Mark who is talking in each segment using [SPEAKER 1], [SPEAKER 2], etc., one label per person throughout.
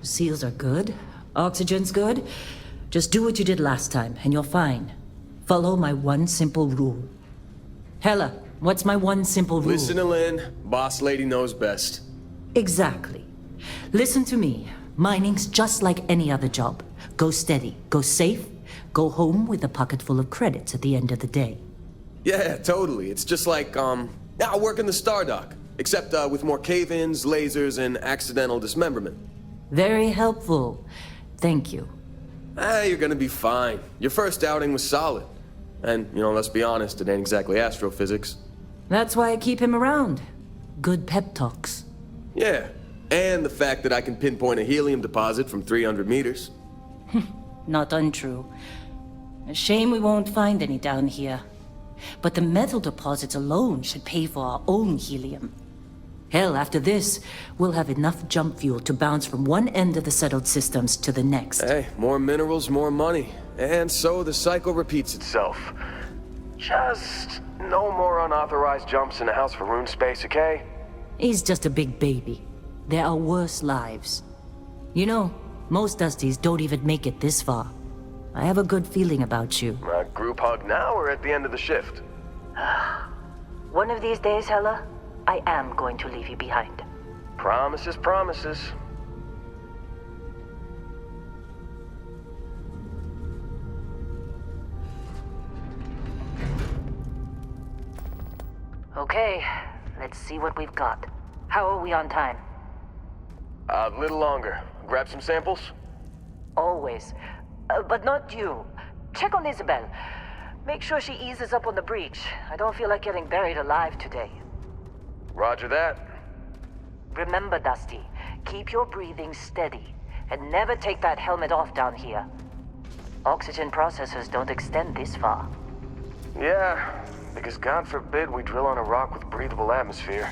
[SPEAKER 1] Seals are good. Oxygen's good. Just do what you did last time, and you're fine. Follow my one simple rule. Hella, what's my one simple rule?
[SPEAKER 2] Listen to Lynn. Boss lady knows best.
[SPEAKER 1] Exactly. Listen to me. Mining's just like any other job. Go steady, go safe, go home with a pocket full of credits at the end of the day.
[SPEAKER 2] Yeah, totally. It's just like, I work in the Stardock. Except, with more cave-ins, lasers, and accidental dismemberment.
[SPEAKER 1] Very helpful. Thank you.
[SPEAKER 2] You're gonna be fine. Your first outing was solid. And, let's be honest, it ain't exactly astrophysics.
[SPEAKER 1] That's why I keep him around. Good pep talks.
[SPEAKER 2] Yeah, and the fact that I can pinpoint a helium deposit from 300 meters.
[SPEAKER 1] Not untrue. A shame we won't find any down here. But the metal deposits alone should pay for our own helium. Hell, after this, we'll have enough jump fuel to bounce from one end of the settled systems to the next.
[SPEAKER 2] Hey, more minerals, more money. And so the cycle repeats itself. Just no more unauthorized jumps in the house for rune space, okay?
[SPEAKER 1] He's just a big baby. There are worse lives. You know, most Dusties don't even make it this far. I have a good feeling about you.
[SPEAKER 2] Group hug now or at the end of the shift?
[SPEAKER 1] One of these days, Hella, I am going to leave you behind.
[SPEAKER 2] Promises, promises.
[SPEAKER 1] Okay, let's see what we've got. How are we on time?
[SPEAKER 2] A little longer. Grab some samples?
[SPEAKER 1] Always. But not you. Check on Isabel. Make sure she eases up on the breach. I don't feel like getting buried alive today.
[SPEAKER 2] Roger that.
[SPEAKER 1] Remember, Dusty, keep your breathing steady. And never take that helmet off down here. Oxygen processors don't extend this far.
[SPEAKER 2] Yeah, because God forbid we drill on a rock with breathable atmosphere.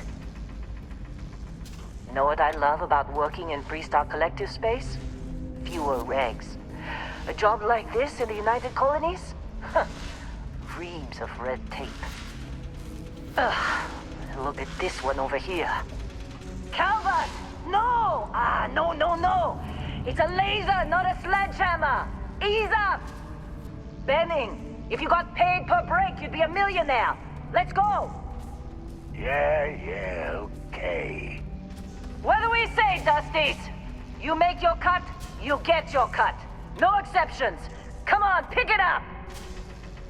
[SPEAKER 1] Know what I love about working in Freestock Collective space? Fewer regs. A job like this in the United Colonies? Reams of red tape. Look at this one over here. Calvert! No! No. It's a laser, not a sledgehammer. Ease up! Benning, if you got paid per break, you'd be a millionaire. Let's go!
[SPEAKER 3] Yeah, okay.
[SPEAKER 1] What do we say, Dusties? You make your cut, you get your cut. No exceptions. Come on, pick it up!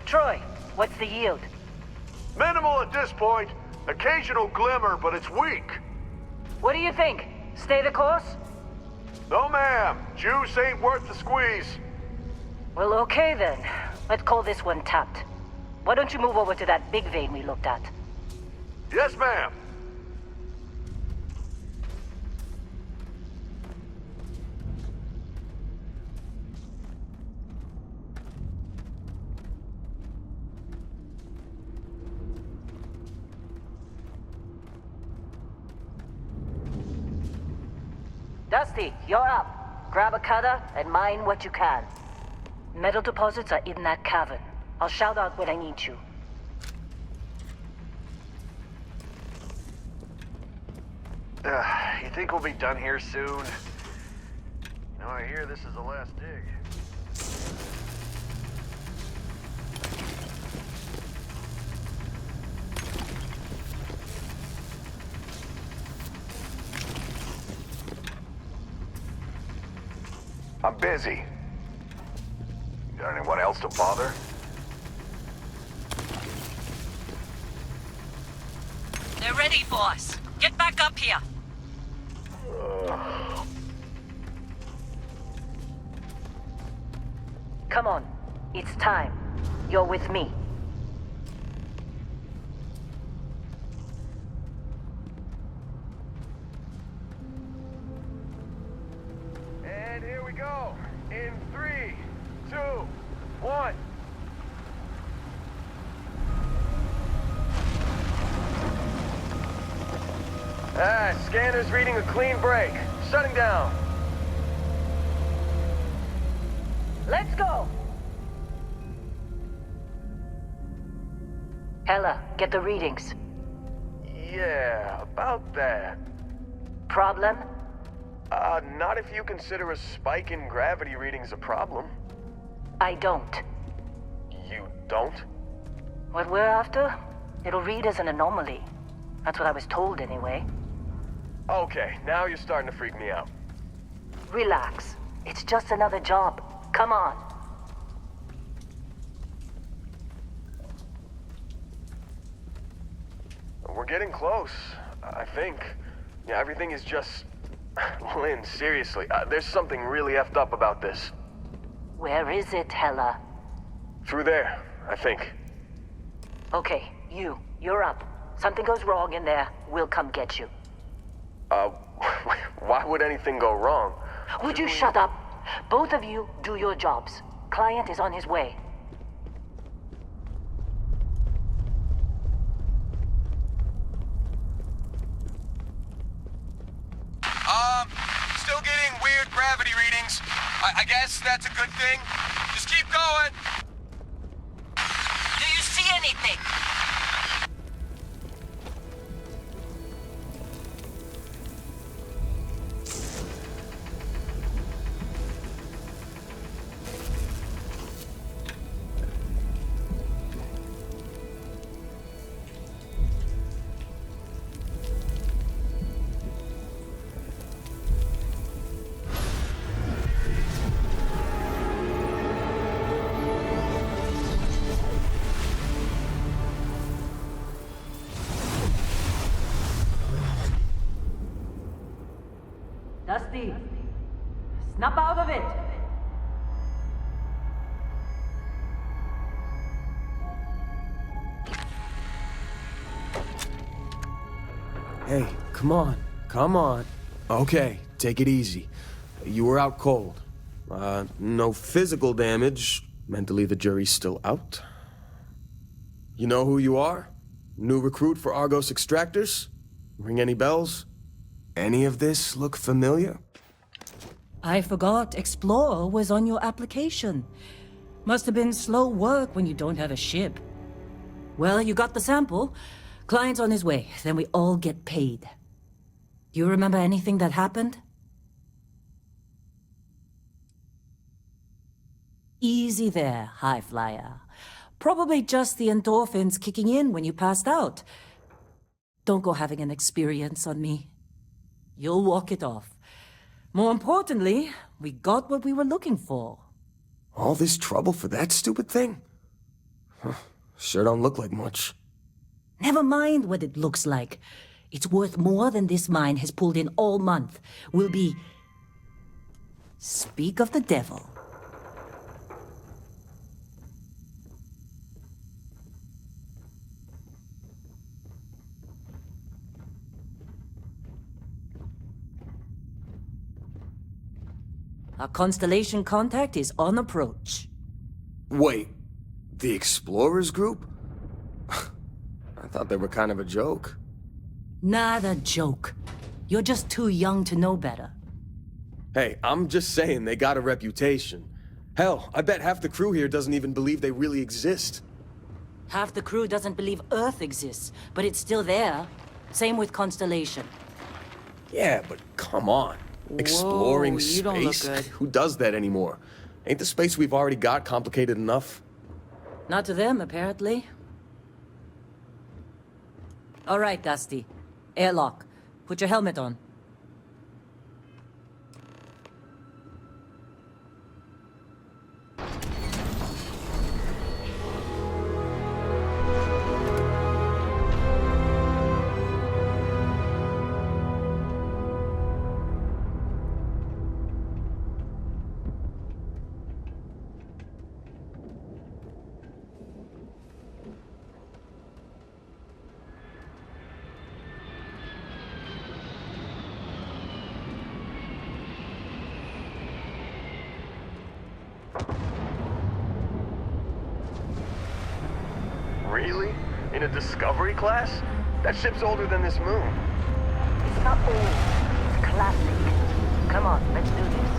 [SPEAKER 1] Troy, what's the yield?
[SPEAKER 3] Minimal at this point. Occasional glimmer, but it's weak.
[SPEAKER 1] What do you think? Stay the course?
[SPEAKER 3] No, ma'am. Juice ain't worth the squeeze.
[SPEAKER 1] Well, okay then. Let's call this one tapped. Why don't you move over to that big vein we looked at?
[SPEAKER 3] Yes, ma'am.
[SPEAKER 1] Dusty, you're up. Grab a cutter and mine what you can. Metal deposits are in that cavern. I'll shout out when I need you.
[SPEAKER 3] You think we'll be done here soon? Now I hear this is the last dig. I'm busy. Got anyone else to bother?
[SPEAKER 1] They're ready, boss. Get back up here. Come on. It's time. You're with me.
[SPEAKER 3] And here we go. In 3, 2, 1.
[SPEAKER 2] Scanner's reading a clean break. Shutting down.
[SPEAKER 1] Let's go! Hella, get the readings.
[SPEAKER 2] Yeah, about that.
[SPEAKER 1] Problem?
[SPEAKER 2] Not if you consider a spike in gravity readings a problem.
[SPEAKER 1] I don't.
[SPEAKER 2] You don't?
[SPEAKER 1] What we're after? It'll read as an anomaly. That's what I was told anyway.
[SPEAKER 2] Okay, now you're starting to freak me out.
[SPEAKER 1] Relax. It's just another job. Come on.
[SPEAKER 2] We're getting close, I think. Yeah, everything is just... Lynn, seriously, there's something really effed up about this.
[SPEAKER 1] Where is it, Hella?
[SPEAKER 2] Through there, I think.
[SPEAKER 1] Okay, you're up. Something goes wrong in there, we'll come get you.
[SPEAKER 2] Why would anything go wrong?
[SPEAKER 1] Would you shut up? Both of you do your jobs. Client is on his way.
[SPEAKER 2] Still getting weird gravity readings. I guess that's a good thing. Just keep going.
[SPEAKER 1] Do you see anything? Dusty, snap out of it!
[SPEAKER 2] Hey, come on. Come on. Okay, take it easy. You were out cold. No physical damage. Mentally, the jury's still out. You know who you are? New recruit for Argos Extractors? Ring any bells? Any of this look familiar?
[SPEAKER 1] I forgot Explorer was on your application. Must have been slow work when you don't have a ship. Well, you got the sample. Client's on his way, then we all get paid. Do you remember anything that happened? Easy there, high flyer. Probably just the endorphins kicking in when you passed out. Don't go having an experience on me. You'll walk it off. More importantly, we got what we were looking for.
[SPEAKER 2] All this trouble for that stupid thing? Sure don't look like much.
[SPEAKER 1] Never mind what it looks like. It's worth more than this mine has pulled in all month. We'll be... Speak of the devil. Our Constellation contact is on approach.
[SPEAKER 2] Wait, the Explorers group? I thought they were kind of a joke.
[SPEAKER 1] Not a joke. You're just too young to know better.
[SPEAKER 2] Hey, I'm just saying they got a reputation. Hell, I bet half the crew here doesn't even believe they really exist.
[SPEAKER 1] Half the crew doesn't believe Earth exists, but it's still there. Same with Constellation.
[SPEAKER 2] Yeah, but come on. Exploring
[SPEAKER 1] Whoa,
[SPEAKER 2] space?
[SPEAKER 1] you don't look good.
[SPEAKER 2] Who does that anymore? Ain't the space we've already got complicated enough?
[SPEAKER 1] Not to them, apparently. All right, Dusty. Airlock. Put your helmet on.
[SPEAKER 2] Really? In a Discovery class? That ship's older than this moon.
[SPEAKER 1] It's not old. It's classic. Come on, let's do this.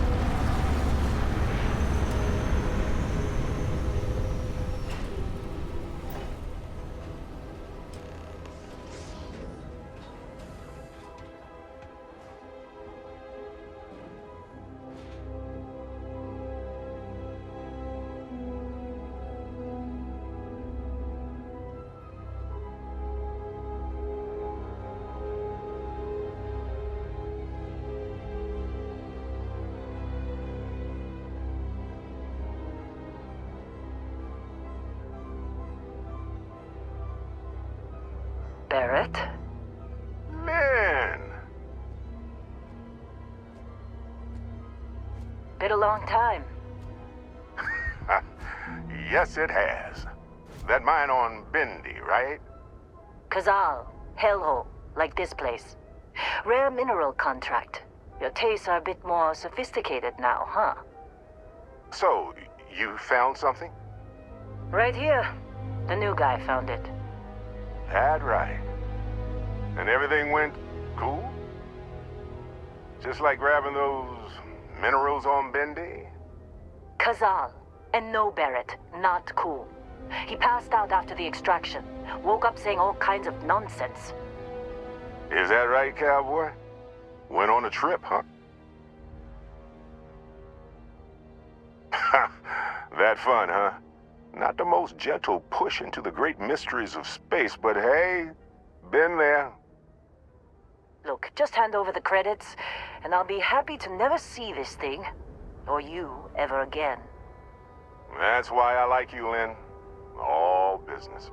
[SPEAKER 1] Barrett?
[SPEAKER 3] Lynn!
[SPEAKER 1] Been a long time.
[SPEAKER 3] Yes, it has. That mine on Bendy, right?
[SPEAKER 1] Kazal, hellhole, like this place. Rare mineral contract. Your tastes are a bit more sophisticated now, huh?
[SPEAKER 3] So, you found something?
[SPEAKER 1] Right here. The new guy found it.
[SPEAKER 3] That right. And everything went cool? Just like grabbing those minerals on Bendy?
[SPEAKER 1] Kazal. And no Barrett. Not cool. He passed out after the extraction. Woke up saying all kinds of nonsense.
[SPEAKER 3] Is that right, cowboy? Went on a trip, huh? That fun, huh? Not the most gentle push into the great mysteries of space, but hey, been there.
[SPEAKER 1] Look, just hand over the credits, and I'll be happy to never see this thing, or you, ever again.
[SPEAKER 3] That's why I like you, Lynn. All business.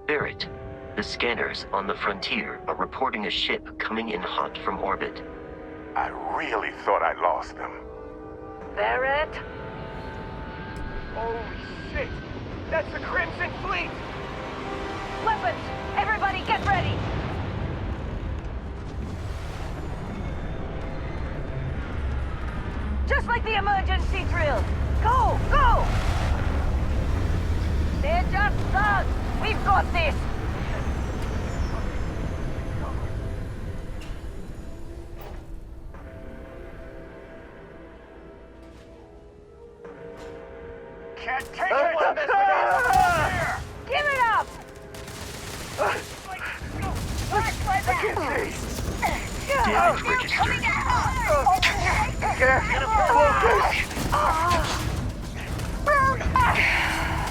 [SPEAKER 4] Barrett, the scanners on the frontier are reporting a ship coming in hot from orbit.
[SPEAKER 3] I really thought I lost them.
[SPEAKER 1] Barrett?
[SPEAKER 3] Holy shit! That's the Crimson Fleet!
[SPEAKER 1] Weapons! Everybody get ready! Just like the emergency drill! Go! Go! They're just thugs! We've got this!
[SPEAKER 3] Can't take it!
[SPEAKER 1] Give it up!
[SPEAKER 3] I can't see!
[SPEAKER 4] Damage registered.
[SPEAKER 3] Get focus!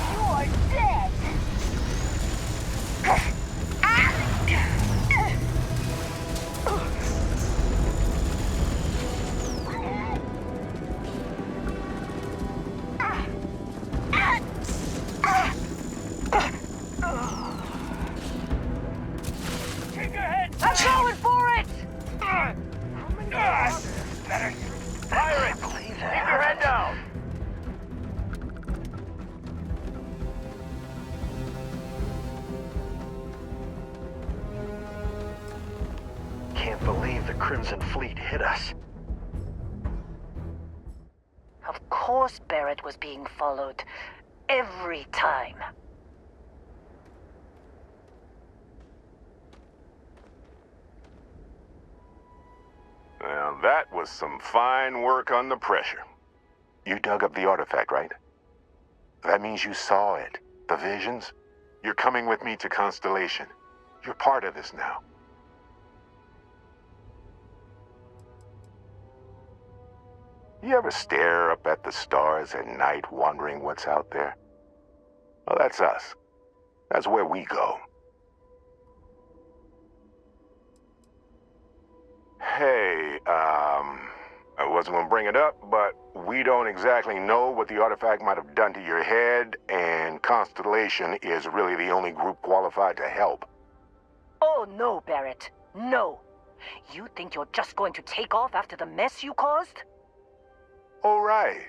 [SPEAKER 5] You are dead.
[SPEAKER 3] Keep your head!
[SPEAKER 1] I'm going for it!
[SPEAKER 3] Better fire it! Keep your head down! Can't believe the Crimson Fleet hit us.
[SPEAKER 1] Of course Barrett was being followed. Every time.
[SPEAKER 3] Well, that was some fine work under pressure. You dug up the artifact, right? That means you saw it. The visions? You're coming with me to Constellation. You're part of this now. You ever stare up at the stars at night wondering what's out there? Well, that's us. That's where we go. Hey, I wasn't gonna bring it up, but we don't exactly know what the artifact might have done to your head, and Constellation is really the only group qualified to help.
[SPEAKER 1] Oh no, Barrett. No. You think you're just going to take off after the mess you caused?
[SPEAKER 3] All right.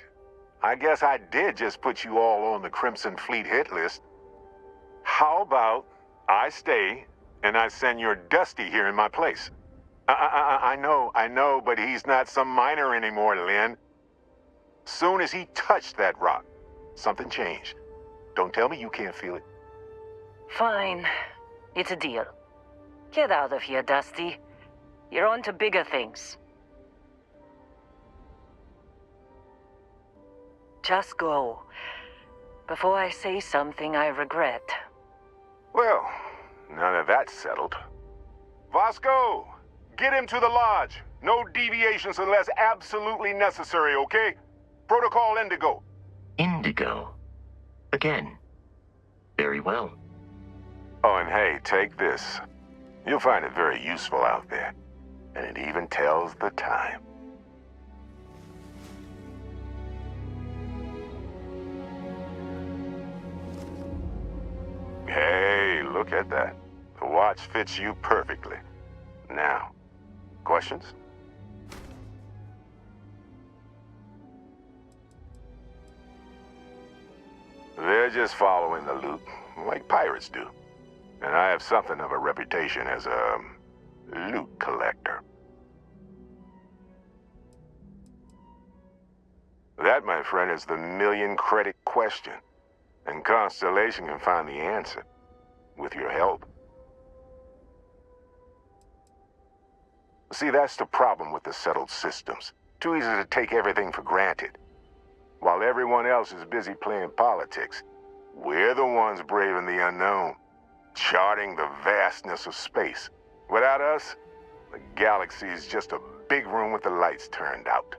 [SPEAKER 3] I guess I did just put you all on the Crimson Fleet hit list. How about I stay and I send your Dusty here in my place? I know, but he's not some miner anymore, Lynn. Soon as he touched that rock, something changed. Don't tell me you can't feel it.
[SPEAKER 1] Fine. It's a deal. Get out of here, Dusty. You're on to bigger things. Just go. Before I say something I regret.
[SPEAKER 3] Well, none of that's settled. Vasco, get him to the lodge. No deviations unless absolutely necessary, okay? Protocol Indigo.
[SPEAKER 4] Indigo. Again. Very well.
[SPEAKER 3] Oh, and hey, take this. You'll find it very useful out there. And it even tells the time. Hey, look at that. The watch fits you perfectly. Now, questions? They're just following the loot, like pirates do. And I have something of a reputation as a loot collector. That, my friend, is the million-credit question. And Constellation can find the answer, with your help. See, that's the problem with the settled systems. Too easy to take everything for granted. While everyone else is busy playing politics, we're the ones braving the unknown, charting the vastness of space. Without us, the galaxy is just a big room with the lights turned out.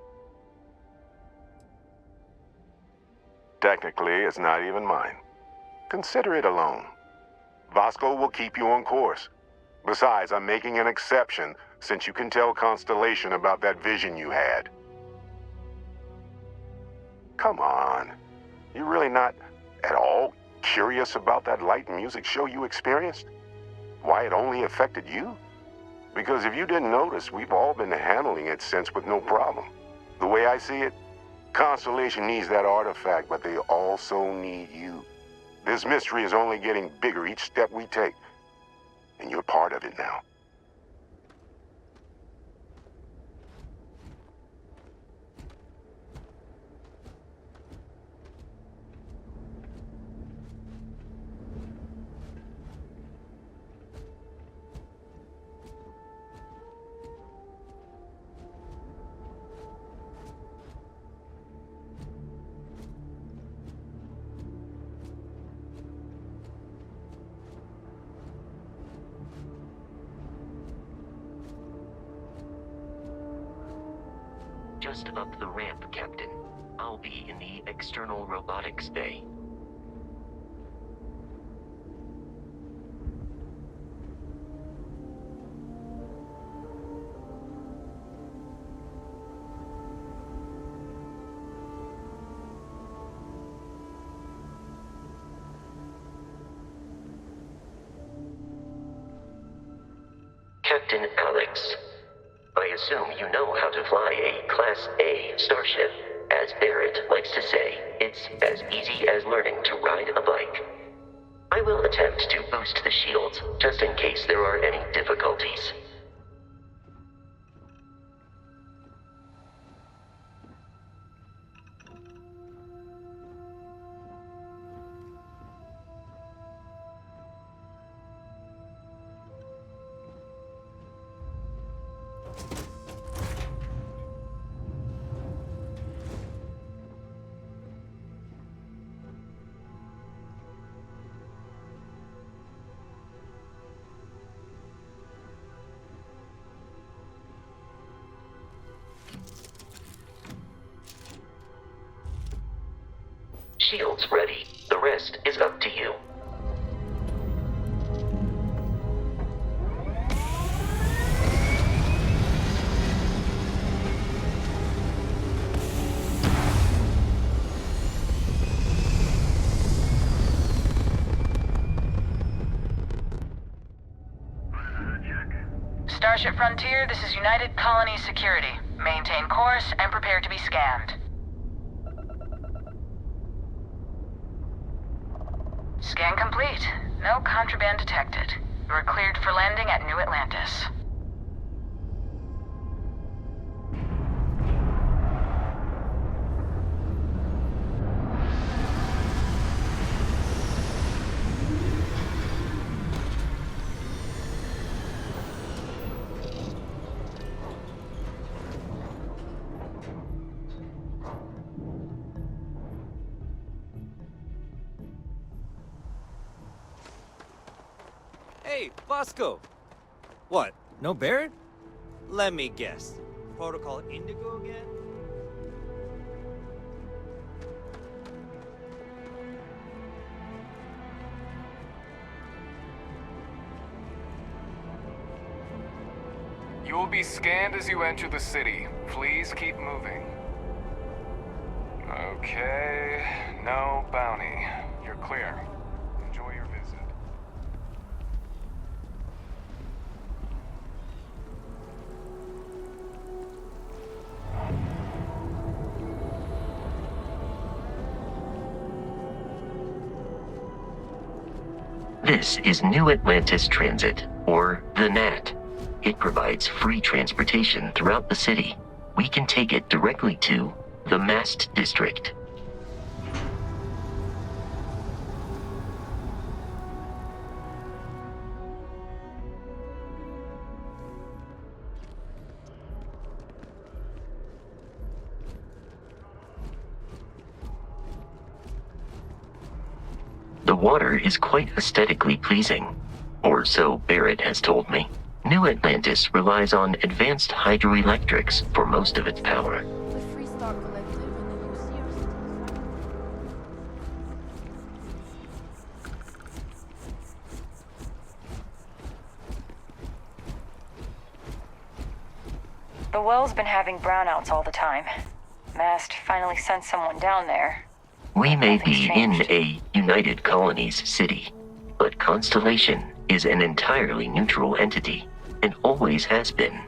[SPEAKER 3] Technically, it's not even mine. Consider it a loan. Vasco will keep you on course. Besides, I'm making an exception since you can tell Constellation about that vision you had. Come on. You're really not at all curious about that light and music show you experienced? Why it only affected you? Because if you didn't notice, we've all been handling it since with no problem. The way I see it, Constellation needs that artifact, but they also need you. This mystery is only getting bigger each step we take, and you're part of it now.
[SPEAKER 4] Just up the ramp, Captain. I'll be in the external robotics bay. Captain Alex, I assume you know how to fly a Class A starship. As Barrett likes to say, it's as easy as learning to ride a bike. I will attempt to boost the shields, just in case there are any difficulties. Shields ready. The rest is up to you.
[SPEAKER 6] Starship Frontier, this is United Colony Security. Maintain course and prepare to be scanned. Scan complete. No contraband detected. You are cleared for landing at New Atlantis.
[SPEAKER 7] Hey, Bosco! What, no Barrett? Let me guess. Protocol Indigo again?
[SPEAKER 8] You will be scanned as you enter the city. Please keep moving. Okay, no bounty. You're clear. Enjoy your visit.
[SPEAKER 4] This is New Atlantis Transit, or the NAT. It provides free transportation throughout the city. We can take it directly to the Mast District. The water is quite aesthetically pleasing, or so Barrett has told me. New Atlantis relies on advanced hydroelectrics for most of its power.
[SPEAKER 5] The Freestar Collective and the UCR.
[SPEAKER 6] The well's been having brownouts all the time. Mast finally sent someone down there.
[SPEAKER 4] We may
[SPEAKER 6] Nothing's
[SPEAKER 4] be
[SPEAKER 6] changed.
[SPEAKER 4] in a United Colonies city, but Constellation is an entirely neutral entity, and always has been.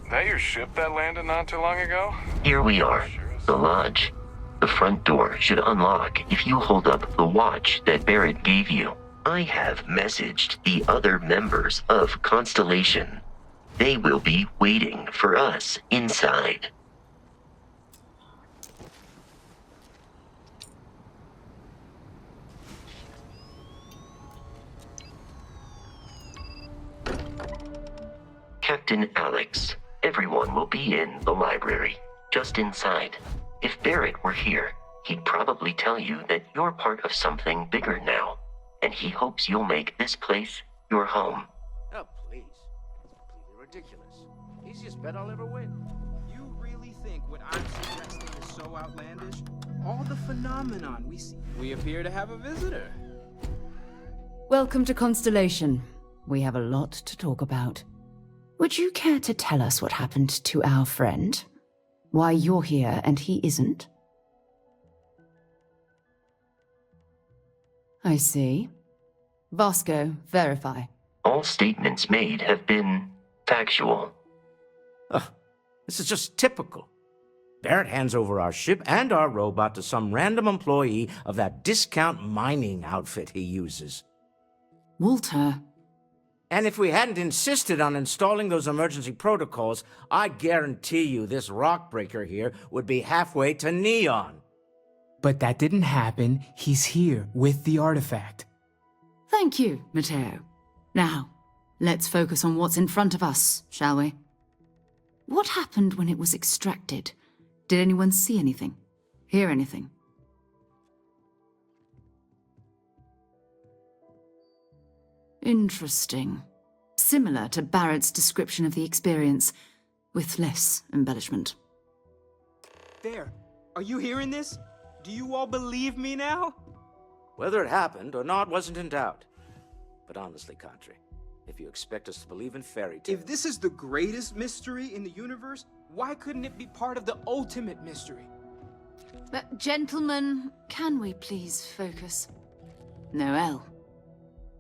[SPEAKER 8] That your ship that landed not too long ago?
[SPEAKER 4] Here we are, the lodge. The front door should unlock if you hold up the watch that Barrett gave you. I have messaged the other members of Constellation. They will be waiting for us inside. Captain Alex, everyone will be in the library, just inside. If Barrett were here, he'd probably tell you that you're part of something bigger now, and he hopes you'll make this place your home.
[SPEAKER 9] Oh, please. It's completely ridiculous. Easiest bet I'll ever win.
[SPEAKER 10] You really think what I'm suggesting is so outlandish? All the phenomenon we see. We appear to have a visitor.
[SPEAKER 11] Welcome to Constellation. We have a lot to talk about. Would you care to tell us what happened to our friend? Why you're here and he isn't? I see. Vasco, verify.
[SPEAKER 4] All statements made have been factual.
[SPEAKER 9] Ugh, this is just typical. Barrett hands over our ship and our robot to some random employee of that discount mining outfit he uses.
[SPEAKER 11] Walter.
[SPEAKER 9] And if we hadn't insisted on installing those emergency protocols, I guarantee you this rock breaker here would be halfway to Neon.
[SPEAKER 10] But that didn't happen. He's here with the artifact.
[SPEAKER 11] Thank you, Matteo. Now, let's focus on what's in front of us, shall we? What happened when it was extracted? Did anyone see anything? Hear anything? Interesting. Similar to Barrett's description of the experience, with less embellishment.
[SPEAKER 10] There. Are you hearing this? Do you all believe me now?
[SPEAKER 9] Whether it happened or not wasn't in doubt. But honestly, Kadri, if you expect us to believe in fairy tales...
[SPEAKER 10] If this is the greatest mystery in the universe, why couldn't it be part of the ultimate mystery?
[SPEAKER 11] Gentlemen, can we please focus? Noel,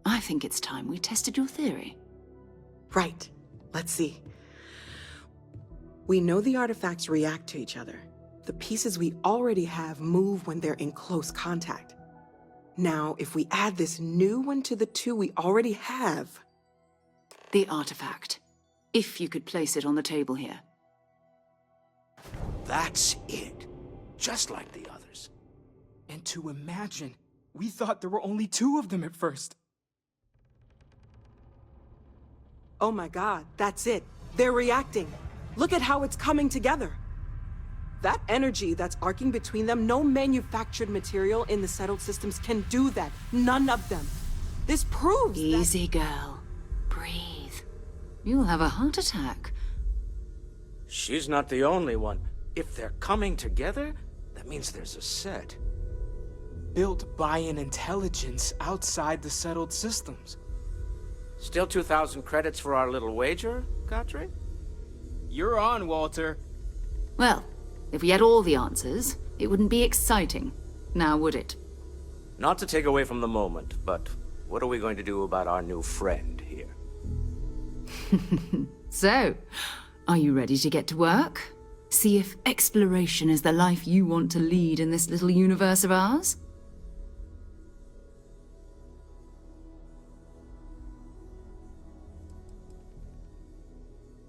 [SPEAKER 11] I think it's time we tested your theory.
[SPEAKER 12] Right. Let's see. We know the artifacts react to each other. The pieces we already have move when they're in close contact. Now, if we add this new one to the two we already have...
[SPEAKER 11] The artifact. If you could place it on the table here.
[SPEAKER 9] That's it. Just like the others.
[SPEAKER 10] And to imagine, we thought there were only 2 of them at first.
[SPEAKER 12] Oh my god, that's it. They're reacting. Look at how it's coming together. That energy that's arcing between them, no manufactured material in the settled systems can do that. None of them. This proves
[SPEAKER 11] Easy, girl. Breathe. You'll have a heart attack.
[SPEAKER 9] She's not the only one. If they're coming together, that means there's a set.
[SPEAKER 10] Built by an intelligence outside the settled systems.
[SPEAKER 9] Still 2,000 credits for our little wager, Kadri?
[SPEAKER 10] You're on, Walter.
[SPEAKER 11] Well, if we had all the answers, it wouldn't be exciting. Now, would it?
[SPEAKER 9] Not to take away from the moment, but what are we going to do about our new friend here?
[SPEAKER 11] So, are you ready to get to work? See if exploration is the life you want to lead in this little universe of ours?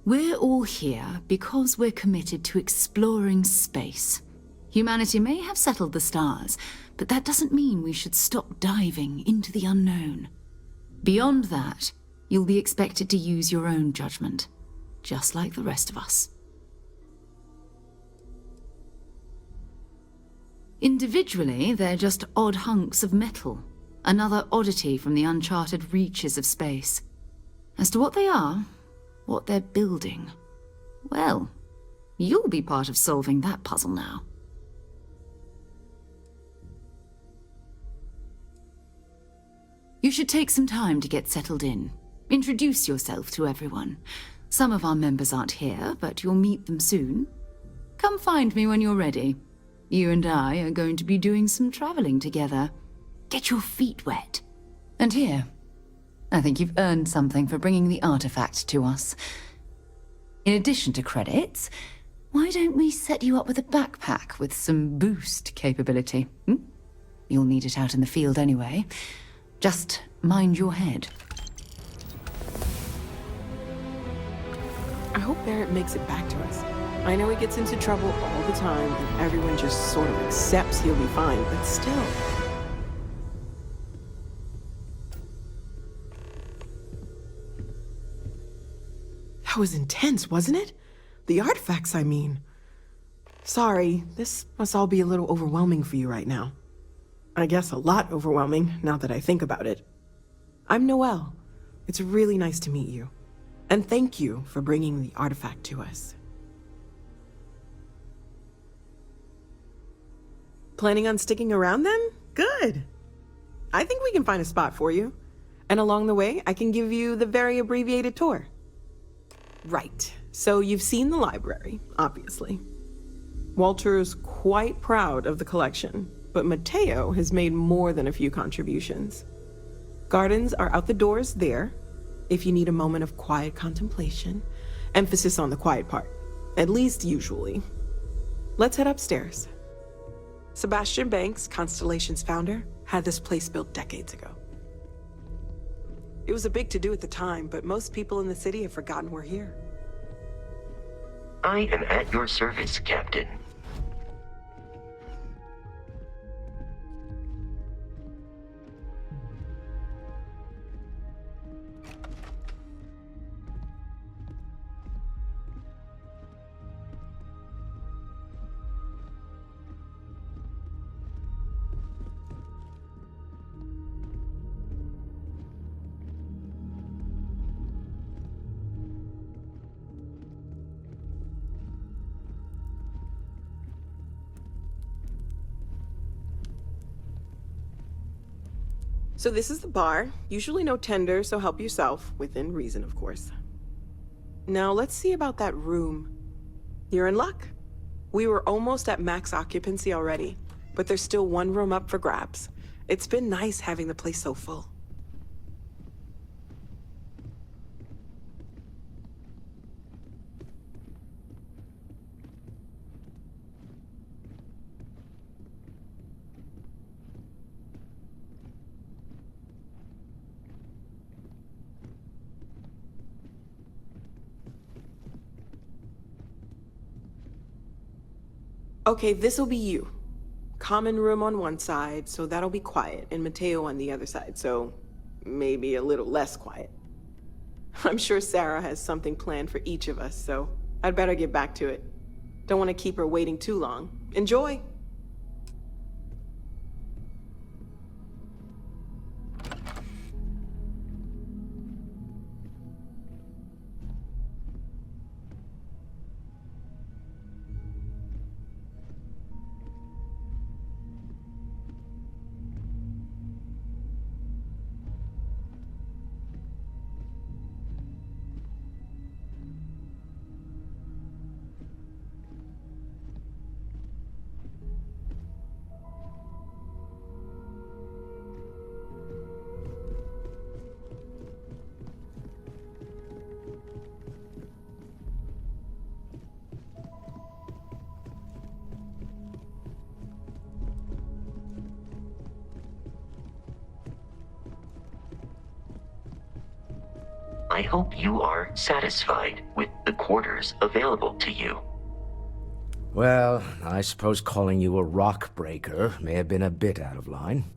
[SPEAKER 11] We're all here because we're committed to exploring space. Humanity may have settled the stars, but that doesn't mean we should stop diving into the unknown. Beyond that, you'll be expected to use your own judgment, just like the rest of us. Individually, they're just odd hunks of metal, another oddity from the uncharted reaches of space. As to what they are, what they're building, well, you'll be part of solving that puzzle now. You should take some time to get settled in. Introduce yourself to everyone. Some of our members aren't here, but you'll meet them soon. Come find me when you're ready. You and I are going to be doing some traveling together. Get your feet wet. And here, I think you've earned something for bringing the artifact to us. In addition to credits, why don't we set you up with a backpack with some boost capability? You'll need it out in the field anyway. Just mind your head.
[SPEAKER 12] I hope Barrett makes it back to us. I know he gets into trouble all the time, and everyone just sort of accepts he'll be fine, but still. That was intense, wasn't it? The artifacts, I mean. Sorry, this must all be a little overwhelming for you right now. I guess a lot overwhelming, now that I think about it. I'm Noelle. It's really nice to meet you. And thank you for bringing the artifact to us. Planning on sticking around then? Good. I think we can find a spot for you. And along the way, I can give you the very abbreviated tour. Right. So you've seen the library, obviously. Walter's quite proud of the collection, but Mateo has made more than a few contributions. Gardens are out the doors there, if you need a moment of quiet contemplation. Emphasis on the quiet part, at least usually. Let's head upstairs. Sebastian Banks, Constellation's founder, had this place built decades ago. It was a big to-do at the time, but most people in the city have forgotten we're here.
[SPEAKER 4] I am at your service, Captain.
[SPEAKER 12] So this is the bar. Usually no tender, so help yourself, within reason, of course. Now let's see about that room. You're in luck. We were almost at max occupancy already, but there's still one room up for grabs. It's been nice having the place so full. Okay, this'll be you. Common room on one side, so that'll be quiet, and Mateo on the other side, so maybe a little less quiet. I'm sure Sarah has something planned for each of us, so I'd better get back to it. Don't want to keep her waiting too long. Enjoy!
[SPEAKER 4] I hope you are satisfied with the quarters available to you.
[SPEAKER 9] Well, I suppose calling you a rock breaker may have been a bit out of line.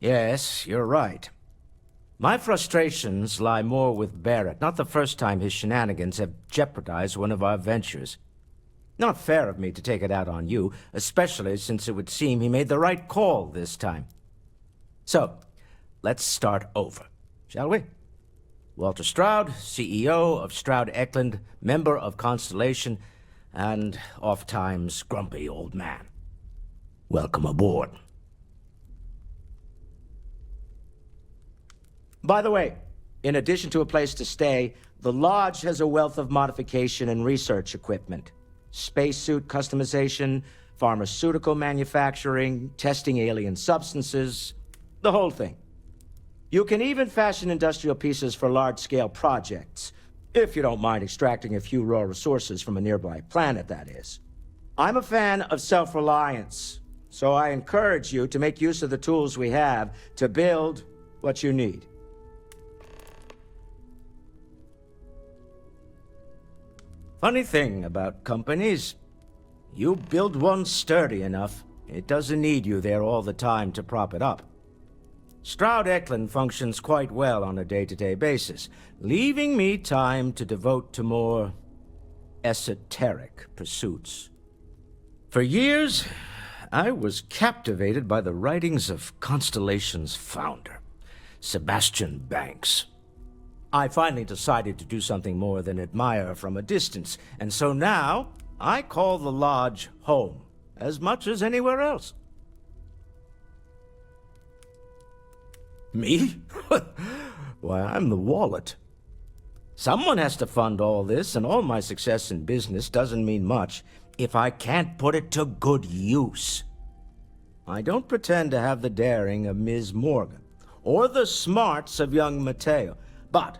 [SPEAKER 9] Yes, you're right. My frustrations lie more with Barrett. Not the first time his shenanigans have jeopardized one of our ventures. Not fair of me to take it out on you, especially since it would seem he made the right call this time. So, let's start over, shall we? Walter Stroud, CEO of Stroud Eklund, member of Constellation, and oft-times grumpy old man. Welcome aboard. By the way, in addition to a place to stay, the Lodge has a wealth of modification and research equipment. Spacesuit customization, pharmaceutical manufacturing, testing alien substances, the whole thing. You can even fashion industrial pieces for large-scale projects, if you don't mind extracting a few raw resources from a nearby planet, that is. I'm a fan of self-reliance, so I encourage you to make use of the tools we have to build what you need. Funny thing about companies, you build one sturdy enough, it doesn't need you there all the time to prop it up. Stroud Eklund functions quite well on a day-to-day basis, leaving me time to devote to more esoteric pursuits. For years, I was captivated by the writings of Constellation's founder, Sebastian Banks. I finally decided to do something more than admire from a distance, and so now I call the Lodge home, as much as anywhere else. Me? Why, I'm the wallet. Someone has to fund all this, and all my success in business doesn't mean much if I can't put it to good use. I don't pretend to have the daring of Ms. Morgan, or the smarts of young Mateo, but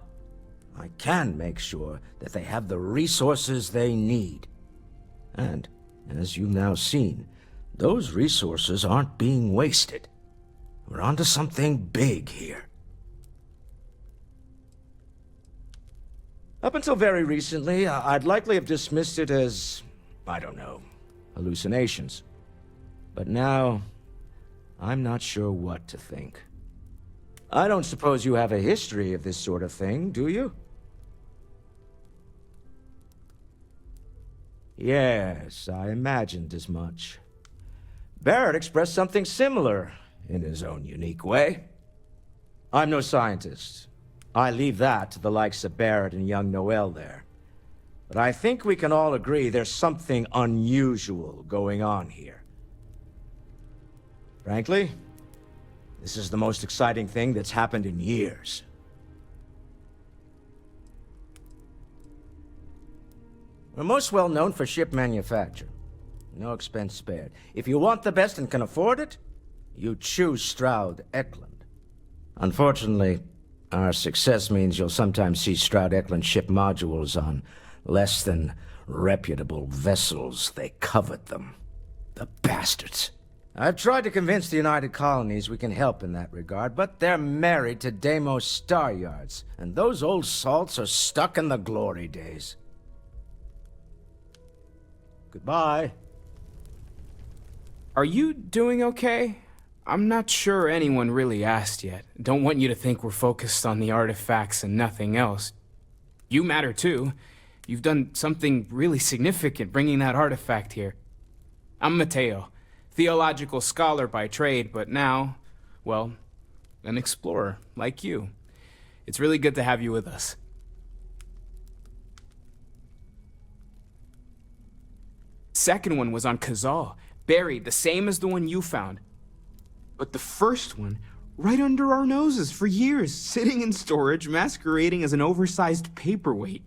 [SPEAKER 9] I can make sure that they have the resources they need. And, as you've now seen, those resources aren't being wasted. We're onto something big here. Up until very recently, I'd likely have dismissed it as, I don't know, hallucinations. But now, I'm not sure what to think. I don't suppose you have a history of this sort of thing, do you? Yes, I imagined as much. Barrett expressed something similar, in his own unique way. I'm no scientist. I leave that to the likes of Barrett and young Noel there. But I think we can all agree there's something unusual going on here. Frankly, this is the most exciting thing that's happened in years. We're most well known for ship manufacture. No expense spared. If you want the best and can afford it, you choose Stroud Eklund. Unfortunately, our success means you'll sometimes see Stroud Eklund ship modules on less than reputable vessels. They covet them. The bastards. I've tried to convince the United Colonies we can help in that regard, but they're married to Deimos Star Yards, and those old salts are stuck in the glory days. Goodbye.
[SPEAKER 10] Are you doing okay? I'm not sure anyone really asked yet. Don't want you to think we're focused on the artifacts and nothing else. You matter too. You've done something really significant bringing that artifact here. I'm Mateo, theological scholar by trade, but now, well, an explorer like you. It's really good to have you with us. Second one was on Kazal, buried the same as the one you found. But the first one, right under our noses for years, sitting in storage, masquerading as an oversized paperweight.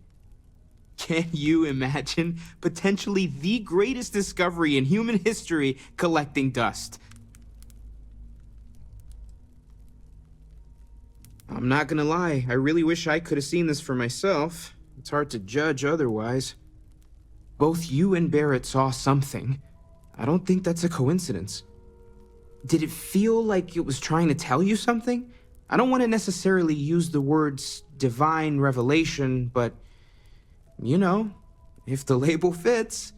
[SPEAKER 10] Can you imagine potentially the greatest discovery in human history collecting dust? I'm not gonna lie, I really wish I could have seen this for myself. It's hard to judge otherwise. Both you and Barrett saw something. I don't think that's a coincidence. Did it feel like it was trying to tell you something? I don't want to necessarily use the words divine revelation, but, you know, if the label fits.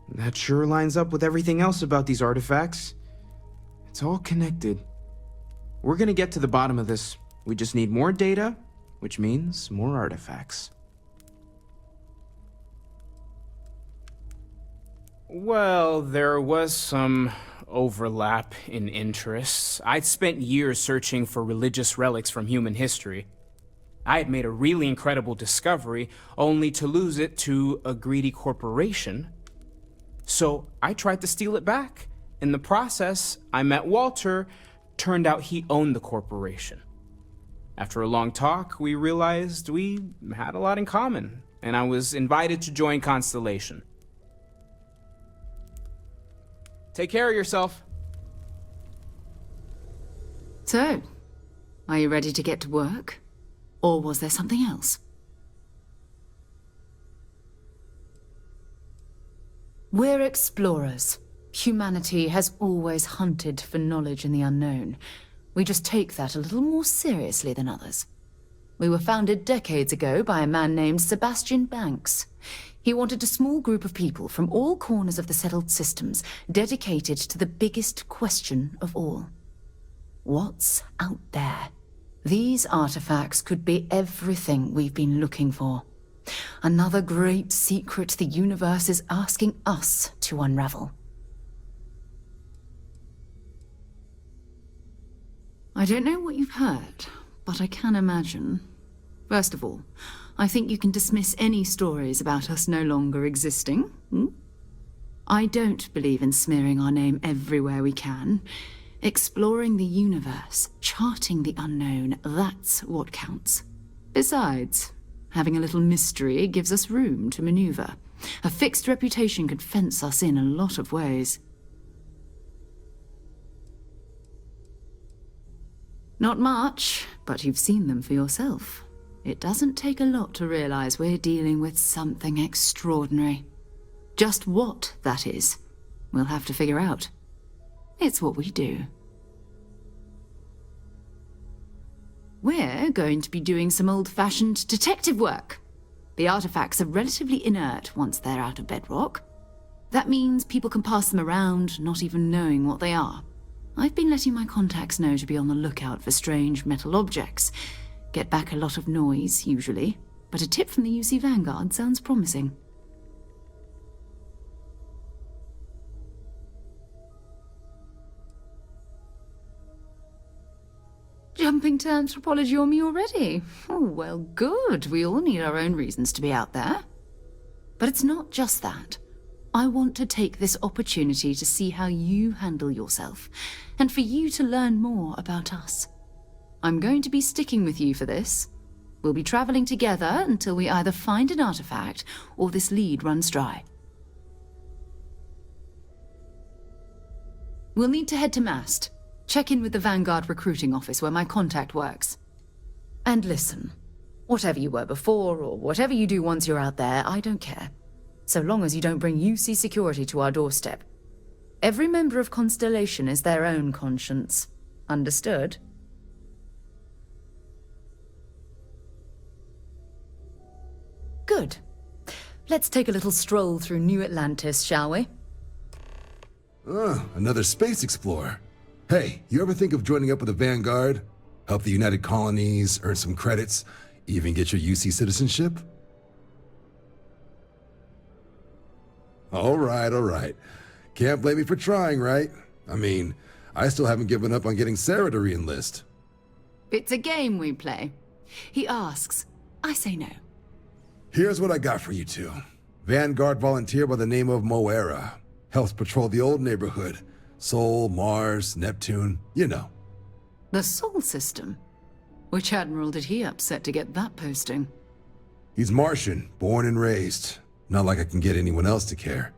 [SPEAKER 10] That sure lines up with everything else about these artifacts. It's all connected. We're gonna get to the bottom of this. We just need more data, which means more artifacts. Well, there was some overlap in interests. I'd spent years searching for religious relics from human history. I had made a really incredible discovery, only to lose it to a greedy corporation. So I tried to steal it back. In the process, I met Walter. Turned out he owned the corporation. After a long talk, we realized we had a lot in common, and I was invited to join Constellation. Take care of yourself.
[SPEAKER 11] So, are you ready to get to work? Or was there something else? We're explorers. Humanity has always hunted for knowledge in the unknown. We just take that a little more seriously than others. We were founded decades ago by a man named Sebastian Banks. He wanted a small group of people from all corners of the settled systems dedicated to the biggest question of all. What's out there? These artifacts could be everything we've been looking for. Another great secret the universe is asking us to unravel. I don't know what you've heard, but I can imagine. First of all, I think you can dismiss any stories about us no longer existing. I don't believe in smearing our name everywhere we can. Exploring the universe, charting the unknown, that's what counts. Besides, having a little mystery gives us room to maneuver. A fixed reputation could fence us in a lot of ways. Not much, but you've seen them for yourself. It doesn't take a lot to realize we're dealing with something extraordinary. Just what that is, we'll have to figure out. It's what we do. We're going to be doing some old-fashioned detective work. The artifacts are relatively inert once they're out of bedrock. That means people can pass them around, not even knowing what they are. I've been letting my contacts know to be on the lookout for strange metal objects. Get back a lot of noise, usually, but a tip from the UC Vanguard sounds promising. Jumping to anthropology on me already? Oh, well, good. We all need our own reasons to be out there. But it's not just that. I want to take this opportunity to see how you handle yourself, and for you to learn more about us. I'm going to be sticking with you for this. We'll be traveling together until we either find an artifact or this lead runs dry. We'll need to head to Mast. Check in with the Vanguard recruiting office where my contact works. And listen, whatever you were before or whatever you do once you're out there, I don't care. So long as you don't bring UC security to our doorstep. Every member of Constellation is their own conscience. Understood? Good. Let's take a little stroll through New Atlantis, shall we?
[SPEAKER 13] Another space explorer. Hey, you ever think of joining up with the Vanguard? Help the United Colonies, earn some credits, even get your UC citizenship? All right. Can't blame me for trying, right? I mean, I still haven't given up on getting Sarah to re-enlist.
[SPEAKER 11] It's a game we play. He asks, I say no.
[SPEAKER 13] Here's what I got for you two. Vanguard volunteer by the name of Moera. Helps patrol the old neighborhood. Sol, Mars, Neptune, you know.
[SPEAKER 11] The Sol system? Which admiral did he upset to get that posting?
[SPEAKER 13] He's Martian, born and raised. Not like I can get anyone else to care.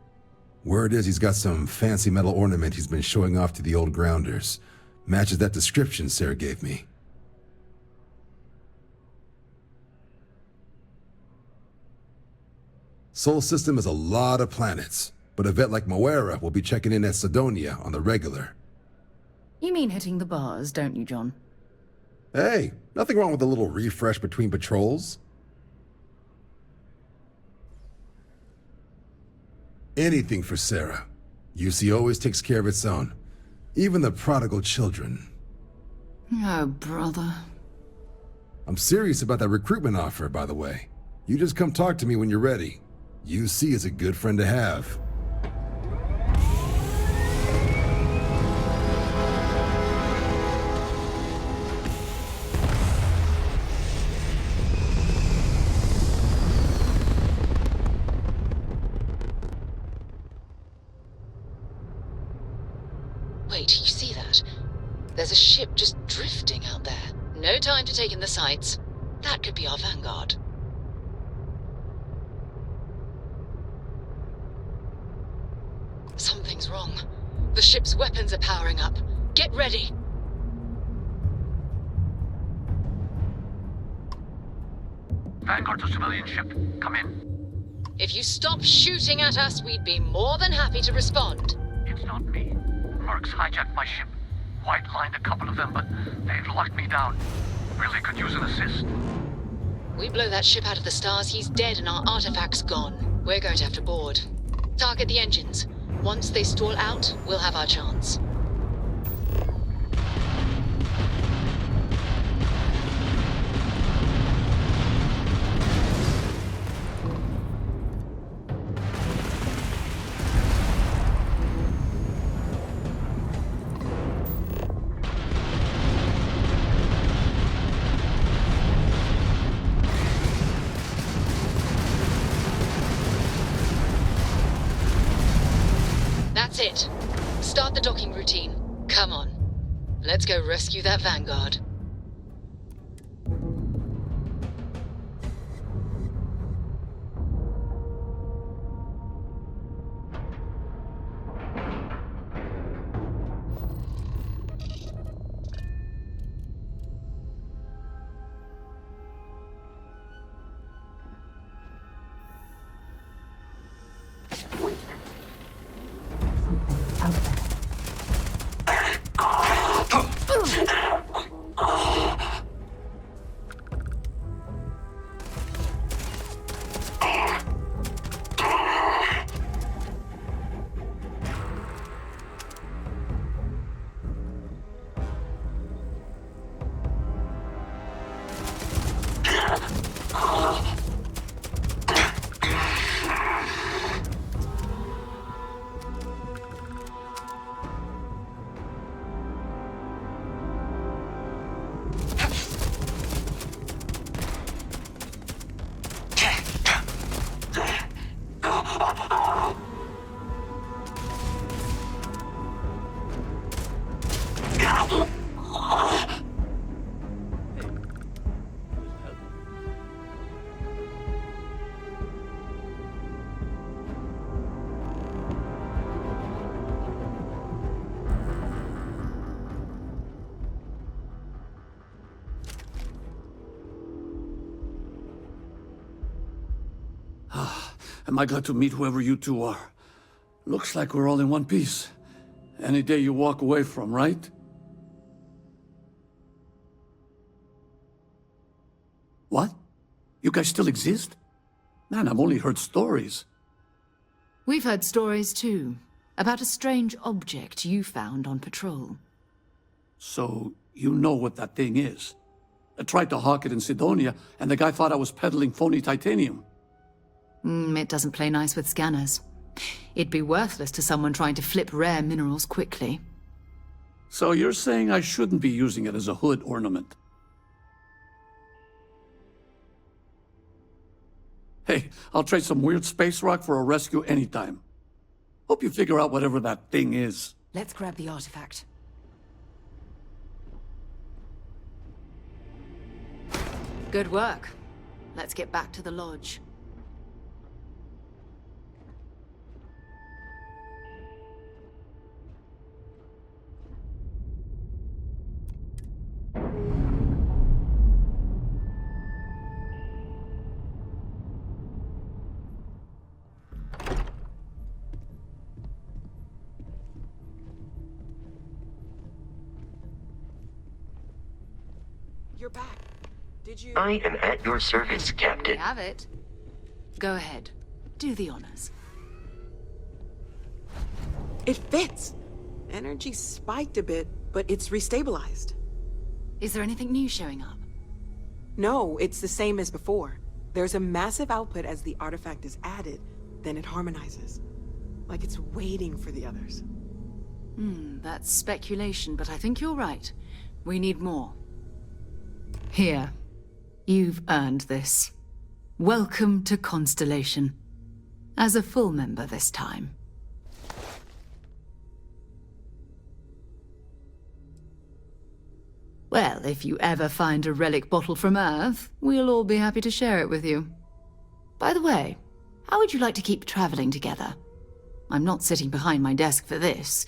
[SPEAKER 13] Word is he's got some fancy metal ornament he's been showing off to the old grounders. Matches that description Sarah gave me. Sol system has a lot of planets, but a vet like Moera will be checking in at Sidonia on the regular.
[SPEAKER 11] You mean hitting the bars, don't you, John?
[SPEAKER 13] Hey, nothing wrong with a little refresh between patrols. Anything for Sarah. UC always takes care of its own. Even the prodigal children.
[SPEAKER 11] Oh, brother.
[SPEAKER 13] I'm serious about that recruitment offer, by the way. You just come talk to me when you're ready. UC is a good friend to have.
[SPEAKER 11] Wait, you see that? There's a ship just drifting out there. No time to take in the sights. That could be our vanguard. Something's wrong. The ship's weapons are powering up. Get ready!
[SPEAKER 14] Vanguard's a civilian ship. Come in.
[SPEAKER 11] If you stop shooting at us, we'd be more than happy to respond.
[SPEAKER 14] It's not me. Mercs hijacked my ship. White-lined a couple of them, but they've locked me down. Really could use an assist.
[SPEAKER 11] We blow that ship out of the stars, he's dead and our artifact's gone. We're going to have to board. Target the engines. Once they stall out, we'll have our chance. That's it. Start the docking routine. Come on. Let's go rescue that Vanguard.
[SPEAKER 15] Am I glad to meet whoever you two are? Looks like we're all in one piece. Any day you walk away from, right? What? You guys still exist? Man, I've only heard stories.
[SPEAKER 11] We've heard stories too, about a strange object you found on patrol.
[SPEAKER 15] So, you know what that thing is? I tried to hawk it in Sidonia, and the guy thought I was peddling phony titanium.
[SPEAKER 11] It doesn't play nice with scanners. It'd be worthless to someone trying to flip rare minerals quickly.
[SPEAKER 15] So you're saying I shouldn't be using it as a hood ornament? Hey, I'll trade some weird space rock for a rescue anytime. Hope you figure out whatever that thing is.
[SPEAKER 11] Let's grab the artifact. Good work. Let's get back to the lodge.
[SPEAKER 12] you're back. Did you...
[SPEAKER 4] I am at your service, Captain.
[SPEAKER 11] Have it. Go ahead. Do the honors.
[SPEAKER 12] It fits. Energy spiked a bit, but it's restabilized.
[SPEAKER 11] Is there anything new showing up?
[SPEAKER 12] No, it's the same as before. There's a massive output as the artifact is added, then it harmonizes. Like it's waiting for the others.
[SPEAKER 11] That's speculation, but I think you're right. We need more. Here. You've earned this. Welcome to Constellation. As a full member this time. Well, if you ever find a relic bottle from Earth, we'll all be happy to share it with you. By the way, how would you like to keep traveling together? I'm not sitting behind my desk for this.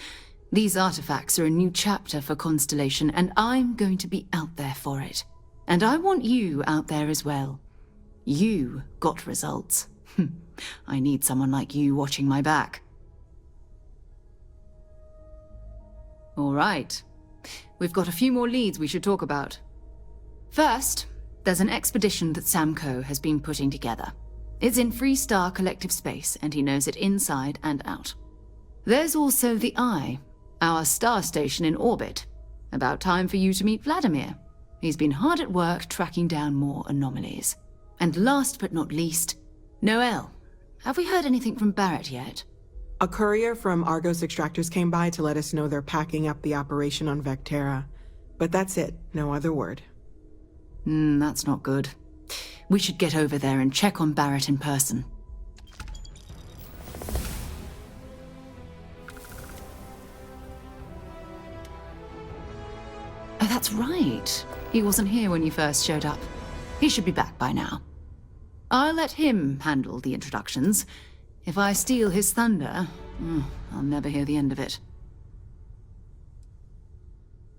[SPEAKER 11] These artifacts are a new chapter for Constellation, and I'm going to be out there for it. And I want you out there as well. You got results. I need someone like you watching my back. All right. We've got a few more leads we should talk about. First, there's an expedition that Samco has been putting together. It's in Freestar Collective Space, and he knows it inside and out. There's also the Eye, our star station in orbit. About time for you to meet Vladimir. He's been hard at work tracking down more anomalies. And last but not least, Noel. Have we heard anything from Barrett yet?
[SPEAKER 12] A courier from Argos Extractors came by to let us know they're packing up the operation on Vectera. But that's it, no other word.
[SPEAKER 11] That's not good. We should get over there and check on Barrett in person. Oh, that's right. He wasn't here when you first showed up. He should be back by now. I'll let him handle the introductions. If I steal his thunder, I'll never hear the end of it.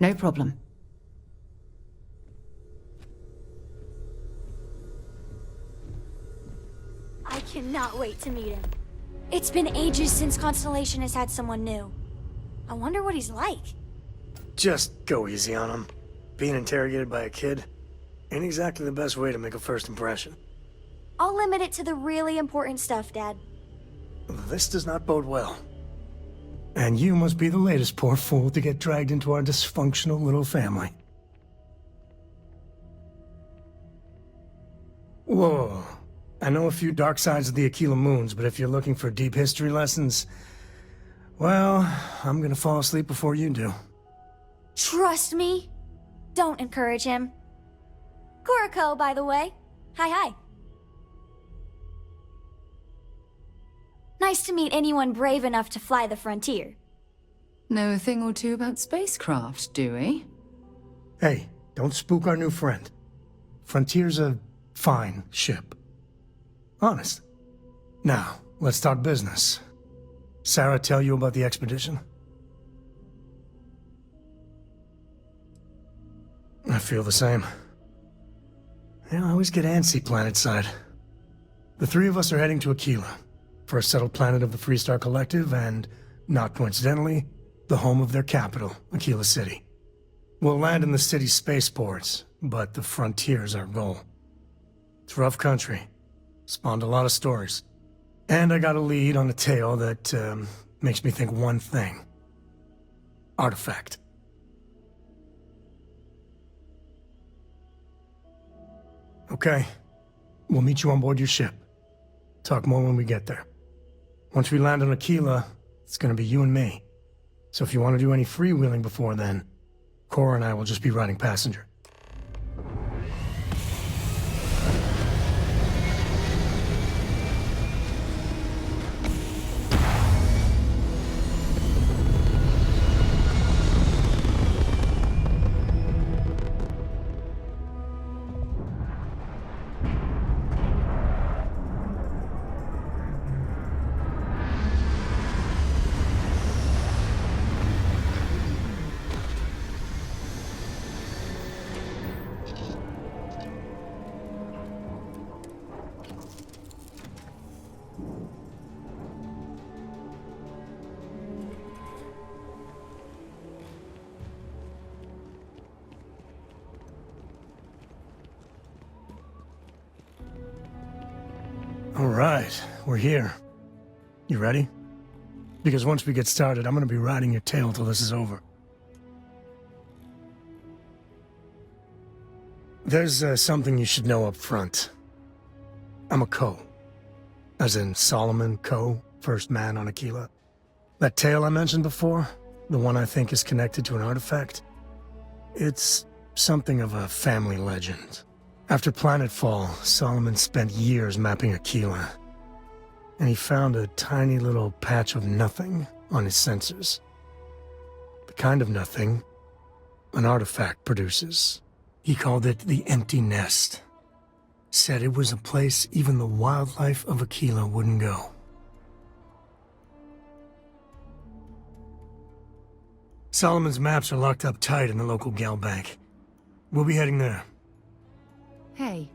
[SPEAKER 11] No problem.
[SPEAKER 16] I cannot wait to meet him. It's been ages since Constellation has had someone new. I wonder what he's like.
[SPEAKER 17] Just go easy on him. Being interrogated by a kid ain't exactly the best way to make a first impression.
[SPEAKER 16] I'll limit it to the really important stuff, Dad.
[SPEAKER 17] This does not bode well. And you must be the latest poor fool to get dragged into our dysfunctional little family. Whoa. I know a few dark sides of the Aquila Moons, but if you're looking for deep history lessons, well, I'm gonna fall asleep before you do.
[SPEAKER 16] Trust me. Don't encourage him. Kuriko, by the way. Hi. Nice to meet anyone brave enough to fly the frontier.
[SPEAKER 11] Know a thing or two about spacecraft, do we?
[SPEAKER 17] Hey, don't spook our new friend. Frontier's a fine ship. Honest. Now, let's talk business. Sarah tell you about the expedition? I feel the same. I always get antsy planetside. The three of us are heading to Aquila, for a settled planet of the Freestar Collective and, not coincidentally, the home of their capital, Aquila City. We'll land in the city's spaceports, but the frontier's our goal. It's rough country. Spawned a lot of stories. And I got a lead on a tale that makes me think one thing. Artifact. Okay. We'll meet you on board your ship. Talk more when we get there. Once we land on Aquila, it's gonna be you and me. So if you want to do any freewheeling before then, Cora and I will just be riding passenger. All right, we're here. You ready? Because once we get started, I'm gonna be riding your tail till this is over. There's something you should know up front. I'm a Ko. As in Solomon Ko, first man on Aquila. That tale I mentioned before, the one I think is connected to an artifact, it's something of a family legend. After planetfall, Solomon spent years mapping Aquila, and he found a tiny little patch of nothing on his sensors. The kind of nothing an artifact produces. He called it the Empty Nest. Said it was a place even the wildlife of Aquila wouldn't go. Solomon's maps are locked up tight in the local gal bank. We'll be heading there.
[SPEAKER 11] Hey.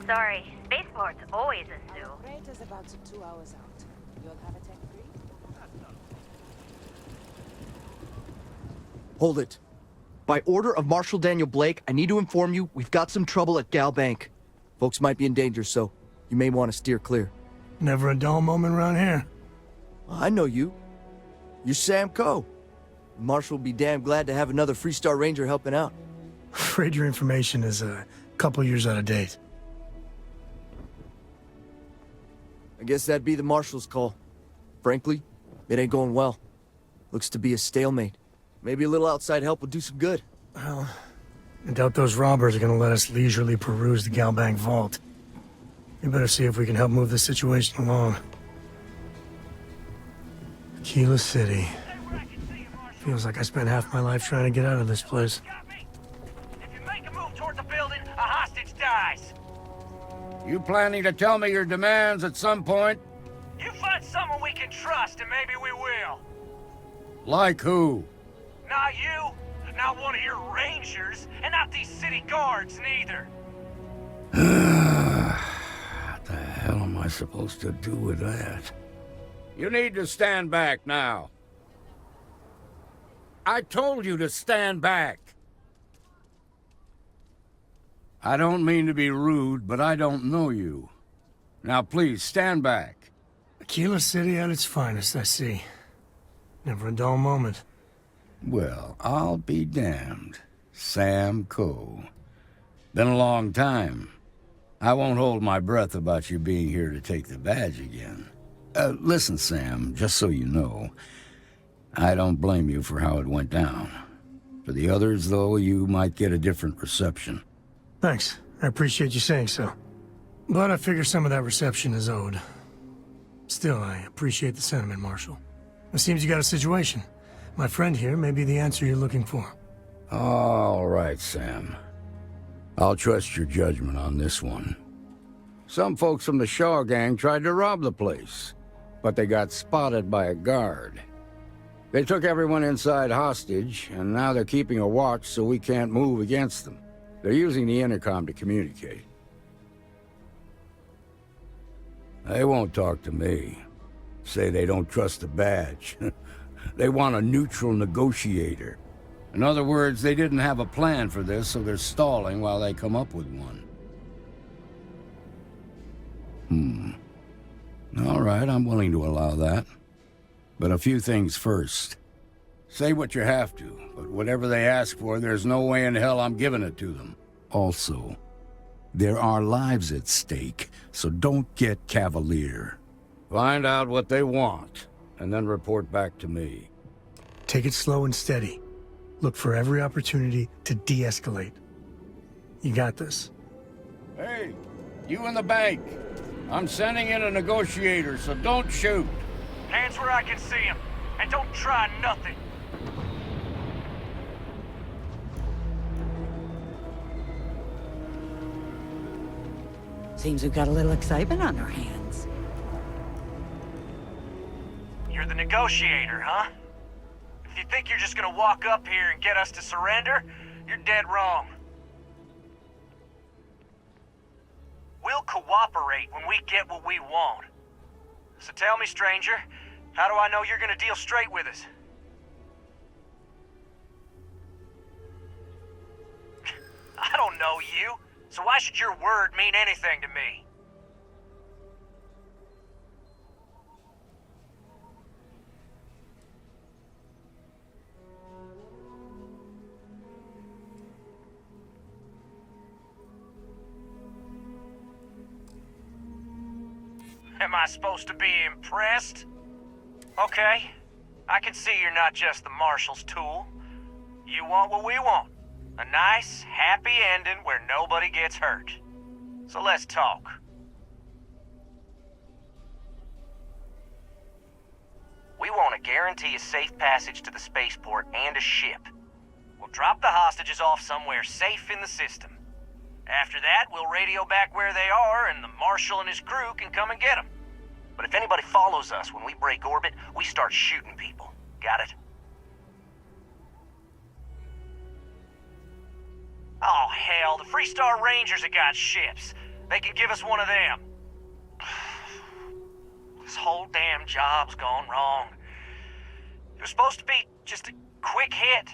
[SPEAKER 18] Sorry, spaceport's always a zoo.
[SPEAKER 5] Freight is about 2 hours out. You'll have a tech free?
[SPEAKER 19] Hold it. By order of Marshal Daniel Blake, I need to inform you we've got some trouble at Gal Bank. Folks might be in danger, so you may want to steer clear.
[SPEAKER 17] Never a dull moment around here.
[SPEAKER 19] I know you. You're Sam Ko. Marshal will be damn glad to have another Freestar Ranger helping out.
[SPEAKER 17] Afraid your information is a couple years out of date.
[SPEAKER 19] I guess that'd be the Marshal's call. Frankly, it ain't going well. Looks to be a stalemate. Maybe a little outside help would do some good.
[SPEAKER 17] Well, I doubt those robbers are gonna let us leisurely peruse the Galbank vault. We better see if we can help move this situation along. Aquila City. Feels like I spent half my life trying to get out of this place.
[SPEAKER 14] If you make a move toward the building, a hostage dies.
[SPEAKER 20] You planning to tell me your demands at some point?
[SPEAKER 14] You find someone we can trust, and maybe we will.
[SPEAKER 20] Like who?
[SPEAKER 14] Not you, not one of your rangers, and not these city guards, neither.
[SPEAKER 20] What the hell am I supposed to do with that? You need to stand back now. I told you to stand back. I don't mean to be rude, but I don't know you. Now please, stand back.
[SPEAKER 17] Aquila City at its finest, I see. Never a dull moment.
[SPEAKER 20] Well, I'll be damned. Sam Ko. Been a long time. I won't hold my breath about you being here to take the badge again. Listen, Sam, just so you know, I don't blame you for how it went down. For the others, though, you might get a different reception.
[SPEAKER 17] Thanks. I appreciate you saying so. But I figure some of that reception is owed. Still, I appreciate the sentiment, Marshal. It seems you got a situation. My friend here may be the answer you're looking for.
[SPEAKER 20] All right, Sam. I'll trust your judgment on this one. Some folks from the Shaw gang tried to rob the place, but they got spotted by a guard. They took everyone inside hostage, and now they're keeping a watch so we can't move against them. They're using the intercom to communicate. They won't talk to me. Say they don't trust the badge. They want a neutral negotiator. In other words, they didn't have a plan for this, so they're stalling while they come up with one. All right, I'm willing to allow that. But a few things first. Say what you have to, but whatever they ask for, there's no way in hell I'm giving it to them. Also, there are lives at stake, so don't get cavalier. Find out what they want, and then report back to me.
[SPEAKER 17] Take it slow and steady. Look for every opportunity to de-escalate. You got this.
[SPEAKER 20] Hey, you in the bank. I'm sending in a negotiator, so don't shoot.
[SPEAKER 14] Hands where I can see him, and don't try nothing.
[SPEAKER 21] Seems we've got a little excitement on our hands.
[SPEAKER 14] You're the negotiator, huh? If you think you're just gonna walk up here and get us to surrender, you're dead wrong. We'll
[SPEAKER 2] cooperate when we get what we want. So tell me, stranger, how do I know you're gonna deal straight with us? I don't know you, so why should your word mean anything to me? Am I supposed to be impressed? Okay, I can see you're not just the Marshal's tool. You want what we want. A nice, happy ending where nobody gets hurt. So let's talk. We want to guarantee a safe passage to the spaceport and a ship. We'll drop the hostages off somewhere safe in the system. After that, we'll radio back where they are, and the Marshal and his crew can come and get them. But if anybody follows us when we break orbit, we start shooting people. Got it? Oh, hell, the Freestar Rangers have got ships. They can give us one of them. This whole damn job's gone wrong. It was supposed to be just a quick hit.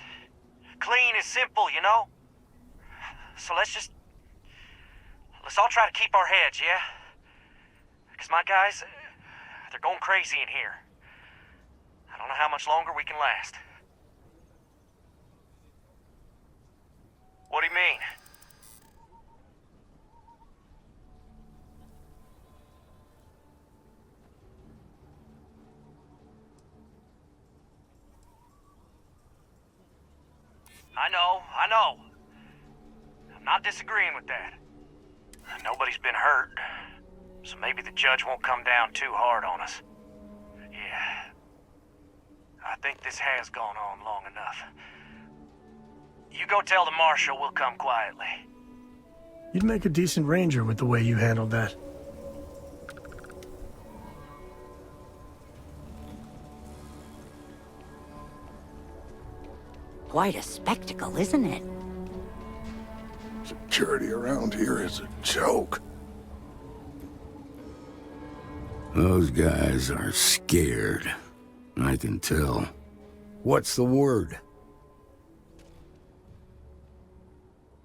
[SPEAKER 2] Clean and simple, you know? So let's all try to keep our heads, yeah? Because my guys, they're going crazy in here. I don't know how much longer we can last. What do you mean? I know. I'm not disagreeing with that. Nobody's been hurt, so maybe the judge won't come down too hard on us. Yeah. I think this has gone on long enough. You go tell the Marshal we'll come quietly.
[SPEAKER 17] You'd make a decent ranger with the way you handled that.
[SPEAKER 21] Quite a spectacle, isn't it?
[SPEAKER 22] Security around here is a joke.
[SPEAKER 20] Those guys are scared. I can tell. What's the word?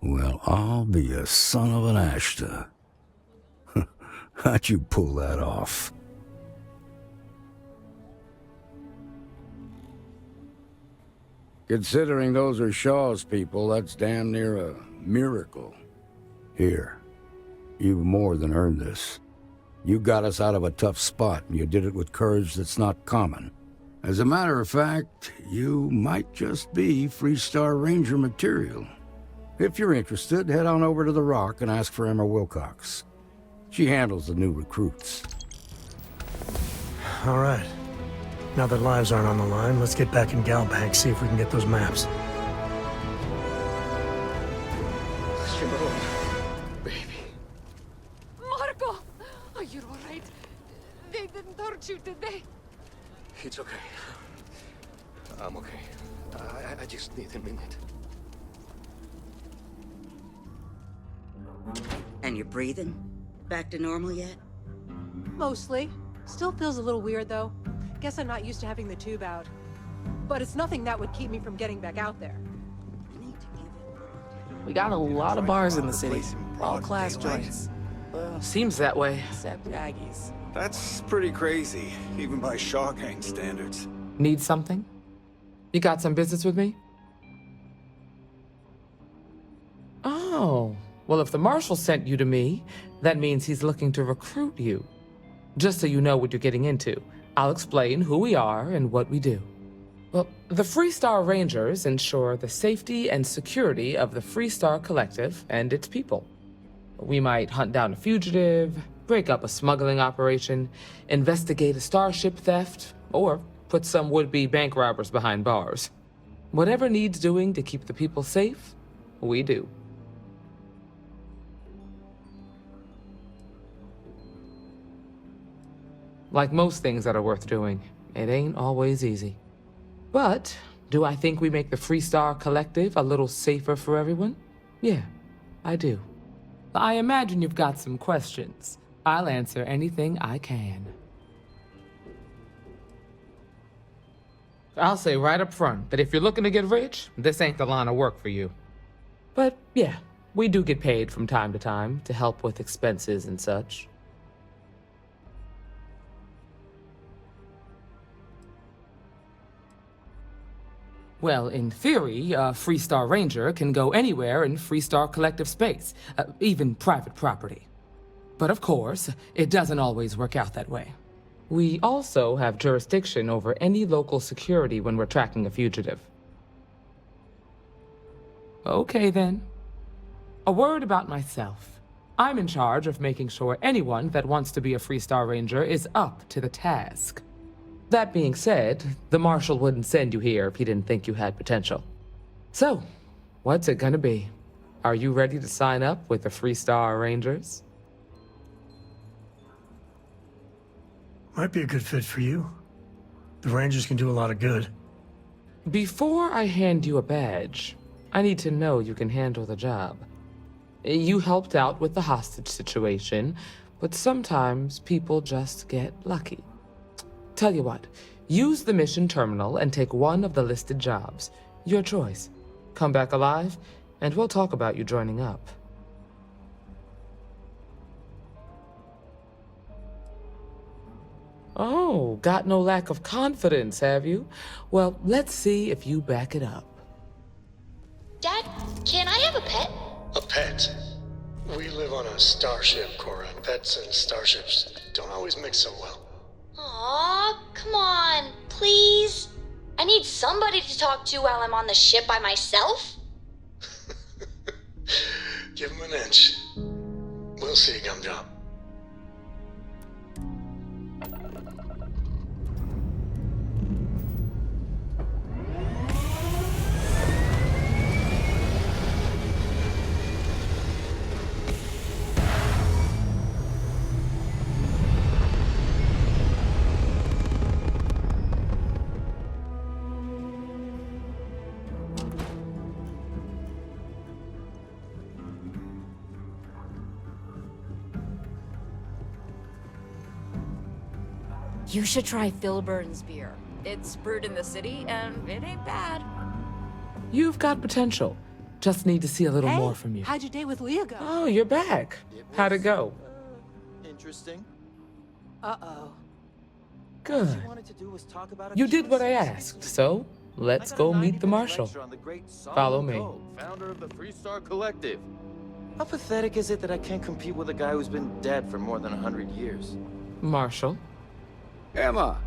[SPEAKER 20] Well, I'll be a son of an Ashta. How'd you pull that off? Considering those are Shaw's people, that's damn near a miracle. Here, you've more than earned this. You got us out of a tough spot, and you did it with courage that's not common. As a matter of fact, you might just be Freestar Ranger material. If you're interested, head on over to the Rock and ask for Emma Wilcox. She handles the new recruits.
[SPEAKER 17] All right. Now that lives aren't on the line, let's get back in Galbank, see if we can get those maps.
[SPEAKER 22] Baby.
[SPEAKER 23] Marco! Are you all right? They didn't hurt you, did they?
[SPEAKER 22] It's okay. I'm okay. I just need a minute.
[SPEAKER 21] And you're breathing? Back to normal yet?
[SPEAKER 5] Mostly. Still feels a little weird, though. Guess I'm not used to having the tube out. But it's nothing that would keep me from getting back out there.
[SPEAKER 24] We got a lot of bars in the city. All class joints. Seems that way. Except Aggie's.
[SPEAKER 25] That's pretty crazy, even by Shaw Gang standards.
[SPEAKER 24] Need something? You got some business with me? Oh. Well, if the Marshal sent you to me, that means he's looking to recruit you. Just so you know what you're getting into, I'll explain who we are and what we do. Well, the Freestar Rangers ensure the safety and security of the Freestar Collective and its people. We might hunt down a fugitive, break up a smuggling operation, investigate a starship theft, or put some would-be bank robbers behind bars. Whatever needs doing to keep the people safe, we do. Like most things that are worth doing, it ain't always easy. But do I think we make the Freestar Collective a little safer for everyone? Yeah, I do. I imagine you've got some questions. I'll answer anything I can. I'll say right up front that if you're looking to get rich, this ain't the line of work for you. But yeah, we do get paid from time to time to help with expenses and such. Well, in theory, a Freestar Ranger can go anywhere in Freestar Collective space, even private property. But of course, it doesn't always work out that way. We also have jurisdiction over any local security when we're tracking a fugitive. Okay then. A word about myself. I'm in charge of making sure anyone that wants to be a Freestar Ranger is up to the task. That being said, the Marshal wouldn't send you here if he didn't think you had potential. So, what's it gonna be? Are you ready to sign up with the Freestar Rangers?
[SPEAKER 17] Might be a good fit for you. The Rangers can do a lot of good.
[SPEAKER 24] Before I hand you a badge, I need to know you can handle the job. You helped out with the hostage situation, but sometimes people just get lucky. Tell you what, use the mission terminal and take one of the listed jobs. Your choice. Come back alive, and we'll talk about you joining up. Oh, got no lack of confidence, have you? Well, let's see if you back it up.
[SPEAKER 1] Dad, can I have a pet?
[SPEAKER 3] A pet? We live on a starship, Cora. Pets and starships don't always mix so well.
[SPEAKER 1] Aw, come on, please. I need somebody to talk to while I'm on the ship by myself.
[SPEAKER 3] Give him an inch. We'll see, Gumdrop.
[SPEAKER 6] You should try Phil Burns' beer. It's brewed in the city, and it ain't bad.
[SPEAKER 24] You've got potential. Just need to see a little more from you.
[SPEAKER 5] How'd your day with Leah go?
[SPEAKER 24] Oh, you're back. How'd it go?
[SPEAKER 7] Interesting.
[SPEAKER 5] Uh-oh.
[SPEAKER 24] Good. You did what I asked, so let's go meet the Marshal. Follow me.
[SPEAKER 7] Founder of the Freestar Collective. How pathetic is it that I can't compete with a guy who's been dead for more than 100 years?
[SPEAKER 24] Marshal?
[SPEAKER 20] Emma!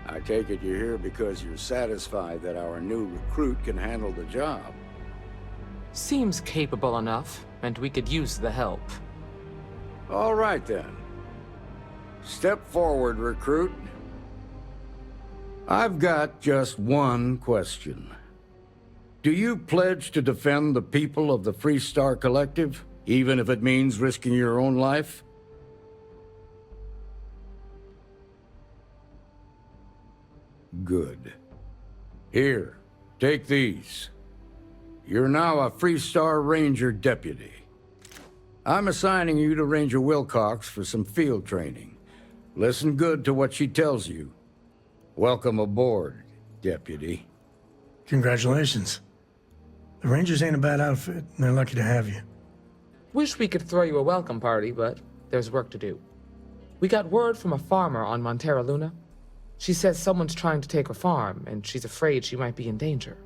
[SPEAKER 20] I take it you're here because you're satisfied that our new recruit can handle the job.
[SPEAKER 24] Seems capable enough, and we could use the help.
[SPEAKER 20] All right, then. Step forward, recruit. I've got just one question. Do you pledge to defend the people of the Freestar Collective, even if it means risking your own life? Good. Here, take these. You're now a Freestar Ranger deputy. I'm assigning you to Ranger Wilcox for some field training. Listen good to what she tells you. Welcome aboard, deputy.
[SPEAKER 17] Congratulations. The Rangers ain't a bad outfit, and they're lucky to have you.
[SPEAKER 24] Wish we could throw you a welcome party, but there's work to do. We got word from a farmer on Montera Luna. She says someone's trying to take her farm, and she's afraid she might be in danger.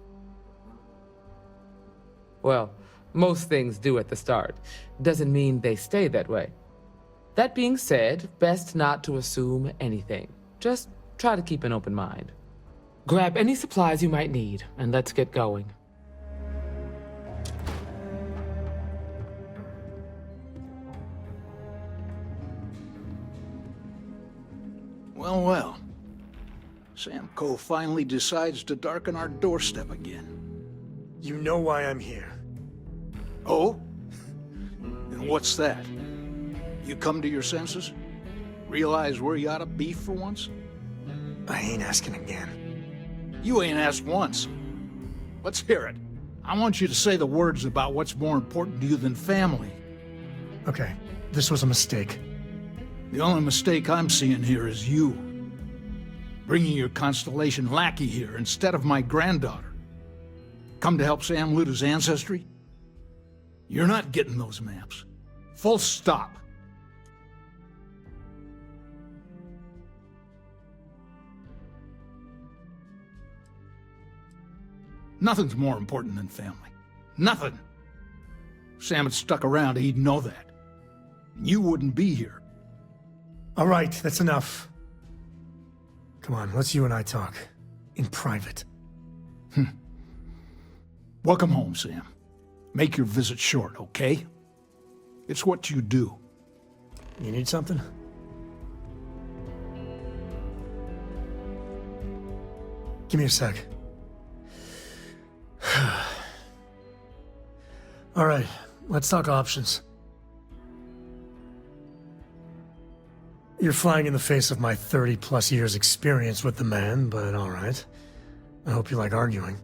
[SPEAKER 24] Well, most things do at the start. Doesn't mean they stay that way. That being said, best not to assume anything. Just try to keep an open mind. Grab any supplies you might need, and let's get going.
[SPEAKER 15] Well, well. Sam Coe finally decides to darken our doorstep again.
[SPEAKER 17] You know why I'm here.
[SPEAKER 15] Oh? And what's that? You come to your senses? Realize where you ought to be for once?
[SPEAKER 17] I ain't asking again.
[SPEAKER 15] You ain't asked once. Let's hear it. I want you to say the words about what's more important to you than family.
[SPEAKER 17] Okay, this was a mistake.
[SPEAKER 15] The only mistake I'm seeing here is you. Bringing your Constellation lackey here instead of my granddaughter. Come to help Sam loot his ancestry? You're not getting those maps. Full stop. Nothing's more important than family. Nothing. Sam had stuck around, he'd know that. You wouldn't be here.
[SPEAKER 17] All right, that's enough. Come on, let's you and I talk. In private.
[SPEAKER 15] Welcome home, Sam. Make your visit short, okay? It's what you do.
[SPEAKER 17] You need something? Give me a sec. All right, let's talk options. You're flying in the face of my 30-plus years experience with the man, but all right. I hope you like arguing.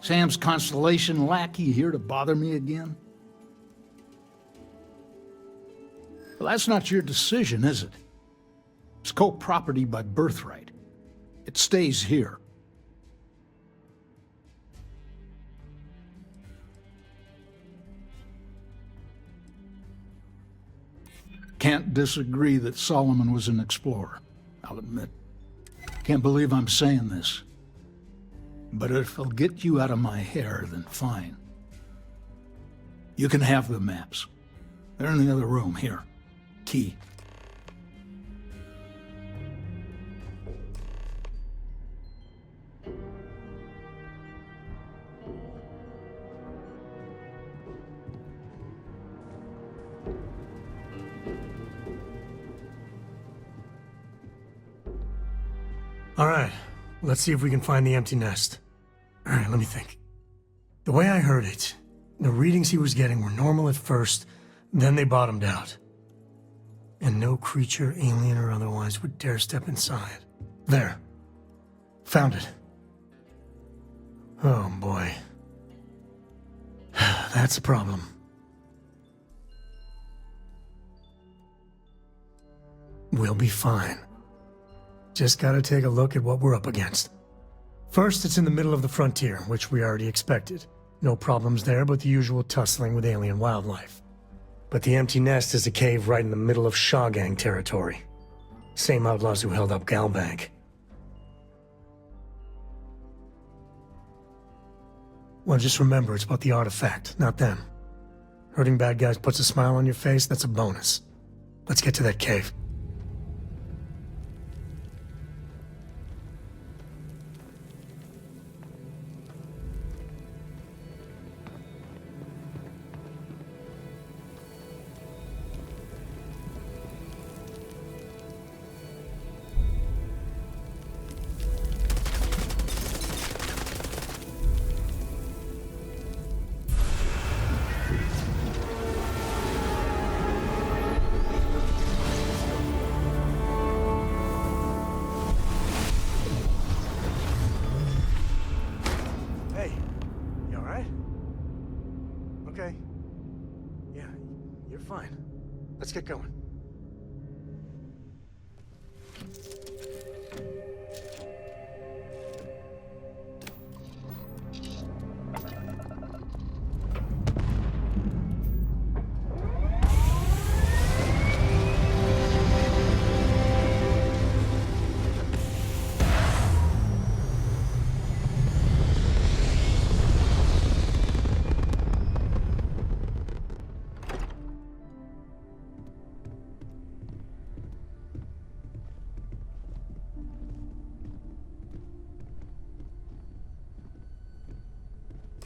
[SPEAKER 15] Sam's Constellation lackey here to bother me again? Well, that's not your decision, is it? It's co-property by birthright. It stays here. Can't disagree that Solomon was an explorer, I'll admit. Can't believe I'm saying this. But if it'll get you out of my hair, then fine. You can have the maps. They're in the other room, here. Key.
[SPEAKER 17] All right, let's see if we can find the empty nest. All right, let me think. The way I heard it, the readings he was getting were normal at first, then they bottomed out. And no creature, alien or otherwise, would dare step inside. There. Found it. Oh boy. That's a problem. We'll be fine. Just gotta take a look at what we're up against. First, it's in the middle of the frontier, which we already expected. No problems there, but the usual tussling with alien wildlife. But the empty nest is a cave right in the middle of Shaw Gang territory. Same outlaws who held up Galbank. Well, just remember, it's about the artifact, not them. Hurting bad guys puts a smile on your face, that's a bonus. Let's get to that cave. Okay. Yeah, you're fine. Let's get going.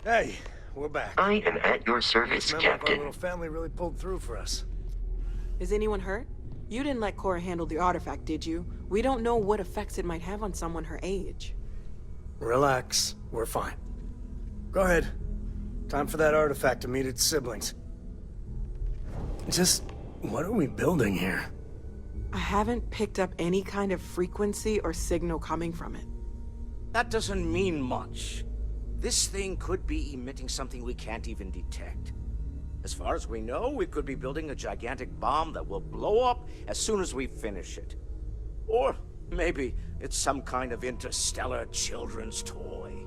[SPEAKER 17] Hey, we're back.
[SPEAKER 4] I am at your service,
[SPEAKER 17] Remember,
[SPEAKER 4] Captain.
[SPEAKER 17] our little family really pulled through for us.
[SPEAKER 12] Is anyone hurt? You didn't let Cora handle the artifact, did you? We don't know what effects it might have on someone her age.
[SPEAKER 17] Relax, we're fine. Go ahead. Time for that artifact to meet its siblings. Just What are we building here?
[SPEAKER 12] I haven't picked up any kind of frequency or signal coming from it.
[SPEAKER 4] That doesn't mean much. This thing could be emitting something we can't even detect. As far as we know, we could be building a gigantic bomb that will blow up as soon as we finish it. Or maybe it's some kind of interstellar children's toy.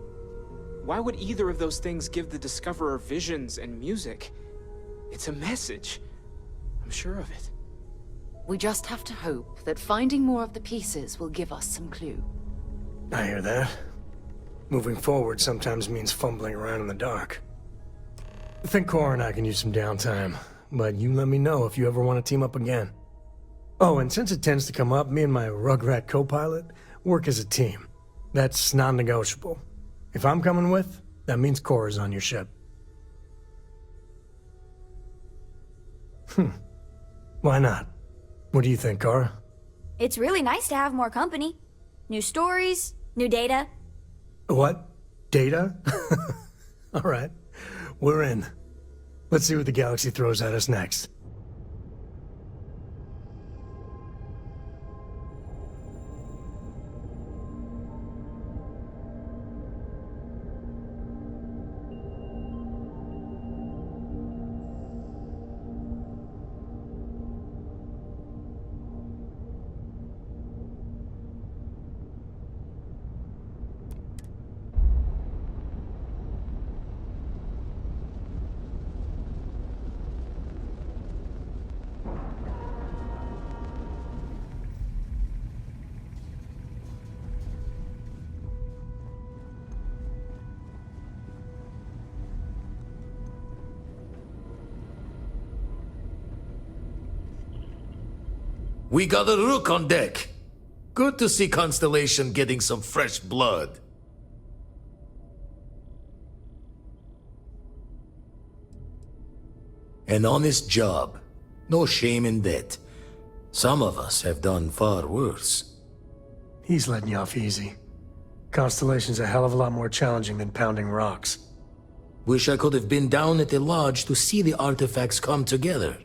[SPEAKER 8] Why would either of those things give the Discoverer visions and music? It's a message. I'm sure of it.
[SPEAKER 11] We just have to hope that finding more of the pieces will give us some clue.
[SPEAKER 17] I hear that. Moving forward sometimes means fumbling around in the dark. I think Cora and I can use some downtime, but you let me know if you ever want to team up again. Oh, and since it tends to come up, me and my Rugrat co-pilot work as a team. That's non-negotiable. If I'm coming with, that means Cora's on your ship. Why not? What do you think, Cora?
[SPEAKER 16] It's really nice to have more company. New stories, new data.
[SPEAKER 17] What? Data? All right. We're in. Let's see what the galaxy throws at us next.
[SPEAKER 9] We got a rook on deck. Good to see Constellation getting some fresh blood. An honest job. No shame in that. Some of us have done far worse.
[SPEAKER 17] He's letting you off easy. Constellation's a hell of a lot more challenging than pounding rocks.
[SPEAKER 9] Wish I could have been down at the lodge to see the artifacts come together.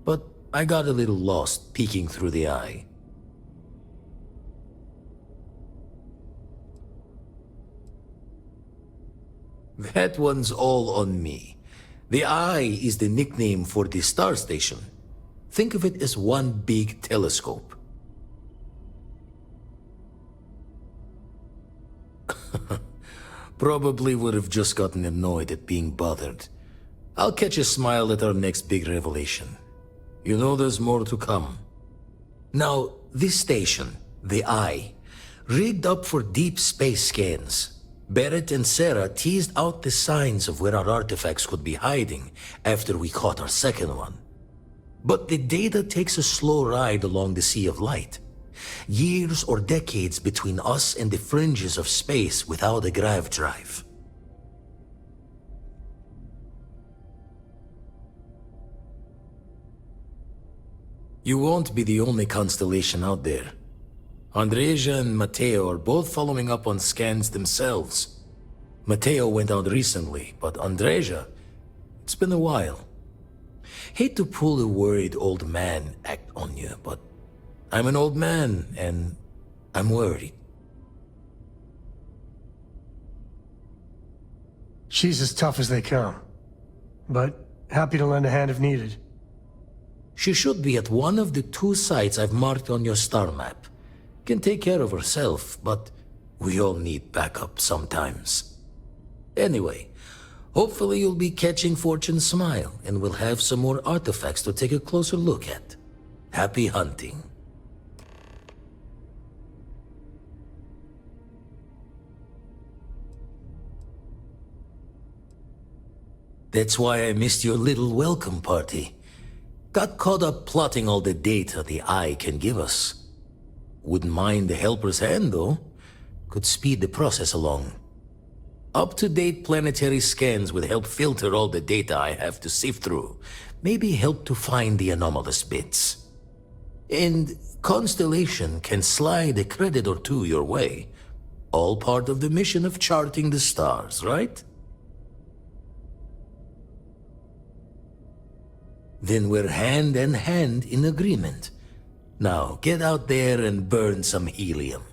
[SPEAKER 9] But I got a little lost peeking through the eye. That one's all on me. The eye is the nickname for the star station. Think of it as one big telescope. Probably would have just gotten annoyed at being bothered. I'll catch a smile at our next big revelation. You know there's more to come. Now, this station, the Eye, rigged up for deep space scans. Barrett and Sarah teased out the signs of where our artifacts could be hiding after we caught our second one. But the data takes a slow ride along the Sea of Light. Years or decades between us and the fringes of space without a grav drive. You won't be the only constellation out there. Andreja and Mateo are both following up on scans themselves. Mateo went out recently, but Andreja, it's been a while. Hate to pull the worried old man act on you, but I'm an old man, and I'm worried.
[SPEAKER 17] She's as tough as they come, but happy to lend a hand if needed.
[SPEAKER 9] She should be at one of the 2 sites I've marked on your star map. Can take care of herself, but we all need backup sometimes. Anyway, hopefully you'll be catching Fortune's smile, and we'll have some more artifacts to take a closer look at. Happy hunting. That's why I missed your little welcome party. Got caught up plotting all the data the Eye can give us. Wouldn't mind the helper's hand, though. Could speed the process along. Up-to-date planetary scans would help filter all the data I have to sift through. Maybe help to find the anomalous bits. And Constellation can slide a credit or 2 your way. All part of the mission of charting the stars, right? Then we're hand in hand in agreement. Now, get out there and burn some helium.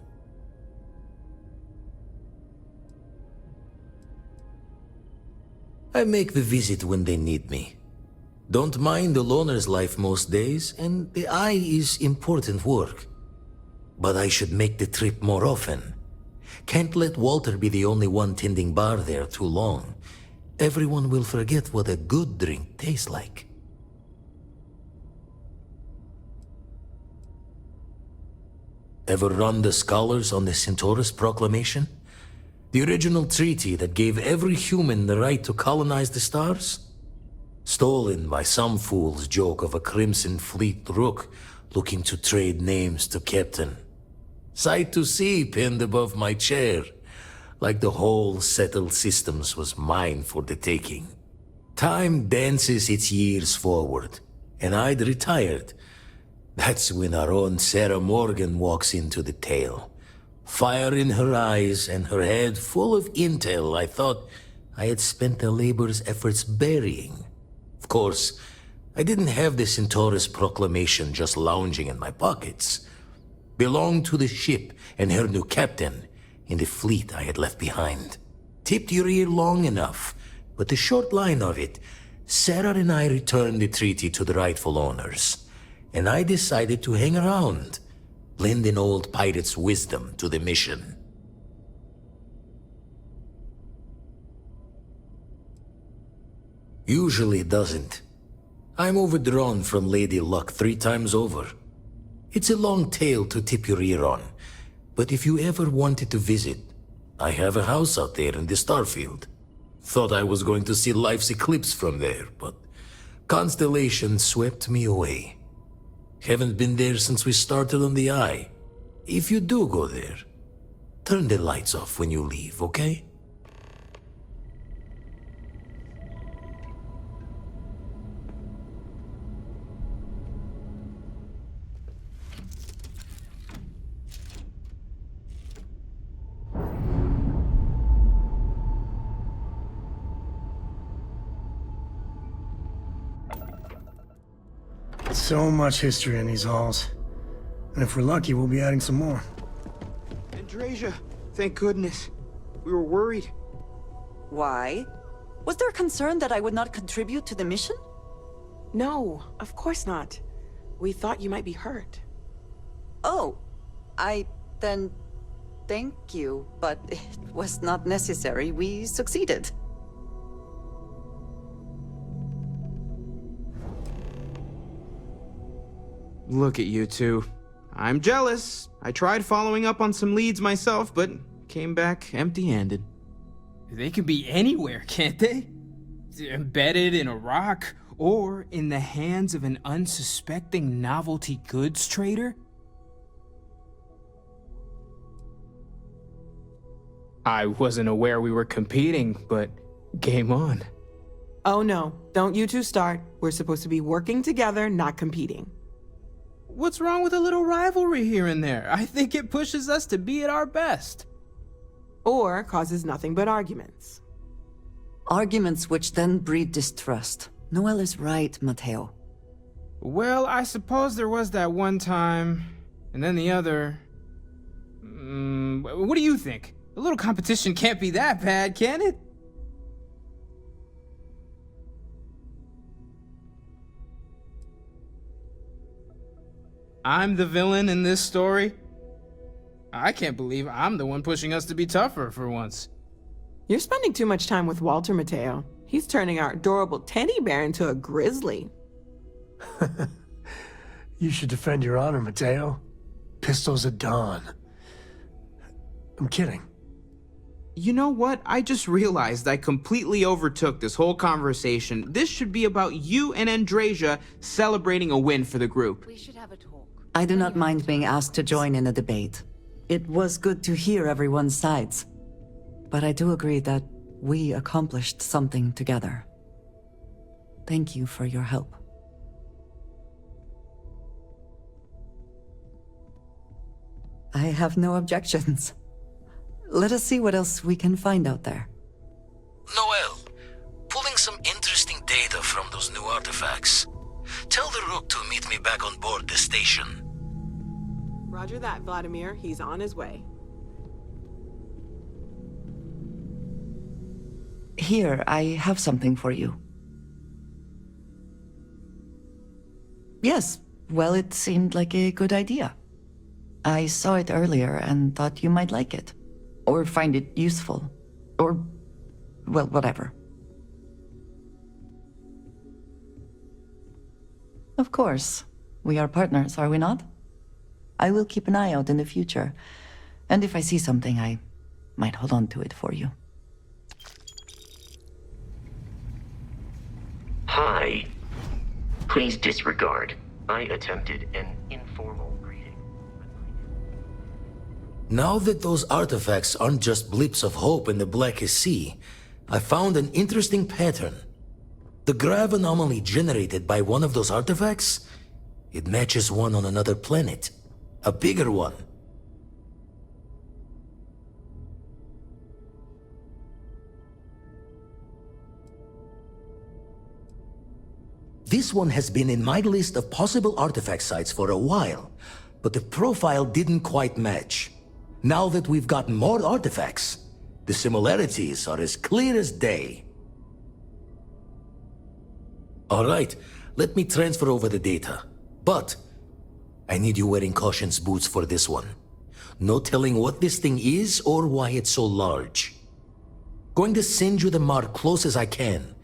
[SPEAKER 9] I make the visit when they need me. Don't mind the loner's life most days, and the eye is important work. But I should make the trip more often. Can't let Walter be the only one tending bar there too long. Everyone will forget what a good drink tastes like. Ever run the scholars on the Centaurus Proclamation? The original treaty that gave every human the right to colonize the stars? Stolen by some fool's joke of a Crimson Fleet rook looking to trade names to Captain. Sight to see pinned above my chair, like the whole settled systems was mine for the taking. Time dances its years forward, and I'd retired. That's when our own Sarah Morgan walks into the tale. Fire in her eyes and her head full of intel I thought I had spent the labor's efforts burying. Of course, I didn't have the Centaurus Proclamation just lounging in my pockets. Belonged to the ship and her new captain in the fleet I had left behind. Tipped your ear long enough, but the short line of it, Sarah and I returned the treaty to the rightful owners. And I decided to hang around, lend an old pirate's wisdom to the mission. Usually it doesn't. I'm overdrawn from Lady Luck 3 times over. It's a long tale to tip your ear on, but if you ever wanted to visit, I have a house out there in the Starfield. Thought I was going to see life's eclipse from there, but constellation swept me away. Haven't been there since we started on the Eye. If you do go there, turn the lights off when you leave, okay?
[SPEAKER 17] So much history in these halls. And if we're lucky, we'll be adding some more.
[SPEAKER 10] Andrasia, thank goodness. We were worried.
[SPEAKER 13] Why? Was there concern that I would not contribute to the mission?
[SPEAKER 12] No, of course not. We thought you might be hurt.
[SPEAKER 13] Oh, then thank you, but it was not necessary. We succeeded.
[SPEAKER 10] Look at you two. I'm jealous. I tried following up on some leads myself, but came back empty-handed.
[SPEAKER 8] They can be anywhere, can't they? Embedded in a rock, or in the hands of an unsuspecting novelty goods trader? I wasn't aware we were competing, but game on.
[SPEAKER 12] Oh no, don't you two start. We're supposed to be working together, not competing.
[SPEAKER 8] What's wrong with a little rivalry here and there? I think it pushes us to be at our best.
[SPEAKER 12] Or causes nothing but arguments.
[SPEAKER 13] Arguments which then breed distrust. Noel is right, Mateo.
[SPEAKER 8] Well, I suppose there was that one time, and then the other. What do you think? A little competition can't be that bad, can it? I'm the villain in this story? I can't believe I'm the one pushing us to be tougher for once.
[SPEAKER 12] You're spending too much time with Walter, Mateo. He's turning our adorable teddy bear into a grizzly.
[SPEAKER 17] You should defend your honor, Mateo. Pistols at dawn. I'm kidding.
[SPEAKER 10] You know what? I just realized I completely overtook this whole conversation. This should be about you and Andrasia celebrating a win for the group.
[SPEAKER 13] We should have a talk. I do not mind being asked to join in a debate. It was good to hear everyone's sides. But I do agree that we accomplished something together. Thank you for your help. I have no objections. Let us see what else we can find out there.
[SPEAKER 9] Noel, pulling some interesting data from those new artifacts. take me back on board the station.
[SPEAKER 12] Roger that, Vladimir. He's on his way.
[SPEAKER 13] Here, I have something for you. Yes, well, it seemed like a good idea. I saw it earlier and thought you might like it. Or find it useful. Or, well, whatever. Of course. We are partners, are we not? I will keep an eye out in the future. And if I see something, I might hold on to it for you.
[SPEAKER 2] Hi. Please disregard. I attempted an informal greeting.
[SPEAKER 9] Now that those artifacts aren't just blips of hope in the Blackest Sea, I found an interesting pattern. The grav anomaly generated by one of those artifacts, it matches one on another planet. A bigger one. This one has been in my list of possible artifact sites for a while, but the profile didn't quite match. Now that we've gotten more artifacts, the similarities are as clear as day. All right, let me transfer over the data. But I need you wearing caution's boots for this one. No telling what this thing is or why it's so large. Going to send you the mark close as I can,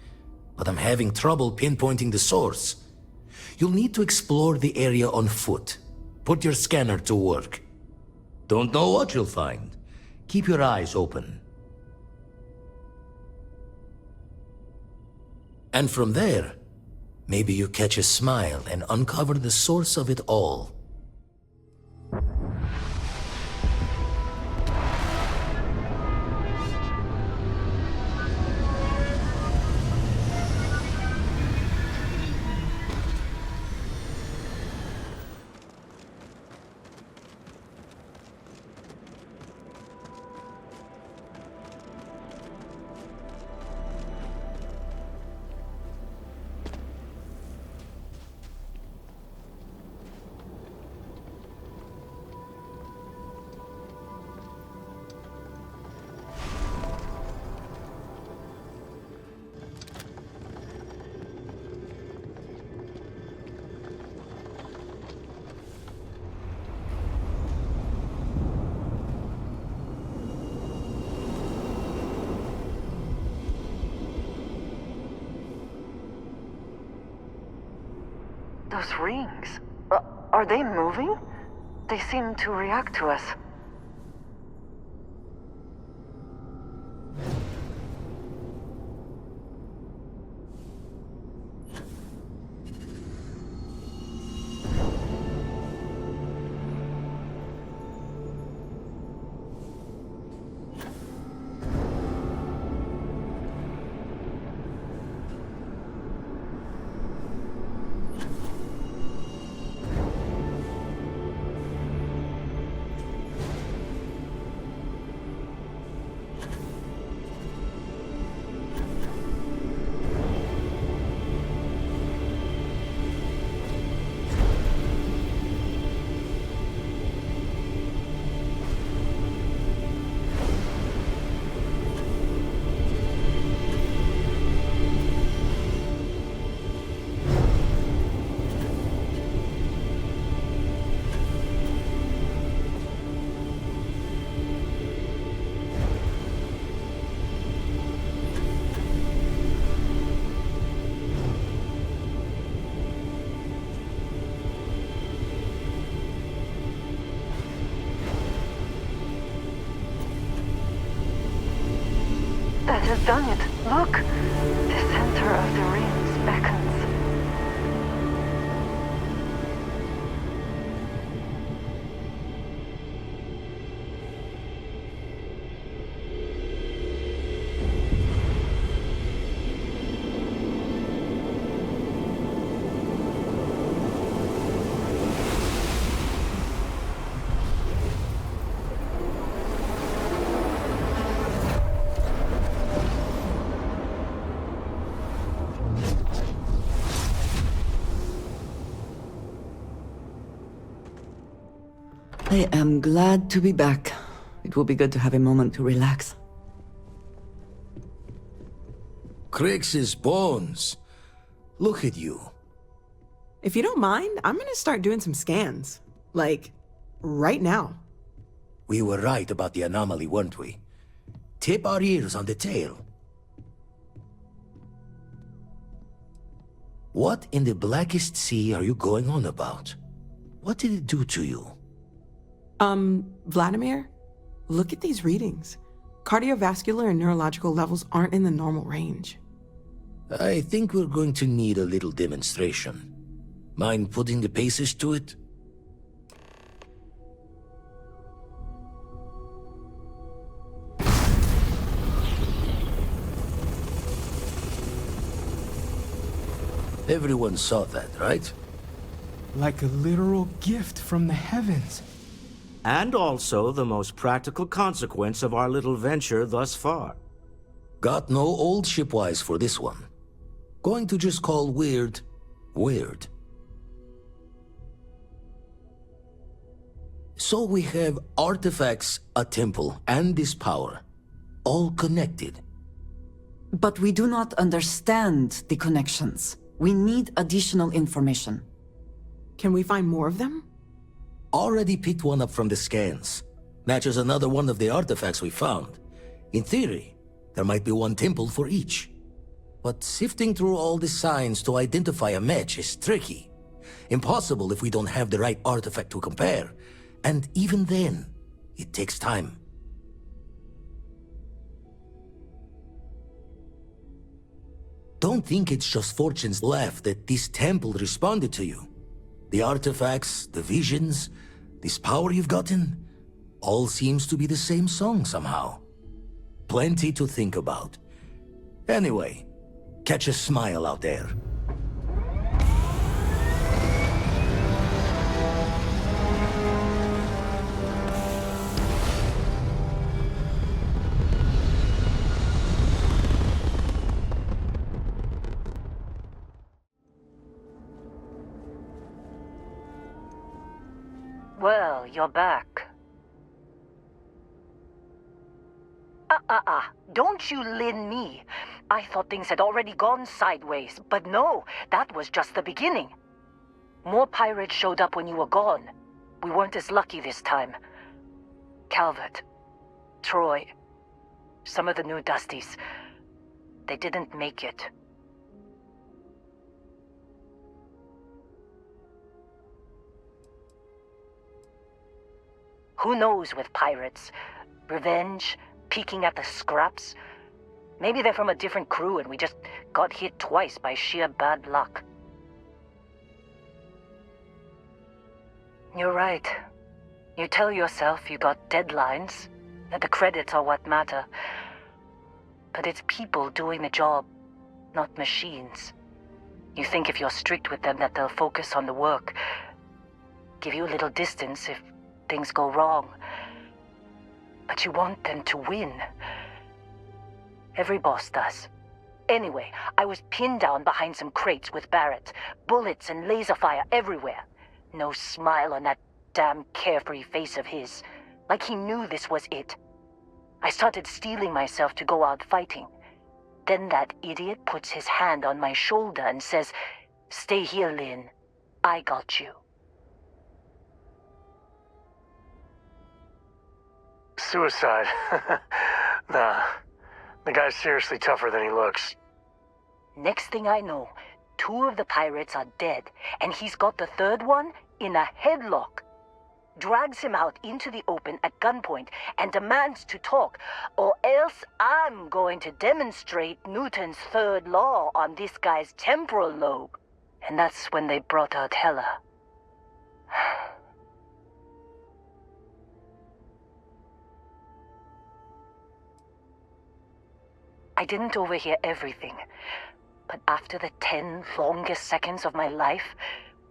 [SPEAKER 9] but I'm having trouble pinpointing the source. You'll need to explore the area on foot. Put your scanner to work. Don't know what you'll find. Keep your eyes open. And from there, maybe you catch a smile and uncover the source of it all.
[SPEAKER 13] Those rings, are they moving? They seem to react to us. That has done it. Look! The center of the rings beckons. I am glad to be back. It will be good to have a moment to relax.
[SPEAKER 9] Crix's bones. Look at you.
[SPEAKER 12] If you don't mind, I'm gonna start doing some scans. Like, right now.
[SPEAKER 9] We were right about the anomaly, weren't we? Tip our ears on the tail. What in the blackest sea are you going on about? What did it do to you?
[SPEAKER 12] Vladimir, look at these readings. Cardiovascular and neurological levels aren't in the normal range.
[SPEAKER 9] I think we're going to need a little demonstration. Mind putting the paces to it? Everyone saw that, right?
[SPEAKER 8] Like a literal gift from the heavens.
[SPEAKER 4] And also the most practical consequence of our little venture thus far.
[SPEAKER 9] Got no old shipwise for this one. Going to just call weird, weird. So we have artifacts, a temple, and this power. All connected.
[SPEAKER 13] But we do not understand the connections. We need additional information.
[SPEAKER 12] Can we find more of them?
[SPEAKER 9] Already picked one up from the scans. Matches another one of the artifacts we found. In theory, there might be one temple for each. But sifting through all the signs to identify a match is tricky. Impossible if we don't have the right artifact to compare. And even then, it takes time. Don't think it's just fortune's left that this temple responded to you. The artifacts, the visions, this power you've gotten, all seems to be the same song somehow. Plenty to think about. Anyway, catch a smile out there.
[SPEAKER 14] Well, you're back. Don't you lin me. I thought things had already gone sideways, but no, that was just the beginning. More pirates showed up when you were gone. We weren't as lucky this time. Calvert, Troy, some of the new Dusties, they didn't make it. Who knows with pirates? Revenge? Peeking at the scraps? Maybe they're from a different crew and we just got hit twice by sheer bad luck. You're right. You tell yourself you got deadlines, that the credits are what matter. But it's people doing the job, not machines. You think if you're strict with them that they'll focus on the work, give you a little distance if things go wrong. But you want them to win. Every boss does. Anyway, I was pinned down behind some crates with Barrett. Bullets and laser fire everywhere. No smile on that damn carefree face of his. Like he knew this was it. I started steeling myself to go out fighting. Then that idiot puts his hand on my shoulder and says, "Stay here, Lynn. I got you."
[SPEAKER 3] Suicide. Nah. The guy's seriously tougher than he looks.
[SPEAKER 14] Next thing I know, 2 of the pirates are dead, and he's got the 3rd one in a headlock. Drags him out into the open at gunpoint and demands to talk, or else I'm going to demonstrate Newton's 3rd law on this guy's temporal lobe. And that's when they brought out Hela. I didn't overhear everything, but after the 10 longest seconds of my life,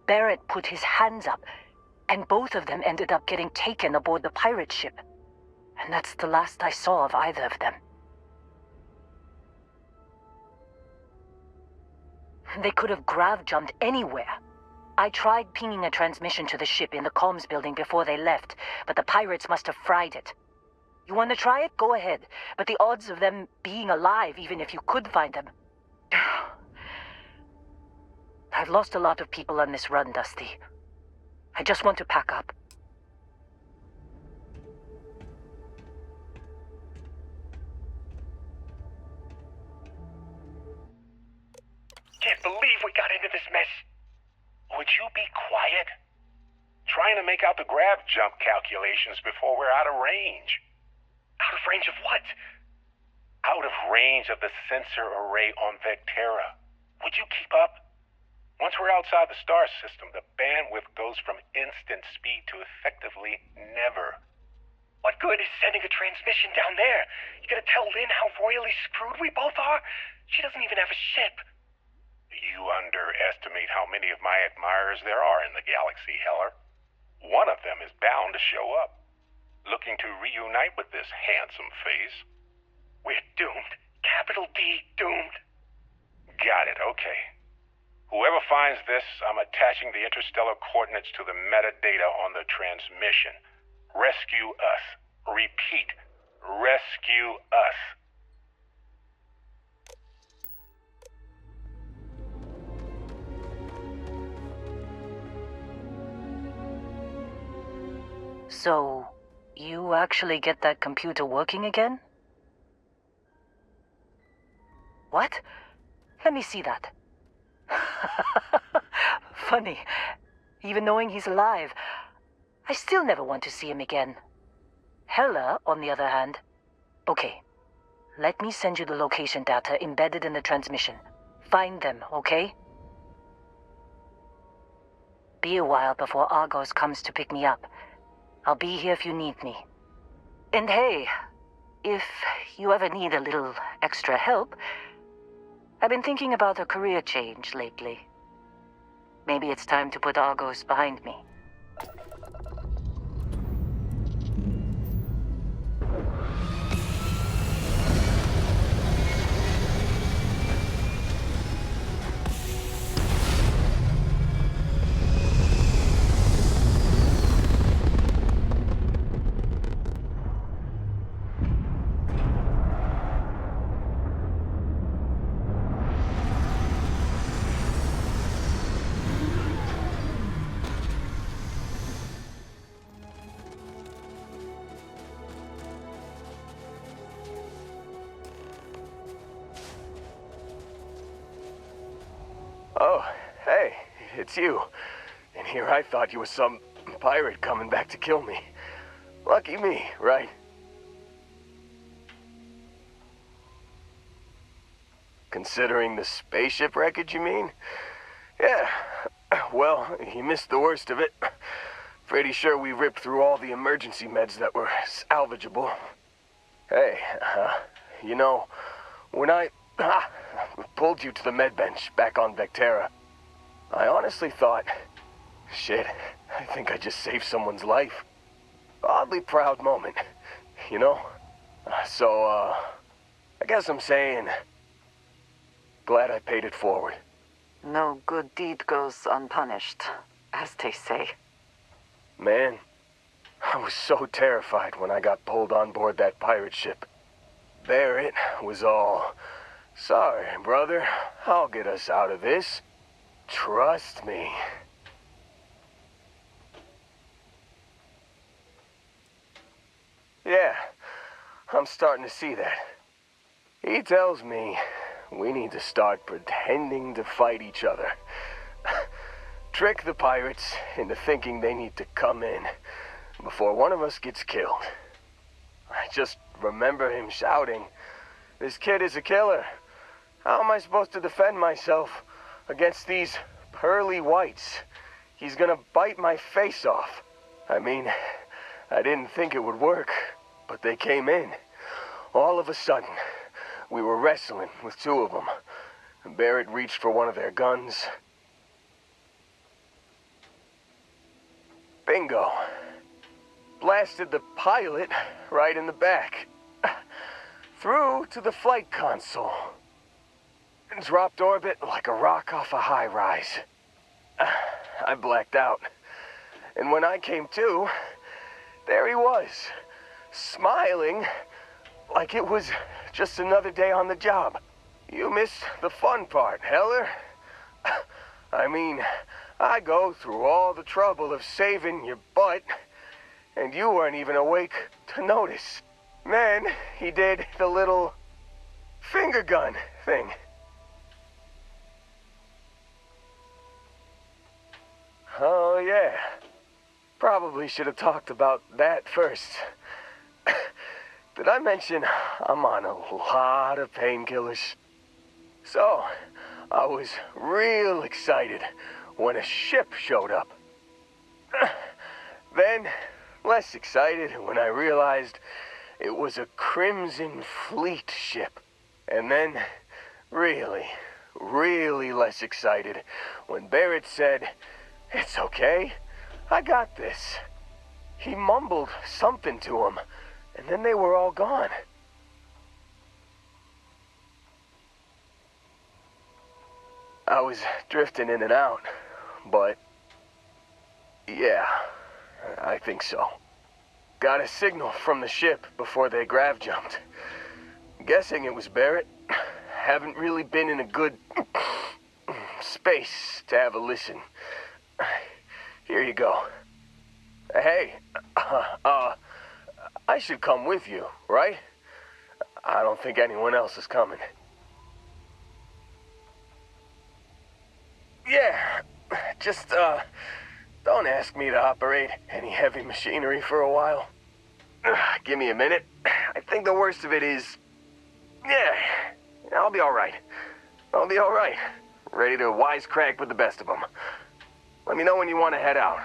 [SPEAKER 14] Barrett put his hands up, and both of them ended up getting taken aboard the pirate ship. And that's the last I saw of either of them. They could have grav-jumped anywhere. I tried pinging a transmission to the ship in the comms building before they left, but the pirates must have fried it. You want to try it? Go ahead. But the odds of them being alive, even if you could find them... I've lost a lot of people on this run, Dusty. I just want to pack up.
[SPEAKER 18] Can't believe we got into this mess. Would you be quiet? Trying to make out the grav jump calculations before we're out of range. Out of range of what? Out of range of the sensor array on Vectera. Would you keep up? Once we're outside the star system, the bandwidth goes from instant speed to effectively never. What good is sending a transmission down there? You gonna tell Lynn how royally screwed we both are? She doesn't even have a ship. You underestimate how many of my admirers there are in the galaxy, Heller. One of them is bound to show up, looking to reunite with this handsome face. We're doomed. Capital D, doomed. Got it, okay. Whoever finds this, I'm attaching the interstellar coordinates to the metadata on the transmission. Rescue us. Repeat, rescue us.
[SPEAKER 14] So, you actually get that computer working again? What? Let me see that. Funny. Even knowing he's alive, I still never want to see him again. Hella, on the other hand... Okay. Let me send you the location data embedded in the transmission. Find them, okay? Be a while before Argos comes to pick me up. I'll be here if you need me. And hey, if you ever need a little extra help, I've been thinking about a career change lately. Maybe it's time to put Argos behind me.
[SPEAKER 19] Oh, hey, it's you. And here I thought you were some pirate coming back to kill me. Lucky me, right? Considering the spaceship wreckage, you mean? Yeah, well, you missed the worst of it. Pretty sure we ripped through all the emergency meds that were salvageable. Hey, you know, when I pulled you to the med bench back on Vectera, I honestly thought, shit, I think I just saved someone's life. Oddly proud moment, you know? So, I guess I'm saying, glad I paid it forward.
[SPEAKER 13] No good deed goes unpunished, as they say.
[SPEAKER 19] Man, I was so terrified when I got pulled on board that pirate ship. Barrett was all, sorry, brother, I'll get us out of this. Trust me. Yeah, I'm starting to see that. He tells me we need to start pretending to fight each other. Trick the pirates into thinking they need to come in before one of us gets killed. I just remember him shouting, "This kid is a killer. How am I supposed to defend myself against these pearly whites? He's gonna bite my face off." I mean, I didn't think it would work, but they came in. All of a sudden, we were wrestling with two of them. Barrett reached for one of their guns. Bingo. Blasted the pilot right in the back. Through to the flight console. And dropped orbit like a rock off a high-rise. I blacked out. And when I came to, there he was, smiling like it was just another day on the job. You missed the fun part, Heller. I mean, I go through all the trouble of saving your butt, and you weren't even awake to notice. Then he did the little finger gun thing. Oh, yeah. Probably should have talked about that first. Did I mention I'm on a lot of painkillers? So, I was real excited when a ship showed up. Then, less excited when I realized it was a Crimson Fleet ship. And then, really less excited when Barrett said, "It's okay, I got this." He mumbled something to him, and then they were all gone. I was drifting in and out, but yeah, I think so. Got a signal from the ship before they grav jumped. Guessing it was Barrett. Haven't really been in a good space to have a listen. Here you go. Hey, I should come with you, right? I don't think anyone else is coming. Yeah, just, don't ask me to operate any heavy machinery for a while. Give me a minute. I think the worst of it is... Yeah, I'll be alright. I'll be alright. Ready to wisecrack with the best of them. Let me know when you want to head out.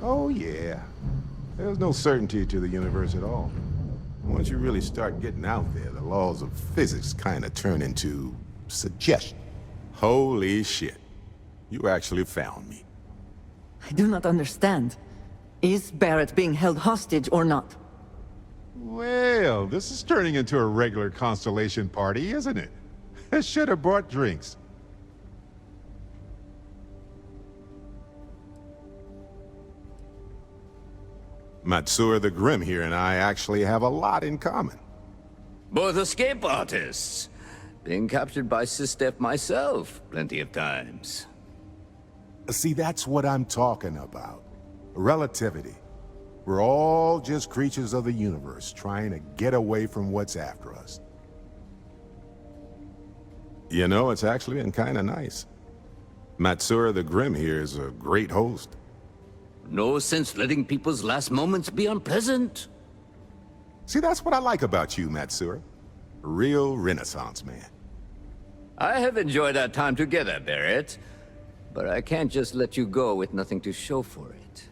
[SPEAKER 1] Oh, yeah. There's no certainty to the universe at all. Once you really start getting out there, the laws of physics kind of turn into suggestion. Holy shit. You actually found me.
[SPEAKER 13] I do not understand. Is Barrett being held hostage or not?
[SPEAKER 1] Well, this is turning into a regular Constellation party, isn't it? I should have brought drinks. Matsura the Grim here and I actually have a lot in common.
[SPEAKER 21] Both escape artists. Being captured by Sistef myself plenty of times.
[SPEAKER 1] See, that's what I'm talking about. Relativity. We're all just creatures of the universe trying to get away from what's after us. You know, it's actually been kind of nice. Matsura the Grim here is a great host.
[SPEAKER 21] No sense letting people's last moments be unpleasant.
[SPEAKER 1] See, that's what I like about you, Matsura. A real Renaissance man.
[SPEAKER 21] I have enjoyed our time together, Barrett. But I can't just let you go with nothing to show for it.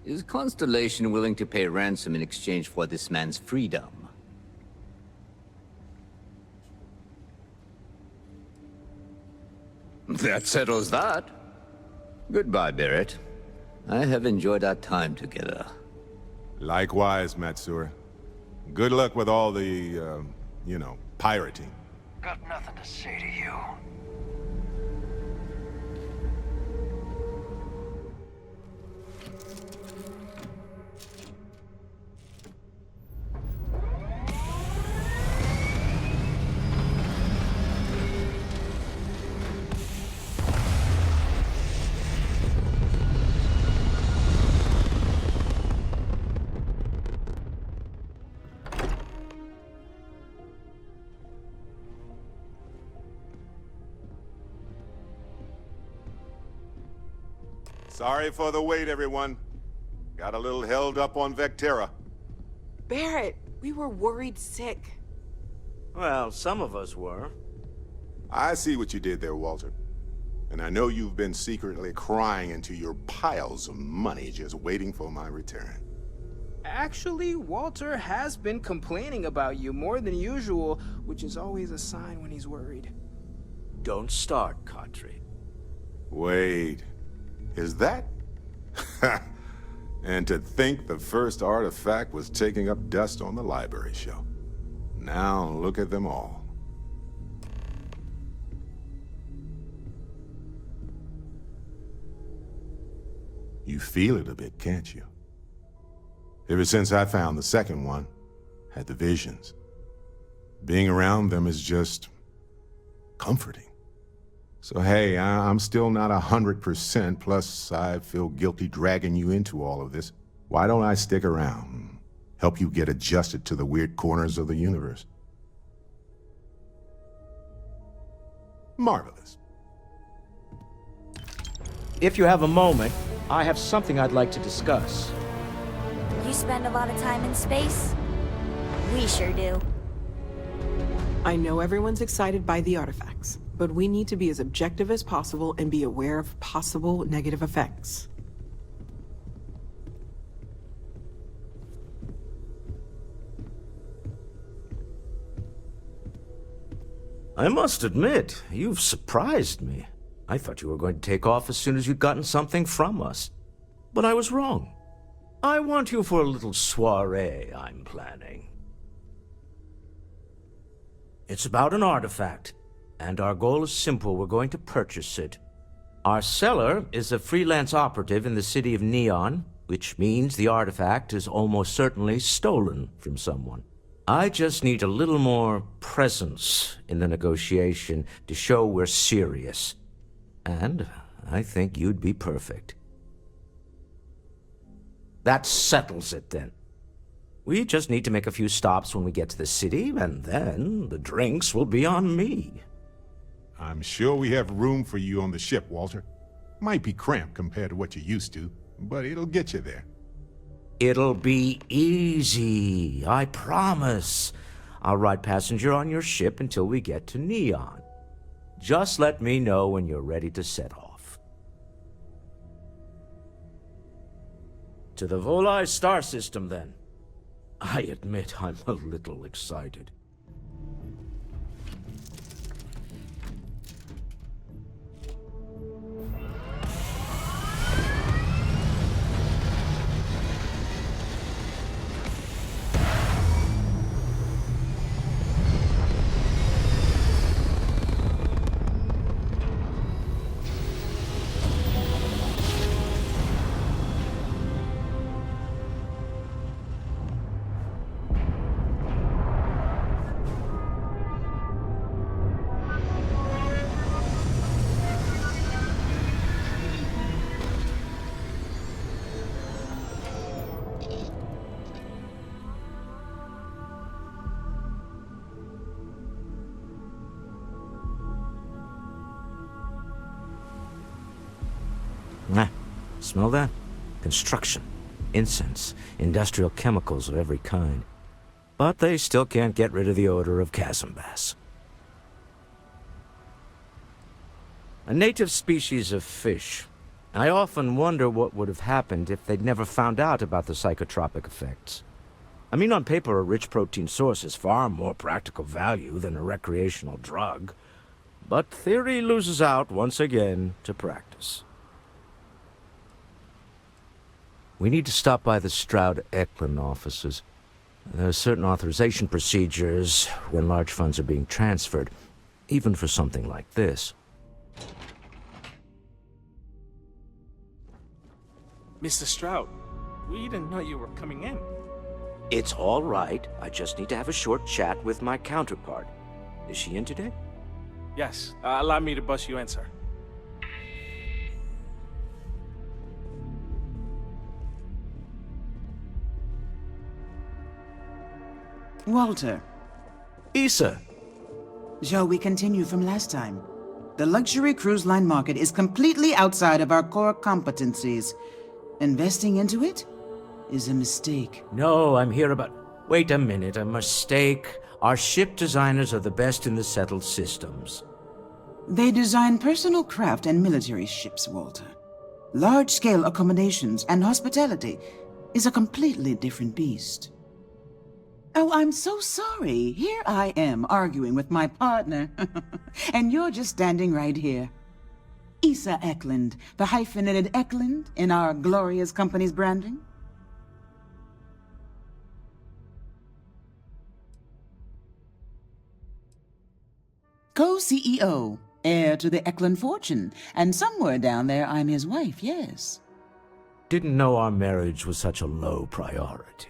[SPEAKER 21] Is Constellation willing to pay ransom in exchange for this man's freedom? That settles that. Goodbye, Barrett. I have enjoyed our time together.
[SPEAKER 1] Likewise, Matsura. Good luck with all the, you know, pirating.
[SPEAKER 22] Got nothing to say to you.
[SPEAKER 1] Sorry for the wait, everyone. Got a little held up on Vectera.
[SPEAKER 12] Barrett, we were worried sick.
[SPEAKER 4] Well, some of us were.
[SPEAKER 1] I see what you did there, Walter. And I know you've been secretly crying into your piles of money just waiting for my return.
[SPEAKER 8] Actually, Walter has been complaining about you more than usual, which is always a sign when he's worried.
[SPEAKER 4] Don't start, Kadri.
[SPEAKER 1] Wait, is that? And to think the first artifact was taking up dust on the library shelf. Now look at them all. You feel it a bit, can't you? Ever since I found the second one, had the visions. Being around them is just comforting. So hey, I'm still not 100%, plus I feel guilty dragging you into all of this. Why don't I stick around and help you get adjusted to the weird corners of the universe? Marvelous.
[SPEAKER 4] If you have a moment, I have something I'd like to discuss.
[SPEAKER 16] You spend a lot of time in space? We sure do.
[SPEAKER 12] I know everyone's excited by the artifacts, but we need to be as objective as possible and be aware of possible negative effects.
[SPEAKER 4] I must admit, you've surprised me. I thought you were going to take off as soon as you'd gotten something from us. But I was wrong. I want you for a little soiree I'm planning. It's about an artifact, and our goal is simple. We're going to purchase it. Our seller is a freelance operative in the city of Neon, which means the artifact is almost certainly stolen from someone. I just need a little more presence in the negotiation to show we're serious. And I think you'd be perfect. That settles it, then. We just need to make a few stops when we get to the city, and then the drinks will be on me.
[SPEAKER 1] I'm sure we have room for you on the ship, Walter. Might be cramped compared to what you're used to, but it'll get you there.
[SPEAKER 4] It'll be easy, I promise. I'll ride passenger on your ship until we get to Neon. Just let me know when you're ready to set off. To the Volai star system, then. I admit I'm a little excited. Smell that? Construction, incense, industrial chemicals of every kind. But they still can't get rid of the odor of chasm bass. A native species of fish. I often wonder what would have happened if they'd never found out about the psychotropic effects. I mean, on paper, a rich protein source has far more practical value than a recreational drug. But theory loses out once again to practice. We need to stop by the Stroud-Eklund offices. There are certain authorization procedures when large funds are being transferred, even for something like this.
[SPEAKER 5] Mr. Stroud, we didn't know you were coming in.
[SPEAKER 4] It's all right. I just need to have a short chat with my counterpart. Is she in today?
[SPEAKER 5] Yes, allow me to bust you in, sir.
[SPEAKER 6] Walter.
[SPEAKER 4] Issa.
[SPEAKER 6] Shall we continue from last time? The luxury cruise line market is completely outside of our core competencies. Investing into it is a mistake.
[SPEAKER 4] No, I'm here about... Wait a minute, a mistake. Our ship designers are the best in the settled systems.
[SPEAKER 6] They design personal craft and military ships, Walter. Large-scale accommodations and hospitality is a completely different beast. Oh, I'm so sorry. Here I am arguing with my partner, and you're just standing right here. Issa Eklund, the hyphenated Eklund in our glorious company's branding. Co-CEO, heir to the Eklund fortune, and somewhere down there I'm his wife, yes.
[SPEAKER 4] Didn't know our marriage was such a low priority.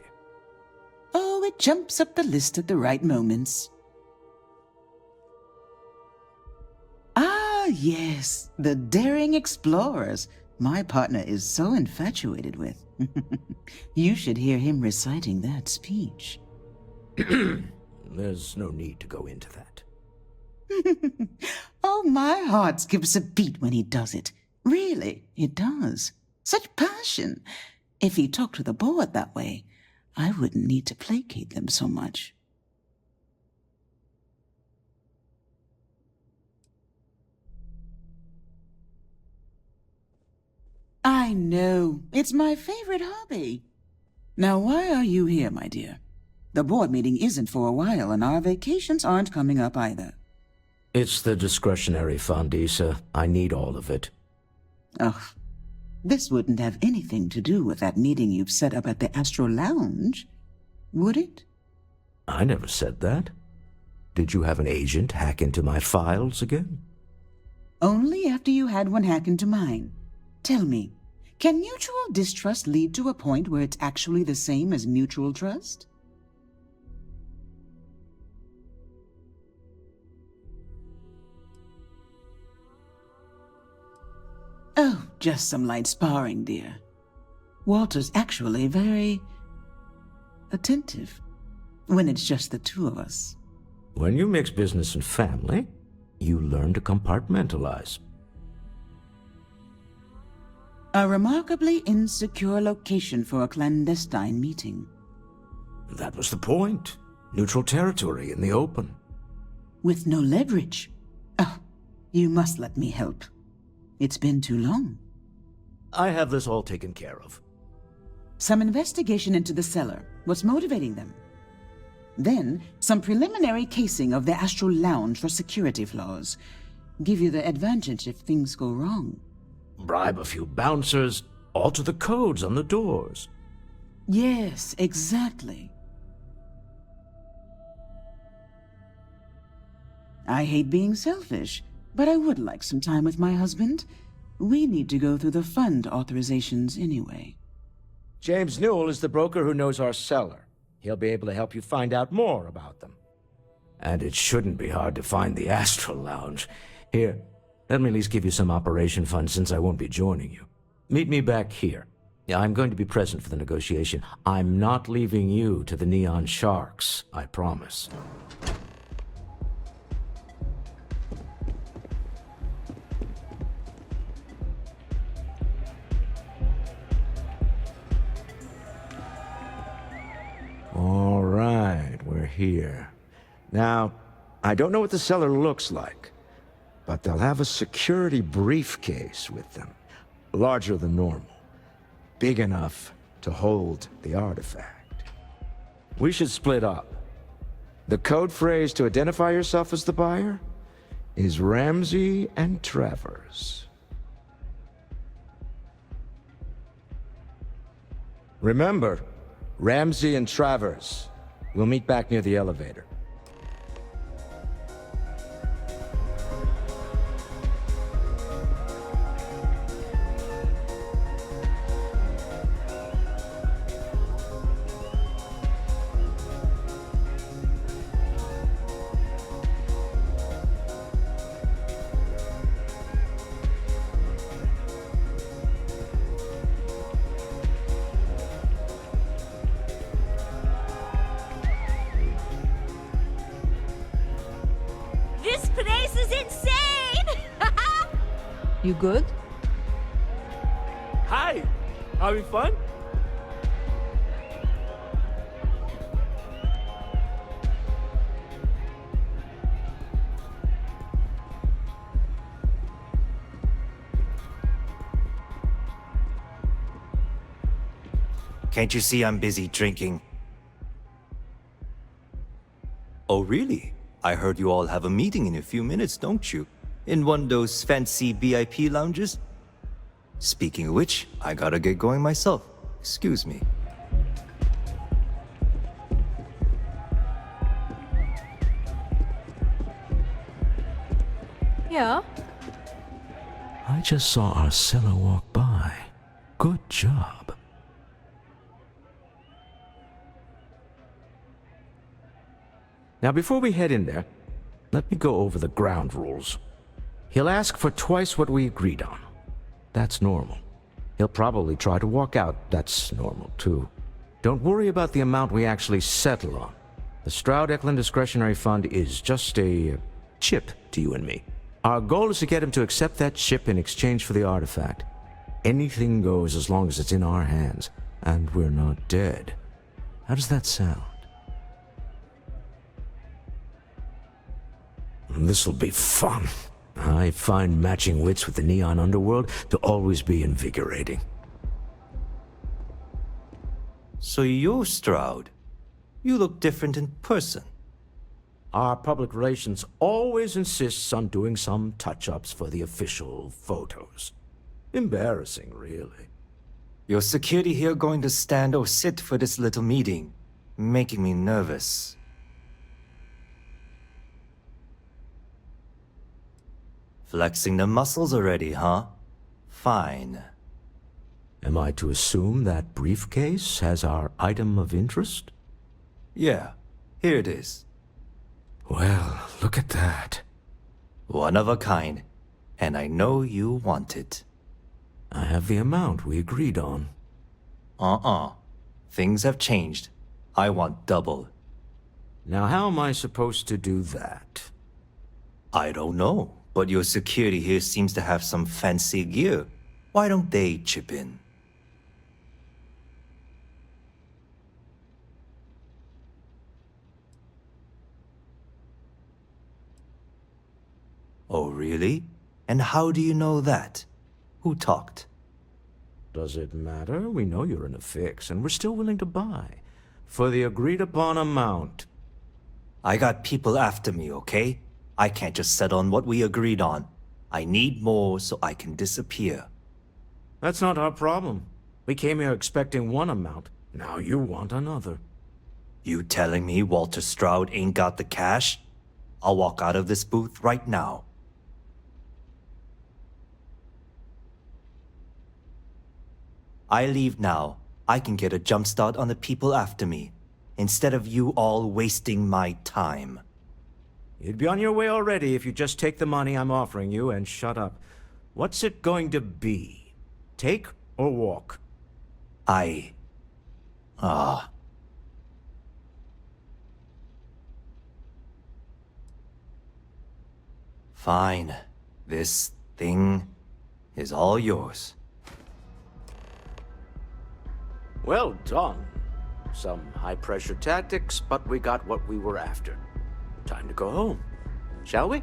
[SPEAKER 6] Oh, it jumps up the list at the right moments. Ah, yes, the daring explorers my partner is so infatuated with. You should hear him reciting that speech.
[SPEAKER 4] There's no need to go into that.
[SPEAKER 6] Oh, my heart skips a beat when he does it. Really, it does. Such passion. If he talked to the board that way, I wouldn't need to placate them so much. I know. It's my favorite hobby. Now, why are you here, my dear? The board meeting isn't for a while, and our vacations aren't coming up either.
[SPEAKER 4] It's the discretionary fund, Issa. I need all of it.
[SPEAKER 6] Ugh. This wouldn't have anything to do with that meeting you've set up at the Astro Lounge, would it?
[SPEAKER 4] I never said that. Did you have an agent hack into my files again?
[SPEAKER 6] Only after you had one hack into mine. Tell me, can mutual distrust lead to a point where it's actually the same as mutual trust? Oh, just some light sparring, dear. Walter's actually very attentive when it's just the two of us.
[SPEAKER 4] When you mix business and family, you learn to compartmentalize.
[SPEAKER 6] A remarkably insecure location for a clandestine meeting.
[SPEAKER 4] That was the point. Neutral territory in the open.
[SPEAKER 6] With no leverage. Oh, you must let me help. It's been too long.
[SPEAKER 4] I have this all taken care of.
[SPEAKER 6] Some investigation into the cellar. What's motivating them? Then, some preliminary casing of the Astral Lounge for security flaws. Give you the advantage if things go wrong.
[SPEAKER 4] Bribe a few bouncers, alter the codes on the doors.
[SPEAKER 6] Yes, exactly. I hate being selfish, but I would like some time with my husband. We need to go through the fund authorizations anyway.
[SPEAKER 4] James Newell is the broker who knows our cellar. He'll be able to help you find out more about them. And it shouldn't be hard to find the Astral Lounge. Here, let me at least give you some operation funds since I won't be joining you. Meet me back here. I'm going to be present for the negotiation. I'm not leaving you to the Neon Sharks, I promise. All right, we're here. Now, I don't know what the cellar looks like, but they'll have a security briefcase with them, larger than normal, big enough to hold the artifact. We should split up. The code phrase to identify yourself as the buyer is Ramsey and Travers. Remember, Ramsey and Travers. We'll meet back near the elevator.
[SPEAKER 7] This place is insane!
[SPEAKER 13] You good?
[SPEAKER 5] Hi! Having fun?
[SPEAKER 15] Can't you see I'm busy drinking? Oh, really? I heard you all have a meeting in a few minutes, don't you? In one of those fancy VIP lounges? Speaking of which, I gotta get going myself. Excuse me.
[SPEAKER 7] Yeah?
[SPEAKER 20] I just saw Arcella walk by. Good job.
[SPEAKER 23] Now, before we head in there, let me go over the ground rules. He'll ask for twice what we agreed on. That's normal. He'll probably try to walk out. That's normal, too. Don't worry about the amount we actually settle on. The Stroud-Eklund Discretionary Fund is just a chip to you and me. Our goal is to get him to accept that chip in exchange for the artifact. Anything goes as long as it's in our hands, and we're not dead. How does that sound? This'll be fun. I find matching wits with the neon underworld to always be invigorating.
[SPEAKER 15] So you're Stroud. You look different in person.
[SPEAKER 23] Our public relations always insists on doing some touch-ups for the official photos. Embarrassing, really.
[SPEAKER 15] Your security here going to stand or sit for this little meeting, making me nervous. Flexing the muscles already, huh? Fine.
[SPEAKER 23] Am I to assume that briefcase has our item of interest?
[SPEAKER 15] Yeah, here it is.
[SPEAKER 23] Well, look at that.
[SPEAKER 15] One of a kind, and I know you want it.
[SPEAKER 23] I have the amount we agreed on.
[SPEAKER 15] Things have changed. I want double.
[SPEAKER 23] Now how am I supposed to do that?
[SPEAKER 15] I don't know, but your security here seems to have some fancy gear. Why don't they chip in? Oh, really? And how do you know that? Who talked?
[SPEAKER 23] Does it matter? We know you're in a fix, and we're still willing to buy. For the agreed-upon amount.
[SPEAKER 15] I got people after me, okay? I can't just settle on what we agreed on. I need more so I can disappear.
[SPEAKER 23] That's not our problem. We came here expecting one amount. Now you want another.
[SPEAKER 15] You telling me Walter Stroud ain't got the cash? I'll walk out of this booth right now. I leave now. I can get a jump start on the people after me, instead of you all wasting my time.
[SPEAKER 23] You'd be on your way already if you just take the money I'm offering you and shut up. What's it going to be? Take or walk?
[SPEAKER 15] Fine. This thing is all yours.
[SPEAKER 4] Well done. Some high-pressure tactics, but we got what we were after. Time to go home, shall we?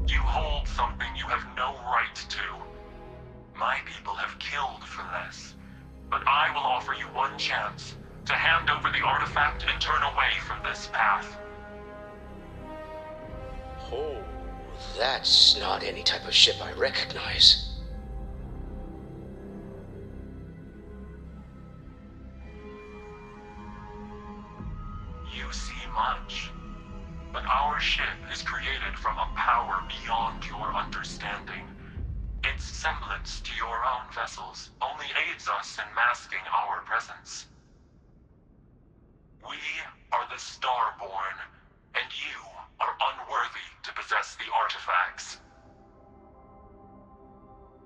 [SPEAKER 24] You hold something you have no right to. My people have killed for less. But I will offer you one chance to hand over the artifact and turn away from this path.
[SPEAKER 4] Oh, that's not any type of ship I recognize.
[SPEAKER 24] You see much. But our ship is created from a power beyond your understanding. Its semblance to your own vessels only aids us in masking our presence. We are the Starborn, and you are unworthy to possess the artifacts.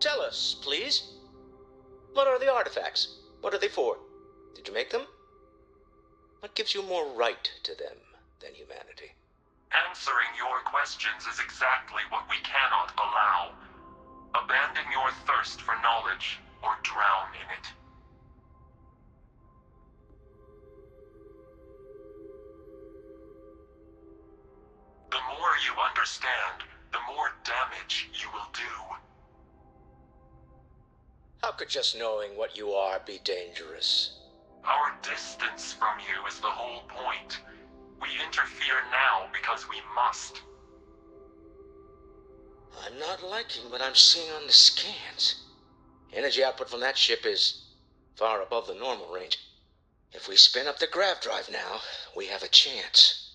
[SPEAKER 4] Tell us, please. What are the artifacts? What are they for? Did you make them? What gives you more right to them than humanity?
[SPEAKER 24] Answering your questions is exactly what we cannot allow. Abandon your thirst for knowledge, or drown in it. The more you understand, the more damage you will do.
[SPEAKER 4] How could just knowing what you are be dangerous?
[SPEAKER 24] Our distance from you is the whole point. We interfere now because we must.
[SPEAKER 4] I'm not liking what I'm seeing on the scans. Energy output from that ship is far above the normal range. If we spin up the grav drive now, we have a chance.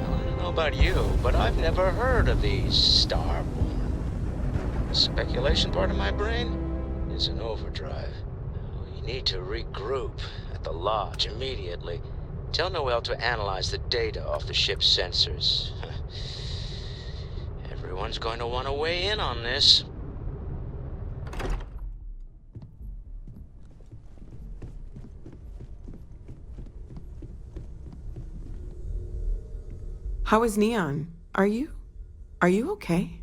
[SPEAKER 4] I don't know about you, but I've never heard of these Starborn. The speculation part of my brain is in overdrive. We need to regroup at the lodge immediately. Tell Noel to analyze the data off the ship's sensors. Everyone's going to want to weigh in on this.
[SPEAKER 12] How is Neon? Are you okay?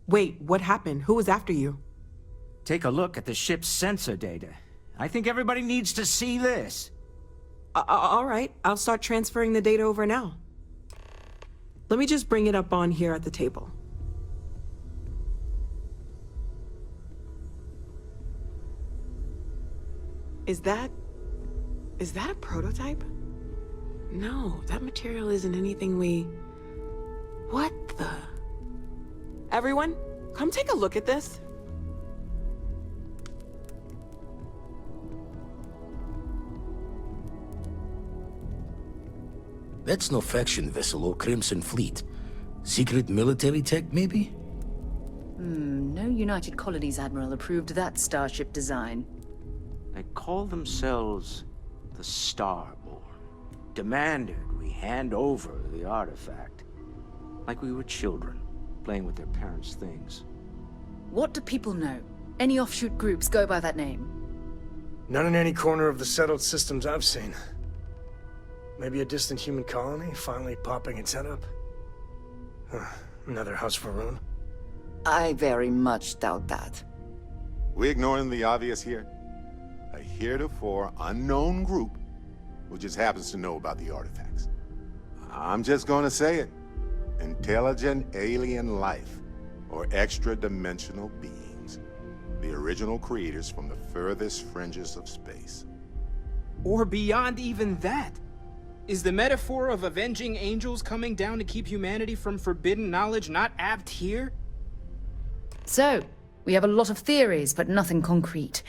[SPEAKER 12] Wait, what happened? Who was after you?
[SPEAKER 4] Take a look at the ship's sensor data. I think everybody needs to see this.
[SPEAKER 12] All right, I'll start transferring the data over now. Let me just bring it up on here at the table. Is that a prototype? No, that material isn't anything we... What the... Everyone, come take a look at this.
[SPEAKER 9] That's no faction vessel or Crimson Fleet. Secret military tech, maybe?
[SPEAKER 2] No United Colonies Admiral approved that starship design.
[SPEAKER 4] They call themselves the Starborn. Demanded we hand over the artifact. Like we were children, playing with their parents' things.
[SPEAKER 2] What do people know? Any offshoot groups go by that name?
[SPEAKER 10] None in any corner of the settled systems I've seen. Maybe a distant human colony finally popping its head up? Another house for Rune?
[SPEAKER 2] I very much doubt that.
[SPEAKER 1] We ignoring the obvious here? A heretofore unknown group who just happens to know about the artifacts. I'm just gonna say it. Intelligent alien life, or extra-dimensional beings. The original creators from the furthest fringes of space.
[SPEAKER 8] Or beyond even that. Is the metaphor of avenging angels coming down to keep humanity from forbidden knowledge not apt here?
[SPEAKER 2] So, we have a lot of theories, but nothing concrete.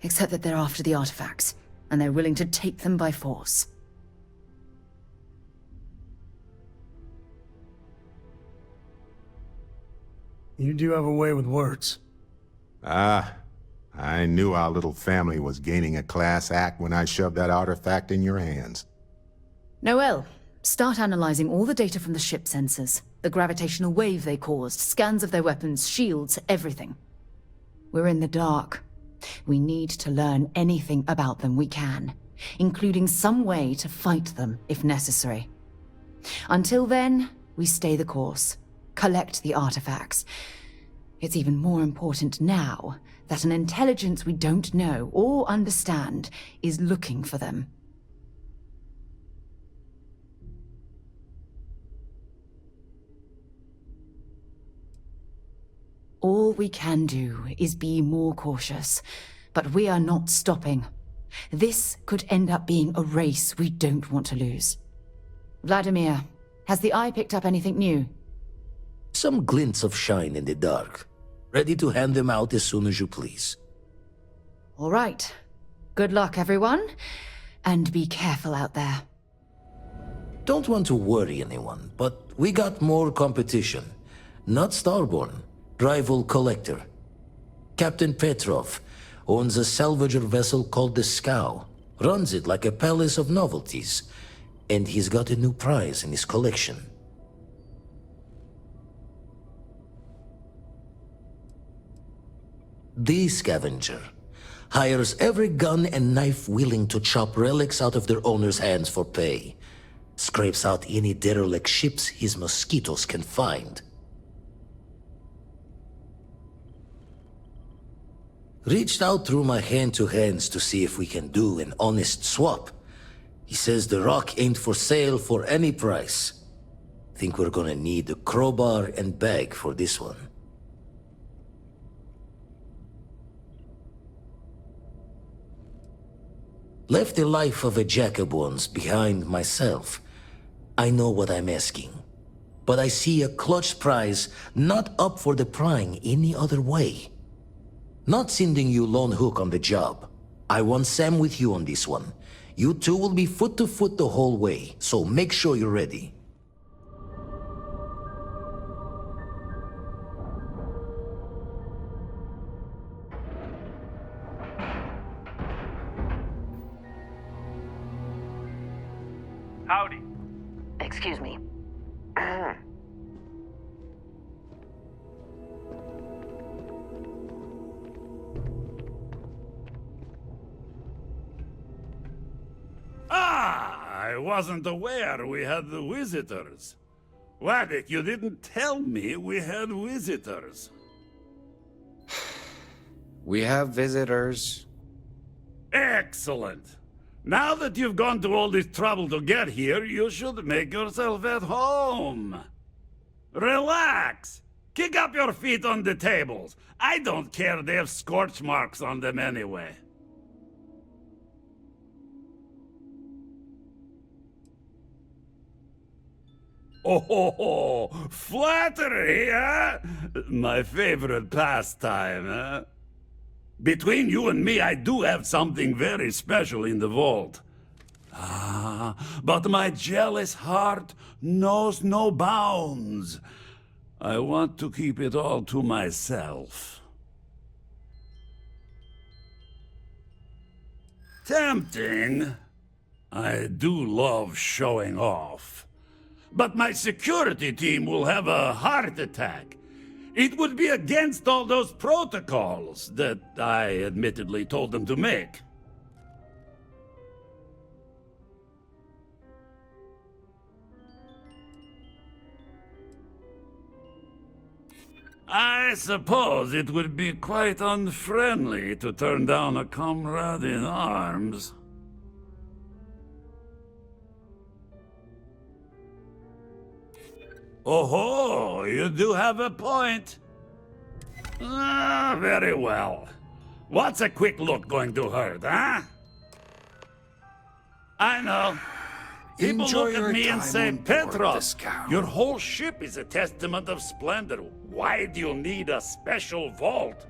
[SPEAKER 2] Except that they're after the artifacts, and they're willing to take them by force.
[SPEAKER 10] You do have a way with words.
[SPEAKER 1] I knew our little family was gaining a class act when I shoved that artifact in your hands.
[SPEAKER 2] Noel, start analyzing all the data from the ship sensors. The gravitational wave they caused, scans of their weapons, shields, everything. We're in the dark. We need to learn anything about them we can, including some way to fight them if necessary. Until then, we stay the course, collect the artifacts. It's even more important now that an intelligence we don't know or understand is looking for them. All we can do is be more cautious, but we are not stopping. This could end up being a race we don't want to lose. Vladimir, has the Eye picked up anything new?
[SPEAKER 9] Some glints of shine in the dark. Ready to hand them out as soon as you please.
[SPEAKER 2] All right. Good luck, everyone. And be careful out there.
[SPEAKER 9] Don't want to worry anyone, but we got more competition. Not Starborn. Rival Collector. Captain Petrov, owns a salvager vessel called the Scow. Runs it like a palace of novelties. And he's got a new prize in his collection. The Scavenger hires every gun and knife willing to chop relics out of their owner's hands for pay. Scrapes out any derelict ships his mosquitoes can find. Reached out through my hand-to-hands to see if we can do an honest swap. He says the rock ain't for sale for any price. Think we're gonna need a crowbar and bag for this one. Left the life of a Jacobons behind myself. I know what I'm asking. But I see a clutch prize not up for the prying any other way. Not sending you lone hook on the job. I want Sam with you on this one. You two will be foot to foot the whole way, so make sure you're ready.
[SPEAKER 3] Howdy.
[SPEAKER 14] Excuse me.
[SPEAKER 3] I wasn't aware we had the visitors. Waddick, you didn't tell me we had visitors.
[SPEAKER 11] We have visitors.
[SPEAKER 3] Excellent. Now that you've gone to all this trouble to get here, you should make yourself at home. Relax. Kick up your feet on the tables. I don't care they have scorch marks on them anyway. Oh, flattery, huh? My favorite pastime, huh? Between you and me, I do have something very special in the vault. But my jealous heart knows no bounds. I want to keep it all to myself. Tempting. I do love showing off. But my security team will have a heart attack. It would be against all those protocols that I admittedly told them to make. I suppose it would be quite unfriendly to turn down a comrade in arms. Oh, you do have a point. Very well. What's a quick look going to hurt, huh? I know. People
[SPEAKER 11] Enjoy
[SPEAKER 3] look at
[SPEAKER 11] your
[SPEAKER 3] me and
[SPEAKER 11] time
[SPEAKER 3] say,
[SPEAKER 11] on board
[SPEAKER 3] Petros,
[SPEAKER 11] the Scow."
[SPEAKER 3] your whole ship is a testament of splendor. Why do you need a special vault?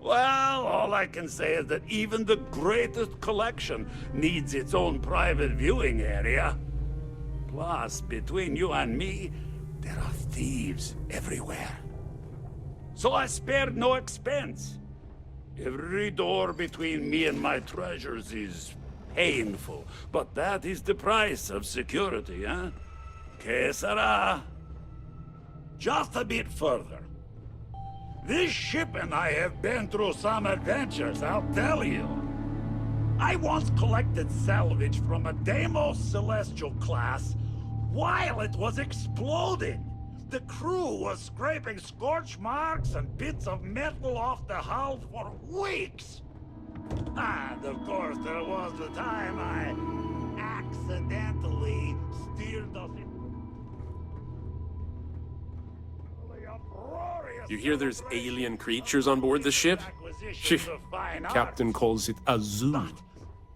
[SPEAKER 3] Well, all I can say is that even the greatest collection needs its own private viewing area. Plus, between you and me, there are thieves everywhere. So I spared no expense. Every door between me and my treasures is painful, but that is the price of security, huh? Que sera? Just a bit further. This ship and I have been through some adventures, I'll tell you. I once collected salvage from a Deimos Celestial class while it was exploding. The crew was scraping scorch marks and bits of metal off the hull for weeks. And of course, there was the time I accidentally steered us in.
[SPEAKER 17] You hear there's alien creatures on board the ship? Captain calls it a zoo.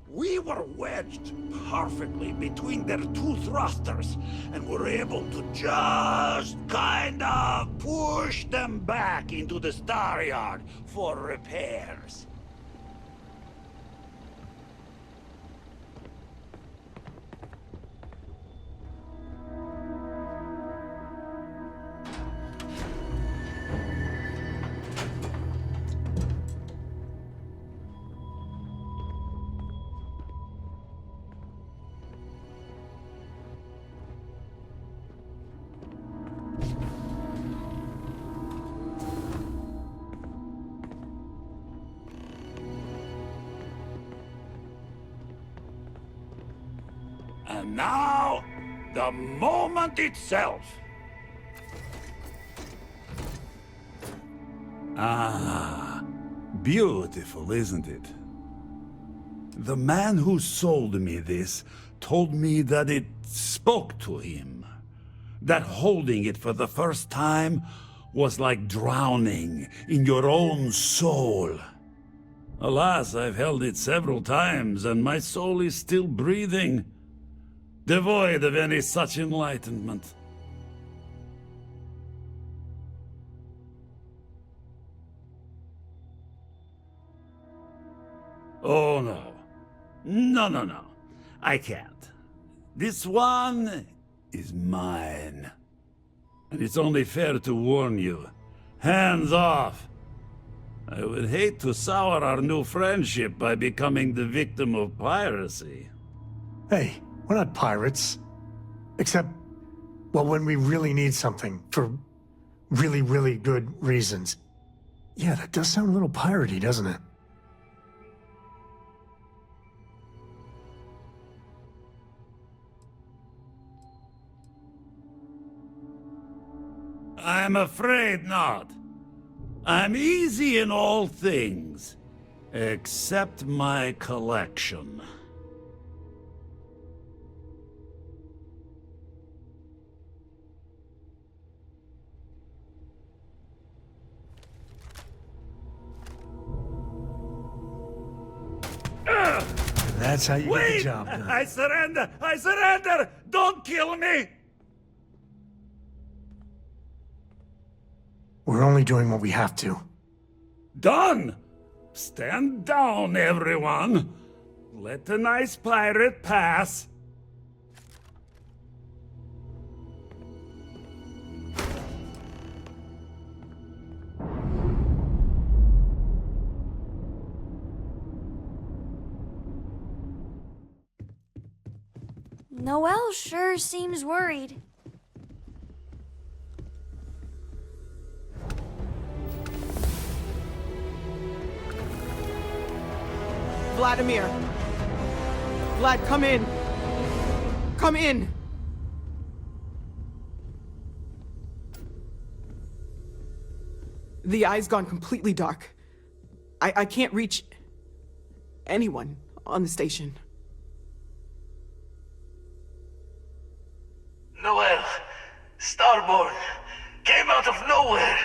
[SPEAKER 3] We were wedged perfectly between their two thrusters, and were able to just kind of push them back into the star yard for repairs. And now, the moment itself. Ah, beautiful, isn't it? The man who sold me this told me that it spoke to him. That holding it for the first time was like drowning in your own soul. Alas, I've held it several times, and my soul is still breathing, devoid of any such enlightenment. Oh, no. No. I can't. This one is mine. And it's only fair to warn you. Hands off! I would hate to sour our new friendship by becoming the victim of piracy.
[SPEAKER 10] Hey, we're not pirates. Except, well, when we really need something for really, really good reasons. Yeah, that does sound a little piratey, doesn't it?
[SPEAKER 3] I'm afraid not. I'm easy in all things, except my collection.
[SPEAKER 10] That's how you get the job done.
[SPEAKER 3] I surrender! I surrender! Don't kill me!
[SPEAKER 10] We're only doing what we have to.
[SPEAKER 3] Done! Stand down, everyone. Let the nice pirate pass.
[SPEAKER 16] Noelle sure seems worried.
[SPEAKER 12] Vladimir! Vlad, come in! Come in! The eye's gone completely dark. I can't reach anyone on the station.
[SPEAKER 18] Noelle, Starborn, came out of nowhere.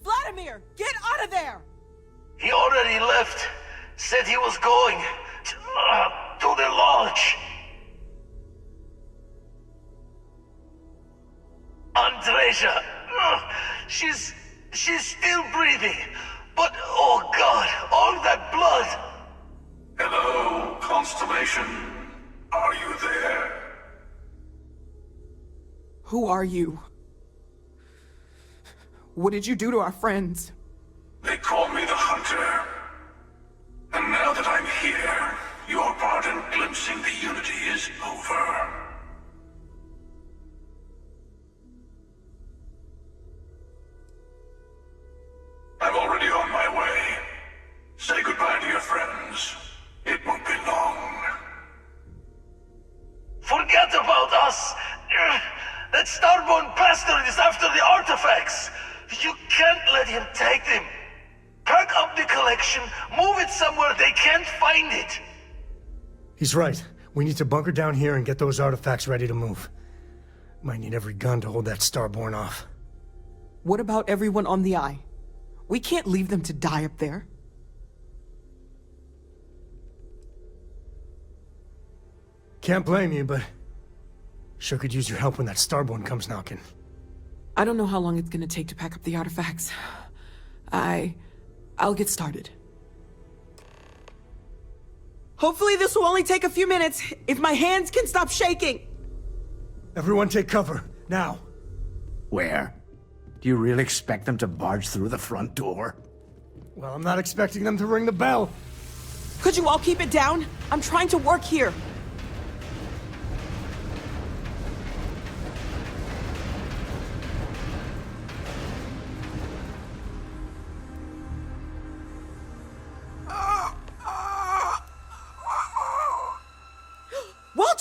[SPEAKER 12] Vladimir, get out of there!
[SPEAKER 18] He already left. Said he was going to the lodge. Andreja, she's still breathing. But, oh God, all that blood.
[SPEAKER 19] Hello, Constellation. Are you there?
[SPEAKER 12] Who are you? What did you do to our friends?
[SPEAKER 19] They call me the Hunter. And now that I'm here, your part in glimpsing the Unity is over. I'm already on my way. Say goodbye to your friends. It won't be long.
[SPEAKER 18] Forget about us! That Starborn bastard is after the artifacts! You can't let him take them! Pack up the collection, move it somewhere they can't find it!
[SPEAKER 10] He's right. We need to bunker down here and get those artifacts ready to move. Might need every gun to hold that Starborn off.
[SPEAKER 12] What about everyone on the Eye? We can't leave them to die up there.
[SPEAKER 10] Can't blame you, but sure could use your help when that Starborn comes knocking.
[SPEAKER 12] I don't know how long it's gonna take to pack up the artifacts. I'll get started. Hopefully this will only take a few minutes, if my hands can stop shaking!
[SPEAKER 10] Everyone take cover, now.
[SPEAKER 21] Where? Do you really expect them to barge through the front door?
[SPEAKER 10] Well, I'm not expecting them to ring the bell.
[SPEAKER 12] Could you all keep it down? I'm trying to work here.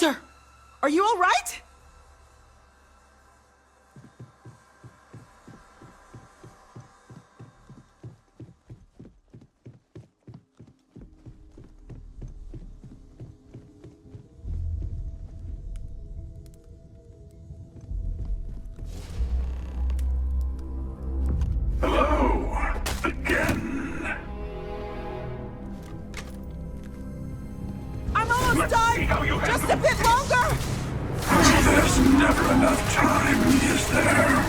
[SPEAKER 12] Walter, are you all right?
[SPEAKER 19] Hello, again.
[SPEAKER 12] I'm almost done! Just a bit longer!
[SPEAKER 19] There's never enough time, is there?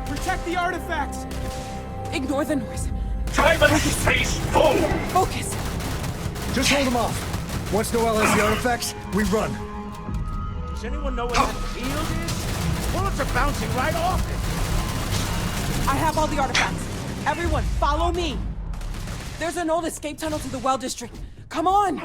[SPEAKER 8] Protect the artifacts!
[SPEAKER 12] Ignore the noise.
[SPEAKER 19] Time and space full!
[SPEAKER 12] Focus!
[SPEAKER 5] Just hold them off. Once Noel has the artifacts, we run.
[SPEAKER 4] Does anyone know where that field is? Bullets are bouncing right off it.
[SPEAKER 12] I have all the artifacts. Everyone, follow me. There's an old escape tunnel to the well district. Come on!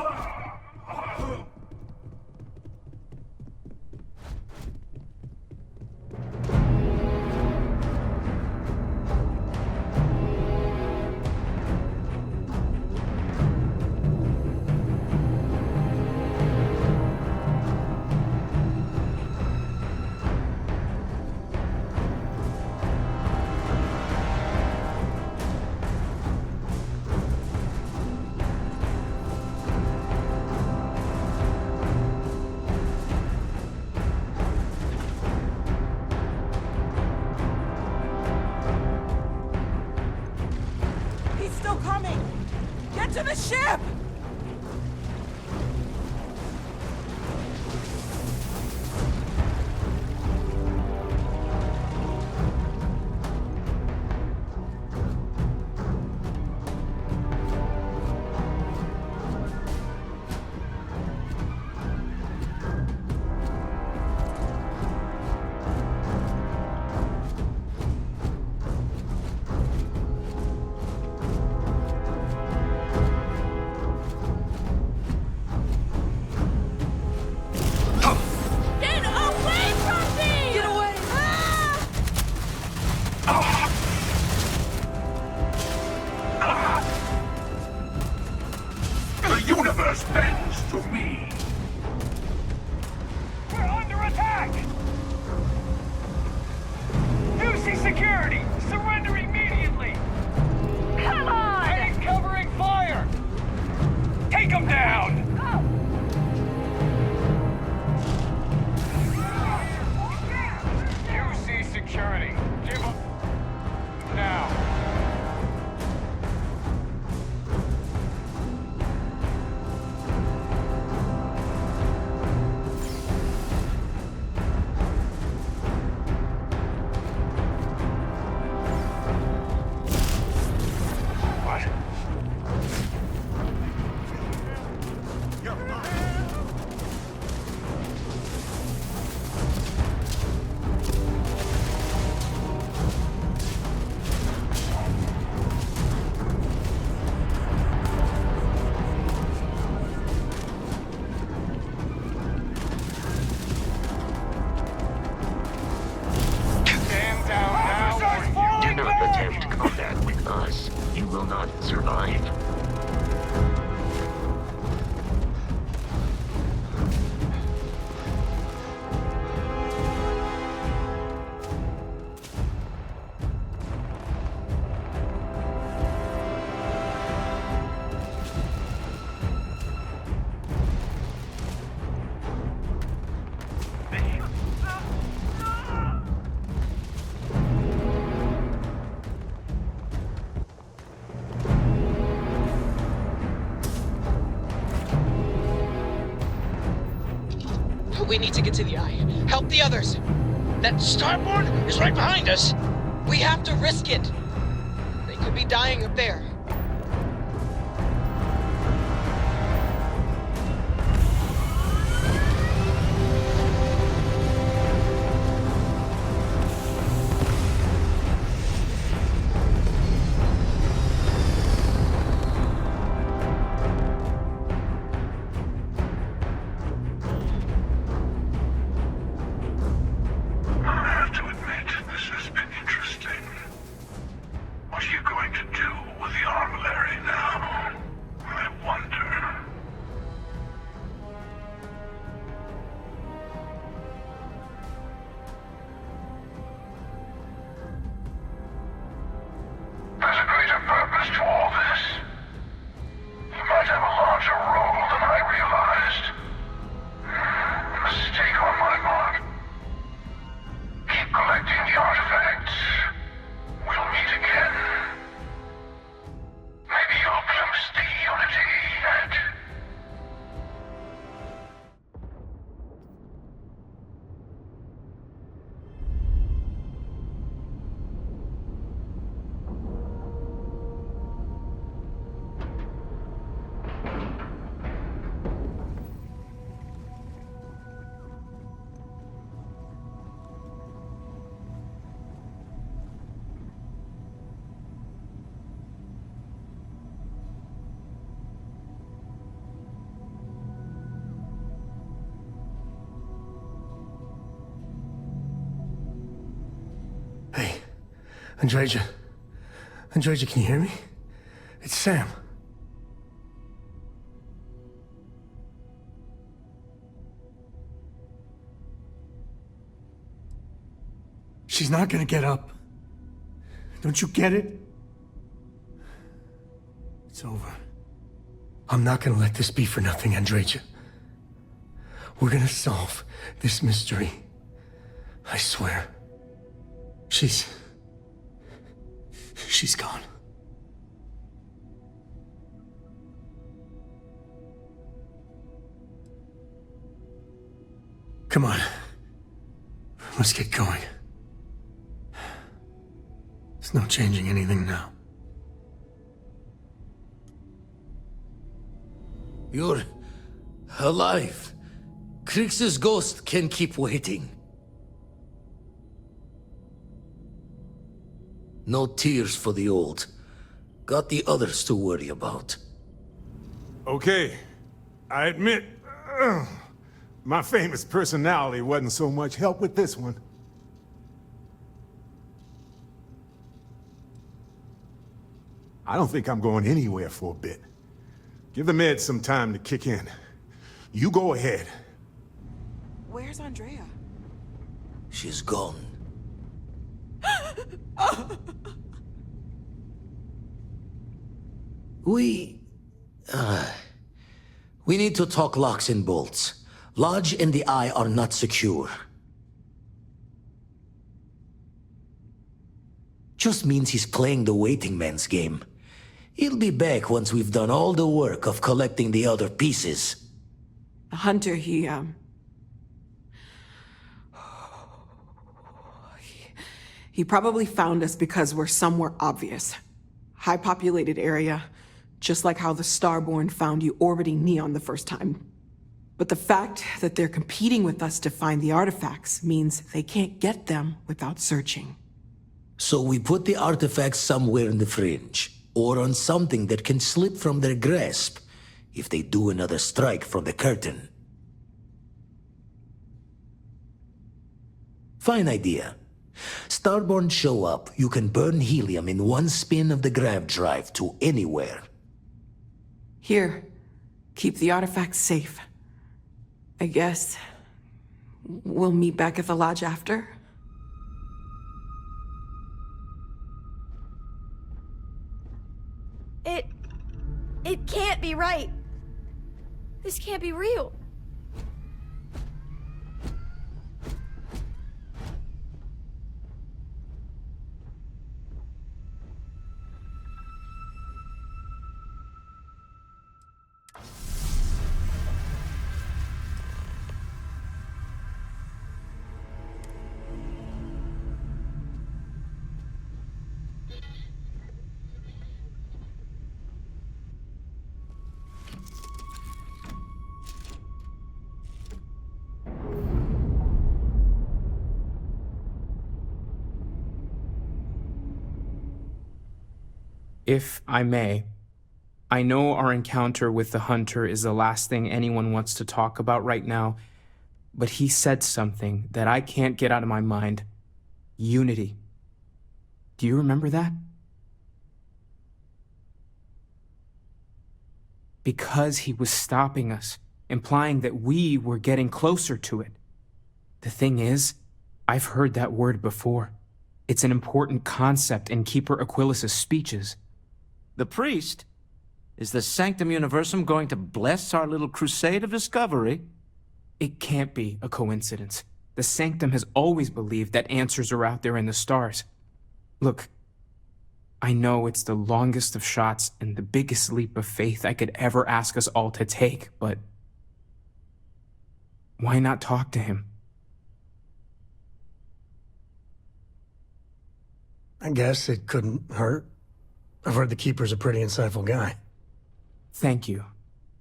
[SPEAKER 12] He's still coming! Get to the ship!
[SPEAKER 7] Get away from me!
[SPEAKER 12] Get away!
[SPEAKER 19] The universe bends to me.
[SPEAKER 18] We're under attack! UC security! Surrender immediately!
[SPEAKER 7] Come on!
[SPEAKER 18] I ain't covering fire! Take them down! UC security, give up now. What? Stand down now.
[SPEAKER 19] Do not attempt combat with us. You will not survive.
[SPEAKER 6] We need to get to the Eye. Help the others. That Starborn is right behind us. We have to risk it. They could be dying up there.
[SPEAKER 19] I have to admit, this has been interesting. What are you going to do with the
[SPEAKER 10] Andreja. Andreja, can you hear me? It's Sam. She's not gonna get up. Don't you get it? It's over. I'm not gonna let this be for nothing, Andreja. We're gonna solve this mystery. I swear. She's gone. Come on. Let's get going. There's no changing anything now.
[SPEAKER 9] You're alive. Krix's ghost can keep waiting. No tears for the old. Got the others to worry about.
[SPEAKER 1] Okay, I admit, my famous personality wasn't so much help with this one. I don't think I'm going anywhere for a bit. Give the meds some time to kick in. You go ahead.
[SPEAKER 12] Where's Andrea?
[SPEAKER 9] She's gone. We need to talk locks and bolts. Lodge and the Eye are not secure. Just means he's playing the waiting man's game. He'll be back once we've done all the work of collecting the other pieces.
[SPEAKER 12] The hunter, he probably found us because we're somewhere obvious. High-populated area, just like how the Starborn found you orbiting Neon the first time. But the fact that they're competing with us to find the artifacts means they can't get them without searching.
[SPEAKER 9] So we put the artifacts somewhere in the fringe, or on something that can slip from their grasp if they do another strike from the curtain. Fine idea. Starborn show up, you can burn helium in one spin of the grav drive to anywhere.
[SPEAKER 12] Here, keep the artifacts safe. I guess we'll meet back at the lodge after.
[SPEAKER 16] It can't be right. This can't be real.
[SPEAKER 8] If I may, I know our encounter with the Hunter is the last thing anyone wants to talk about right now, but he said something that I can't get out of my mind. Unity. Do you remember that? Because he was stopping us, implying that we were getting closer to it. The thing is, I've heard that word before. It's an important concept in Keeper Aquilas's speeches.
[SPEAKER 13] The priest? Is the Sanctum Universum going to bless our little crusade of discovery?
[SPEAKER 8] It can't be a coincidence. The Sanctum has always believed that answers are out there in the stars. Look, I know it's the longest of shots and the biggest leap of faith I could ever ask us all to take, but why not talk to him?
[SPEAKER 10] I guess it couldn't hurt. I've heard the Keeper's a pretty insightful guy.
[SPEAKER 8] Thank you.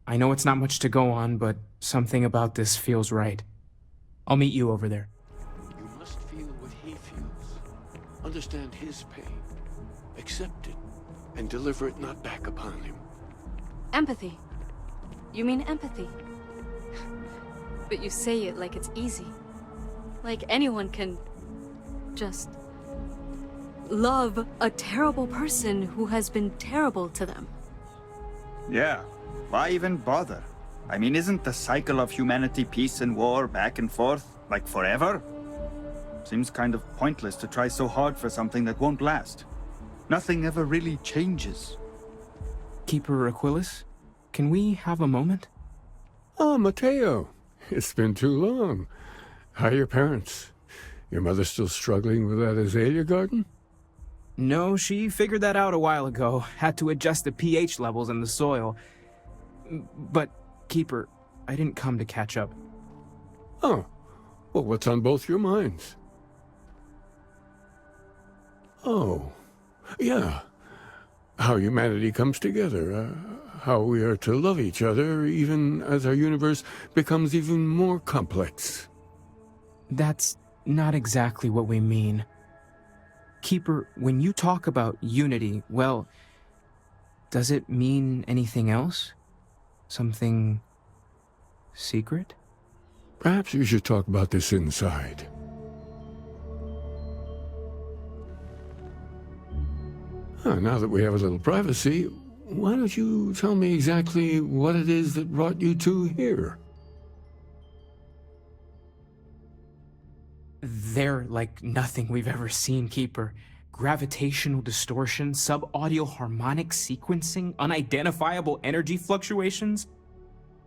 [SPEAKER 8] I know it's not much to go on, but something about this feels right. I'll meet you over there.
[SPEAKER 20] You must feel what he feels. Understand his pain. Accept it, and deliver it not back upon him.
[SPEAKER 22] Empathy. You mean empathy? But you say it like it's easy. Like anyone can just love a terrible person who has been terrible to them.
[SPEAKER 2] Yeah, why even bother? I mean, isn't the cycle of humanity peace and war back and forth, like forever? Seems kind of pointless to try so hard for something that won't last. Nothing ever really changes.
[SPEAKER 8] Keeper Aquilus, can we have a moment?
[SPEAKER 15] Oh, Mateo. It's been too long. How are your parents? Your mother still struggling with that azalea garden?
[SPEAKER 8] No, she figured that out a while ago. Had to adjust the pH levels in the soil. But, Keeper, I didn't come to catch up.
[SPEAKER 15] Oh, well, what's on both your minds? Oh, yeah. How humanity comes together. How we are to love each other even as our universe becomes even more complex.
[SPEAKER 8] That's not exactly what we mean. Keeper, when you talk about unity, well, does it mean anything else? Something secret?
[SPEAKER 15] Perhaps we should talk about this inside. Now that we have a little privacy, why don't you tell me exactly what it is that brought you two here?
[SPEAKER 8] They're like nothing we've ever seen, Keeper. Gravitational distortion, sub-audio harmonic sequencing, unidentifiable energy fluctuations.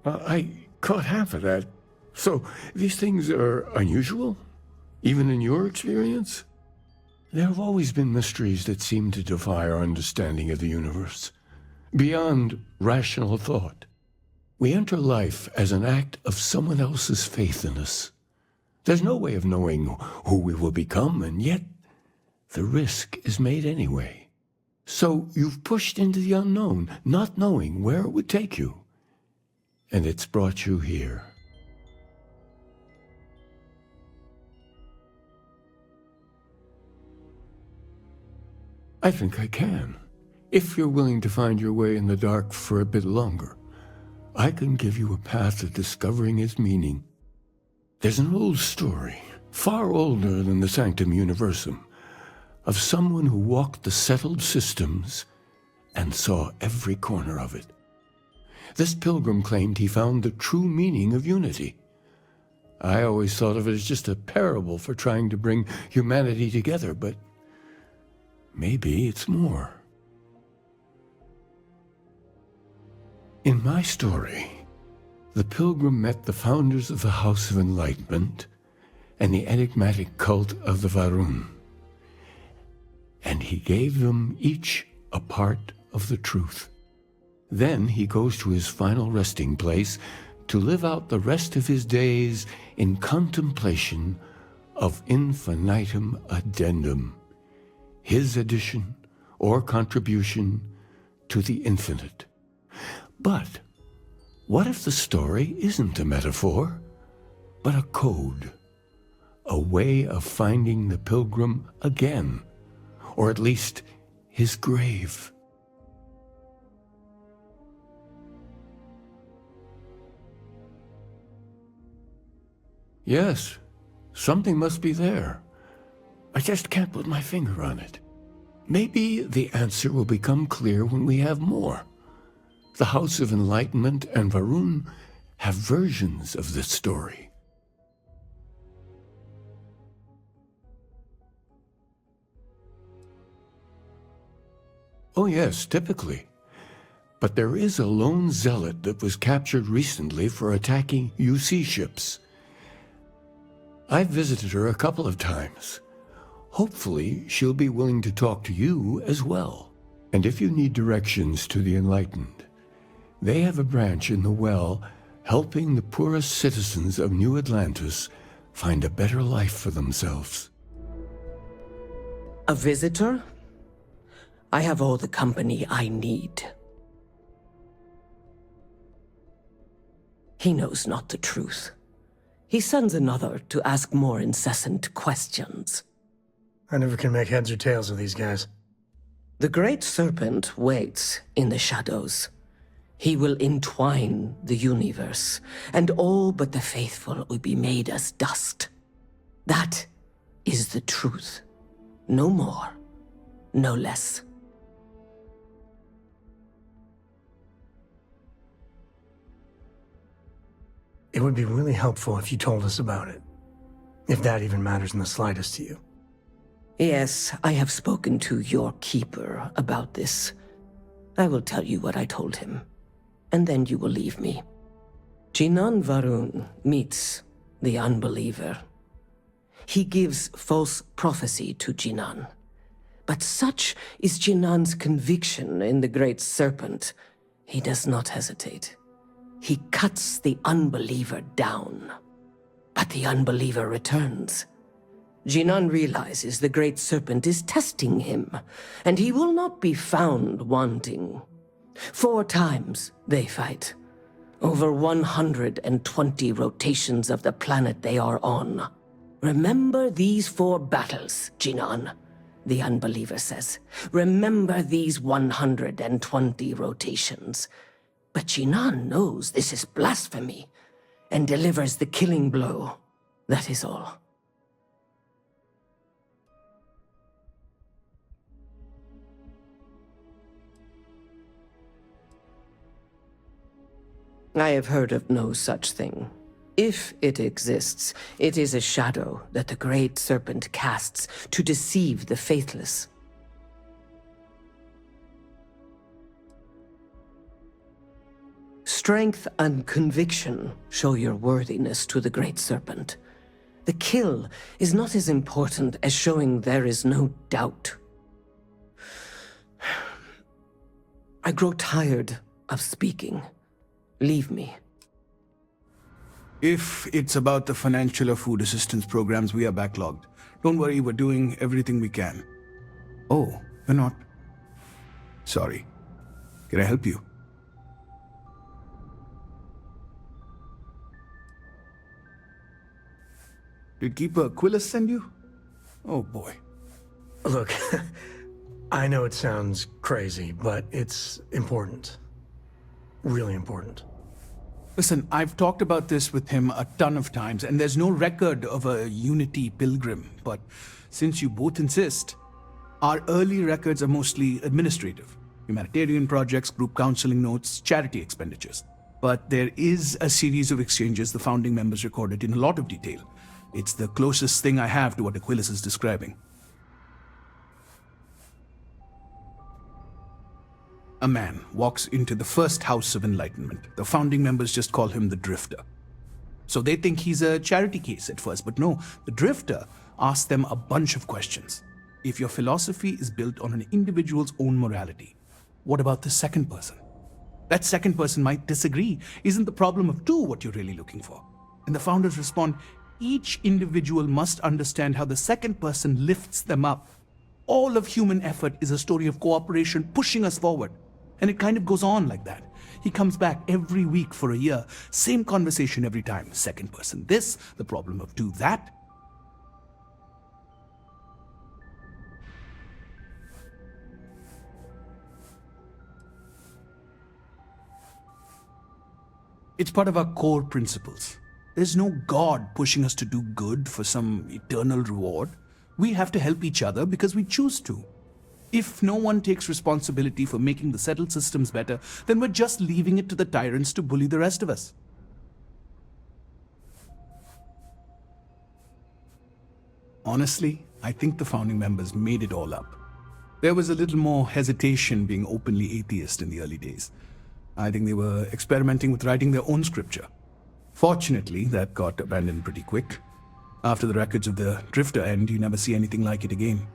[SPEAKER 15] I caught half of that. So, these things are unusual? Even in your experience? There have always been mysteries that seem to defy our understanding of the universe. Beyond rational thought. We enter life as an act of someone else's faith in us. There's no way of knowing who we will become, and yet the risk is made anyway. So you've pushed into the unknown, not knowing where it would take you. And it's brought you here. I think I can. If you're willing to find your way in the dark for a bit longer, I can give you a path to discovering its meaning. There's an old story, far older than the Sanctum Universum, of someone who walked the settled systems and saw every corner of it. This pilgrim claimed he found the true meaning of unity. I always thought of it as just a parable for trying to bring humanity together, but maybe it's more. In my story, the pilgrim met the founders of the House of Enlightenment and the enigmatic cult of the Varun, and he gave them each a part of the truth. Then he goes to his final resting place to live out the rest of his days in contemplation of infinitum addendum, his addition or contribution to the infinite. But what if the story isn't a metaphor, but a code, a way of finding the pilgrim again, or at least his grave? Yes, something must be there. I just can't put my finger on it. Maybe the answer will become clear when we have more. The House of Enlightenment and Varun have versions of this story. Oh yes, typically. But there is a lone zealot that was captured recently for attacking UC ships. I've visited her a couple of times. Hopefully, she'll be willing to talk to you as well. And if you need directions to the Enlightened, they have a branch in the Well helping the poorest citizens of New Atlantis find a better life for themselves.
[SPEAKER 23] A visitor? I have all the company I need. He knows not the truth. He sends another to ask more incessant questions.
[SPEAKER 10] I never can make heads or tails of these guys.
[SPEAKER 23] The Great Serpent waits in the shadows. He will entwine the universe, and all but the faithful will be made as dust. That is the truth. No more, no less.
[SPEAKER 10] It would be really helpful if you told us about it. If that even matters in the slightest to you.
[SPEAKER 23] Yes, I have spoken to your keeper about this. I will tell you what I told him, and then you will leave me. Jinan Varun meets the unbeliever. He gives false prophecy to Jinan. But such is Jinan's conviction in the Great Serpent, he does not hesitate. He cuts the unbeliever down. But the unbeliever returns. Jinan realizes the Great Serpent is testing him, and he will not be found wanting. 4 times they fight. Over 120 rotations of the planet they are on. Remember these 4 battles, Jinan, the unbeliever says. Remember these 120 rotations. But Jinan knows this is blasphemy, and delivers the killing blow. That is all. I have heard of no such thing. If it exists, it is a shadow that the Great Serpent casts to deceive the faithless. Strength and conviction show your worthiness to the Great Serpent. The kill is not as important as showing there is no doubt. I grow tired of speaking. Leave me.
[SPEAKER 11] If it's about the financial or food assistance programs, we are backlogged. Don't worry, we're doing everything we can. Oh, we're not. Sorry. Can I help you? Did Keeper Aquilus send you? Oh boy.
[SPEAKER 10] Look, I know it sounds crazy, but it's important. Really important.
[SPEAKER 11] Listen, I've talked about this with him a ton of times, and there's no record of a Unity pilgrim. But since you both insist, our early records are mostly administrative. Humanitarian projects, group counseling notes, charity expenditures. But there is a series of exchanges the founding members recorded in a lot of detail. It's the closest thing I have to what Aquilus is describing. A man walks into the first House of Enlightenment. The founding members just call him the Drifter. So they think he's a charity case at first, but no, the Drifter asks them a bunch of questions. If your philosophy is built on an individual's own morality, what about the second person? That second person might disagree. Isn't the problem of 2 what you're really looking for? And the founders respond, each individual must understand how the second person lifts them up. All of human effort is a story of cooperation pushing us forward. And it kind of goes on like that. He comes back every week for a year. Same conversation every time. Second person this, the problem of 2 that. It's part of our core principles. There's no God pushing us to do good for some eternal reward. We have to help each other because we choose to. If no one takes responsibility for making the settled systems better, then we're just leaving it to the tyrants to bully the rest of us. Honestly, I think the founding members made it all up. There was a little more hesitation being openly atheist in the early days. I think they were experimenting with writing their own scripture. Fortunately, that got abandoned pretty quick. After the records of the Drifter end, you never see anything like it again.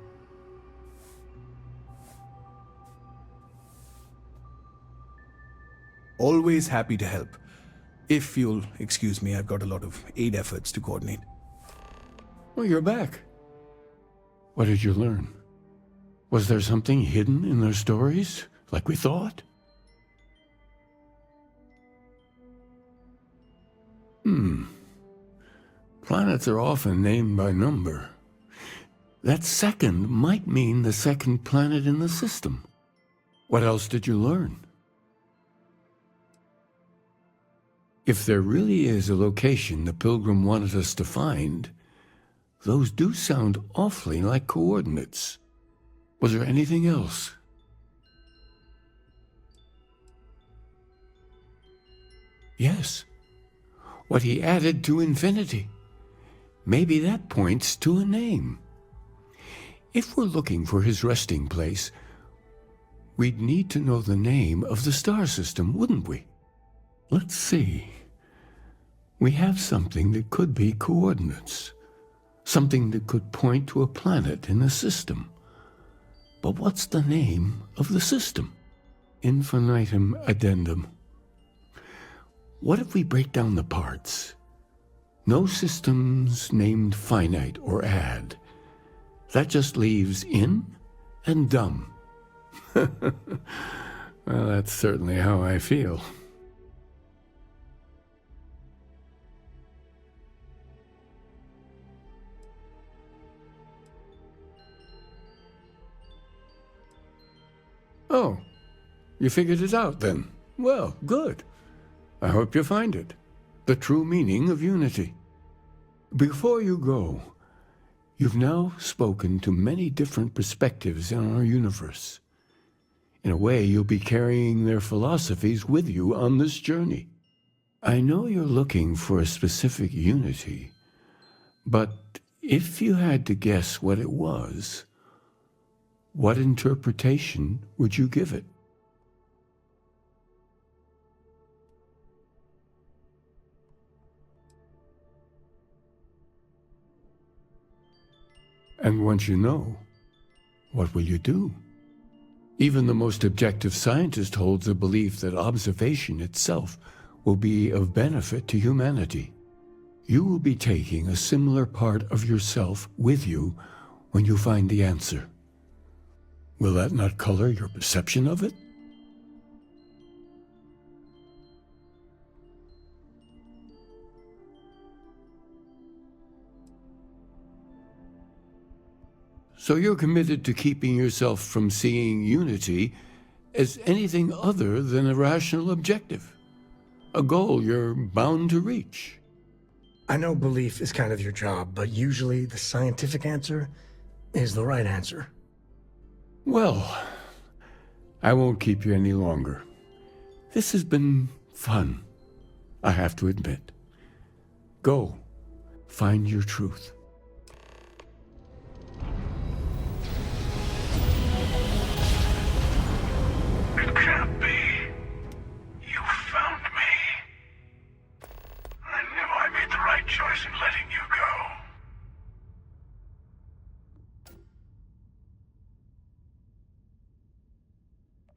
[SPEAKER 11] Always happy to help. If you'll excuse me, I've got a lot of aid efforts to coordinate.
[SPEAKER 15] Well, you're back. What did you learn? Was there something hidden in their stories, like we thought? Planets are often named by number. That second might mean the second planet in the system. What else did you learn? If there really is a location the Pilgrim wanted us to find, those do sound awfully like coordinates. Was there anything else? Yes. What he added to infinity. Maybe that points to a name. If we're looking for his resting place, we'd need to know the name of the star system, wouldn't we? Let's see. We have something that could be coordinates. Something that could point to a planet in the system. But what's the name of the system? Infinitum addendum. What if we break down the parts? No systems named finite or add. That just leaves in and dumb. Well, that's certainly how I feel. Oh, you figured it out then? Well, good. I hope you find it. The true meaning of unity. Before you go, you've now spoken to many different perspectives in our universe. In a way, you'll be carrying their philosophies with you on this journey. I know you're looking for a specific unity, but if you had to guess what it was, what interpretation would you give it? And once you know, what will you do? Even the most objective scientist holds a belief that observation itself will be of benefit to humanity. You will be taking a similar part of yourself with you when you find the answer. Will that not color your perception of it? So you're committed to keeping yourself from seeing unity as anything other than a rational objective, a goal you're bound to reach.
[SPEAKER 10] I know belief is kind of your job, but usually the scientific answer is the right answer.
[SPEAKER 15] Well, I won't keep you any longer. This has been fun, I have to admit. Go, find your truth.
[SPEAKER 19] It can't be. You found me. I knew I made the right choice in letting you go.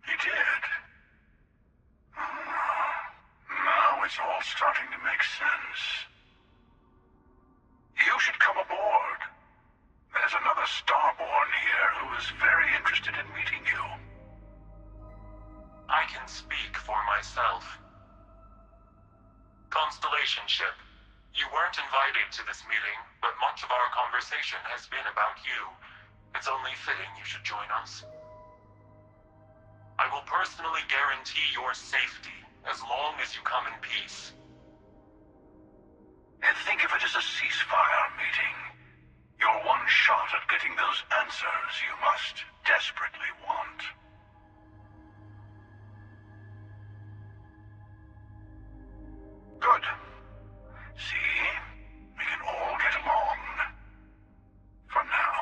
[SPEAKER 19] You did. Now it's all starting to make sense. You should come aboard. There's another Starborn here who is very interested in meeting you.
[SPEAKER 3] I can speak for myself. Constellation ship, you weren't invited to this meeting, but much of our conversation has been about you. It's only fitting you should join us. I will personally guarantee your safety as long as you come in peace.
[SPEAKER 19] And think of it as a ceasefire meeting. Your one shot at getting those answers you must desperately want. Good. See? We can all get along. For now.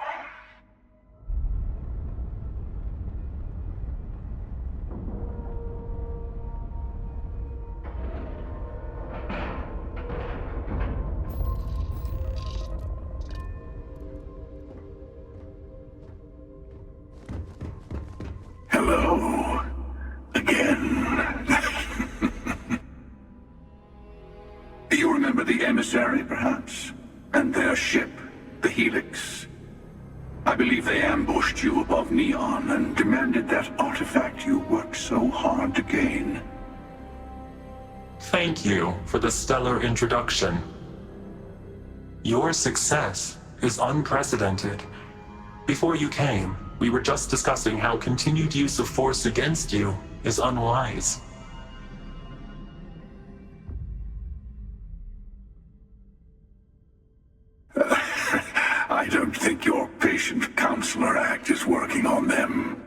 [SPEAKER 19] Hello. Again. You remember the emissary, perhaps? And their ship, the Helix? I believe they ambushed you above Neon and demanded that artifact you worked so hard to gain.
[SPEAKER 3] Thank you for the stellar introduction. Your success is unprecedented. Before you came, we were just discussing how continued use of force against you is unwise.
[SPEAKER 19] I don't think your patient counselor act is working on them.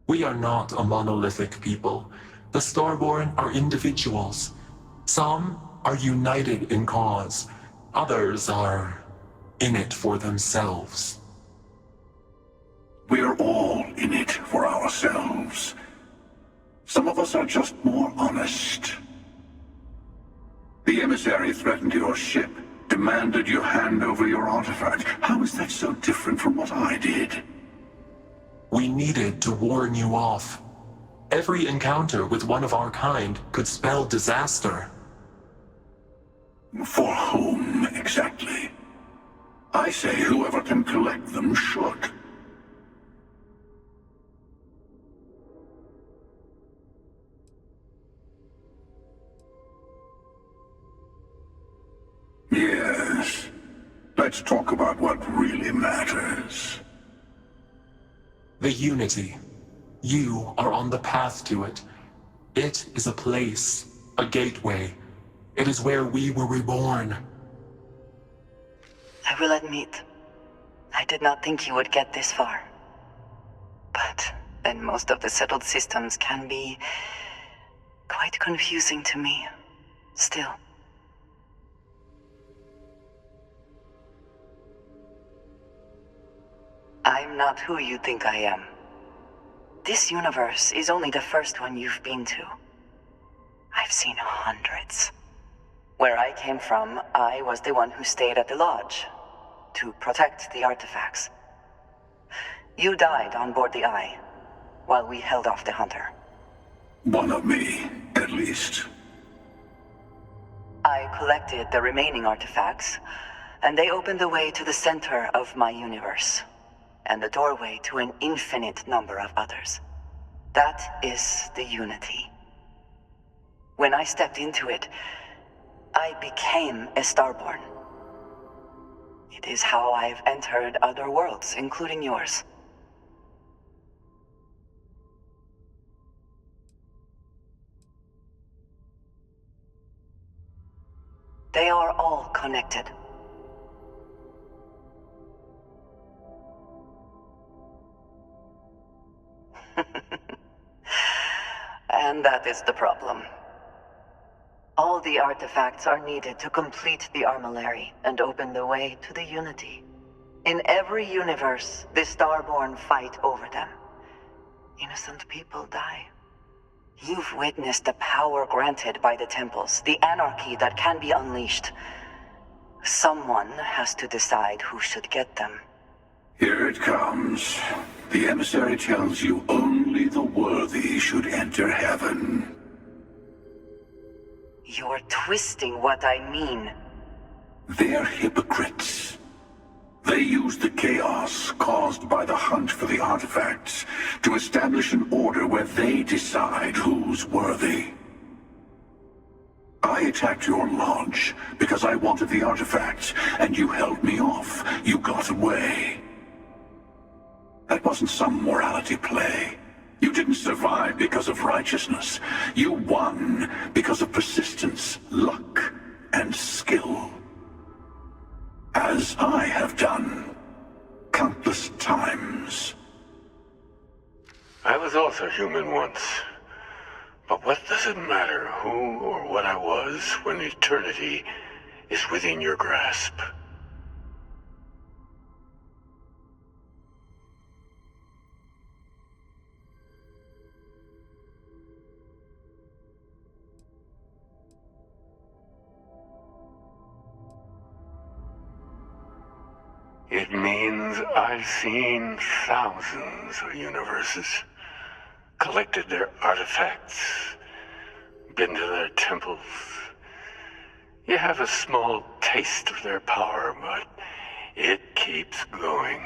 [SPEAKER 14] We are not a monolithic people. The Starborn are individuals. Some are united in cause. Others are in it for themselves.
[SPEAKER 19] We're all in it for ourselves. Some of us are just more honest. The emissary threatened your ship, demanded you hand over your artifact. How is that so different from what I did?
[SPEAKER 14] We needed to warn you off. Every encounter with one of our kind could spell disaster.
[SPEAKER 19] For whom, exactly? I say whoever can collect them should. Yes. Let's talk about what really matters.
[SPEAKER 14] The Unity. You are on the path to it. It is a place, a gateway. It is where we were reborn.
[SPEAKER 17] I will admit, I did not think you would get this far. But then most of the settled systems can be quite confusing to me, still. I'm not who you think I am. This universe is only the first one you've been to. I've seen hundreds. Where I came from, I was the one who stayed at the lodge to protect the artifacts. You died on board the Eye, while we held off the Hunter.
[SPEAKER 19] One of me, at least.
[SPEAKER 17] I collected the remaining artifacts, and they opened the way to the center of my universe, and the doorway to an infinite number of others. That is the Unity. When I stepped into it, I became a Starborn. It is how I've entered other worlds, including yours. They are all connected. And that is the problem. All the artifacts are needed to complete the armillary and open the way to the Unity. In every universe, the Starborn fight over them. Innocent people die. You've witnessed the power granted by the temples, the anarchy that can be unleashed. Someone has to decide who should get them.
[SPEAKER 19] Here it comes. The emissary tells you only the worthy should enter heaven.
[SPEAKER 17] You're twisting what I mean.
[SPEAKER 19] They're hypocrites. They use the chaos caused by the hunt for the artifacts to establish an order where they decide who's worthy. I attacked your lodge because I wanted the artifacts, and you held me off. You got away. That wasn't some morality play. You didn't survive because of righteousness. You won because of persistence, luck, and skill. As I have done countless times.
[SPEAKER 20] I was also human once. But what does it matter who or what I was when eternity is within your grasp? It means I've seen thousands of universes, collected their artifacts, been to their temples. You have a small taste of their power, but it keeps going.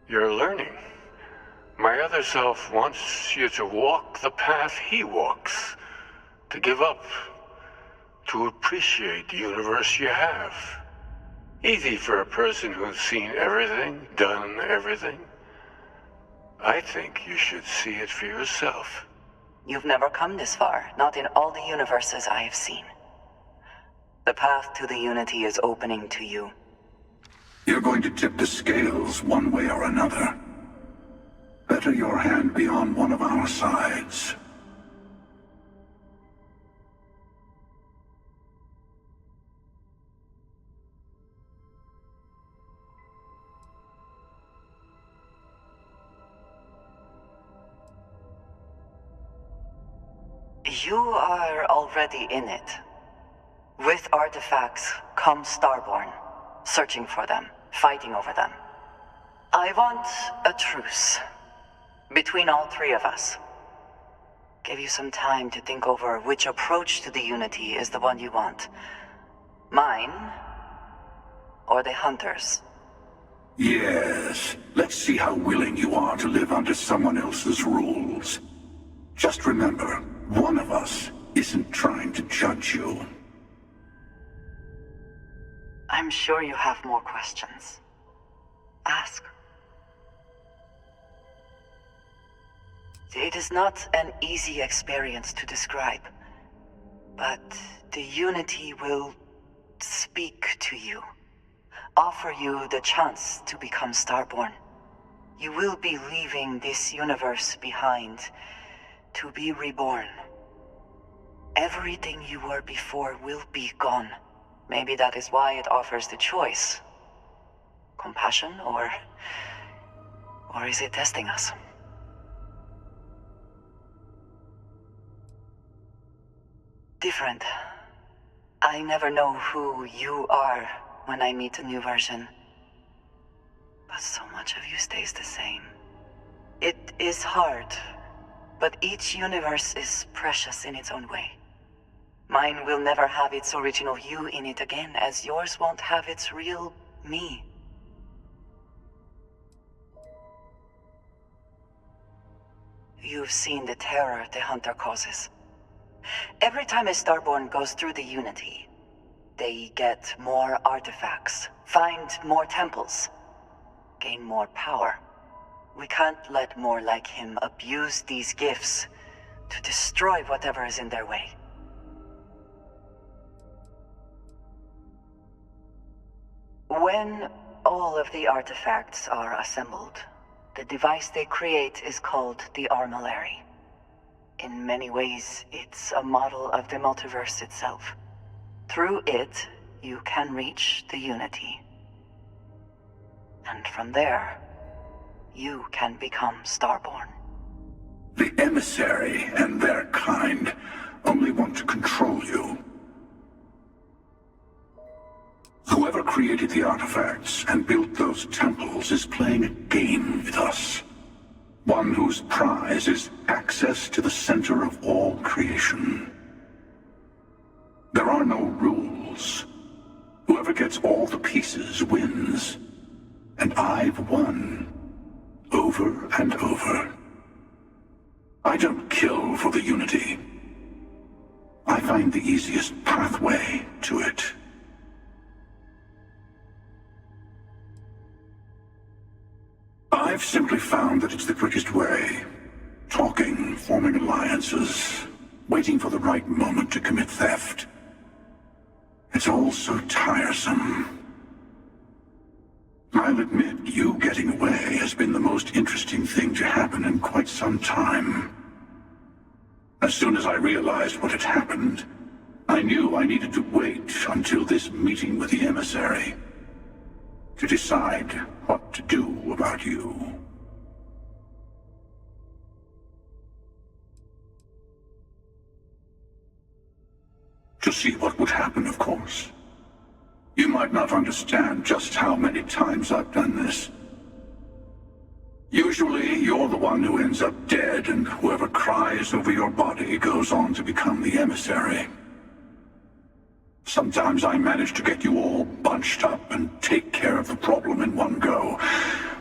[SPEAKER 20] You're learning. My other self wants you to walk the path he walks, to give up, to appreciate the universe you have. Easy for a person who's seen everything, done everything. I think you should see it for yourself.
[SPEAKER 17] You've never come this far, not in all the universes I have seen. The path to the Unity is opening to you.
[SPEAKER 19] You're going to tip the scales one way or another. Better your hand be on one of our sides.
[SPEAKER 17] You are already in it. With artifacts come Starborn, searching for them, fighting over them. I want a truce between all three of us. Give you some time to think over which approach to the Unity is the one you want. Mine, or the Hunters.
[SPEAKER 19] Yes, let's see how willing you are to live under someone else's rules. Just remember, one of us isn't trying to judge you.
[SPEAKER 17] I'm sure you have more questions. Ask. It is not an easy experience to describe, but the Unity will speak to you, offer you the chance to become Starborn. You will be leaving this universe behind to be reborn. Everything you were before will be gone. Maybe that is why it offers the choice. Compassion, or is it testing us? Different. I never know who you are when I meet a new version. But so much of you stays the same. It is hard, but each universe is precious in its own way. Mine will never have its original you in it again, as yours won't have its real me. You've seen the terror the Hunter causes. Every time a Starborn goes through the Unity, they get more artifacts, find more temples, gain more power. We can't let more like him abuse these gifts to destroy whatever is in their way. When all of the artifacts are assembled, the device they create is called the Armillary. In many ways, it's a model of the multiverse itself. Through it, you can reach the Unity. And from there, you can become Starborn.
[SPEAKER 19] The emissary and their kind only want to control you. Whoever created the artifacts and built those temples is playing a game with us. One whose prize is access to the center of all creation. There are no rules. Whoever gets all the pieces wins. And I've won. Over and over. I don't kill for the Unity. I find the easiest pathway to it. I've simply found that it's the quickest way. Talking, forming alliances, waiting for the right moment to commit theft. It's all so tiresome. I'll admit, you getting away has been the most interesting thing to happen in quite some time. As soon as I realized what had happened, I knew I needed to wait until this meeting with the emissary to decide what to do about you. To see what would happen, of course. You might not understand just how many times I've done this. Usually, you're the one who ends up dead, and whoever cries over your body goes on to become the emissary. Sometimes I manage to get you all bunched up and take care of the problem in one go.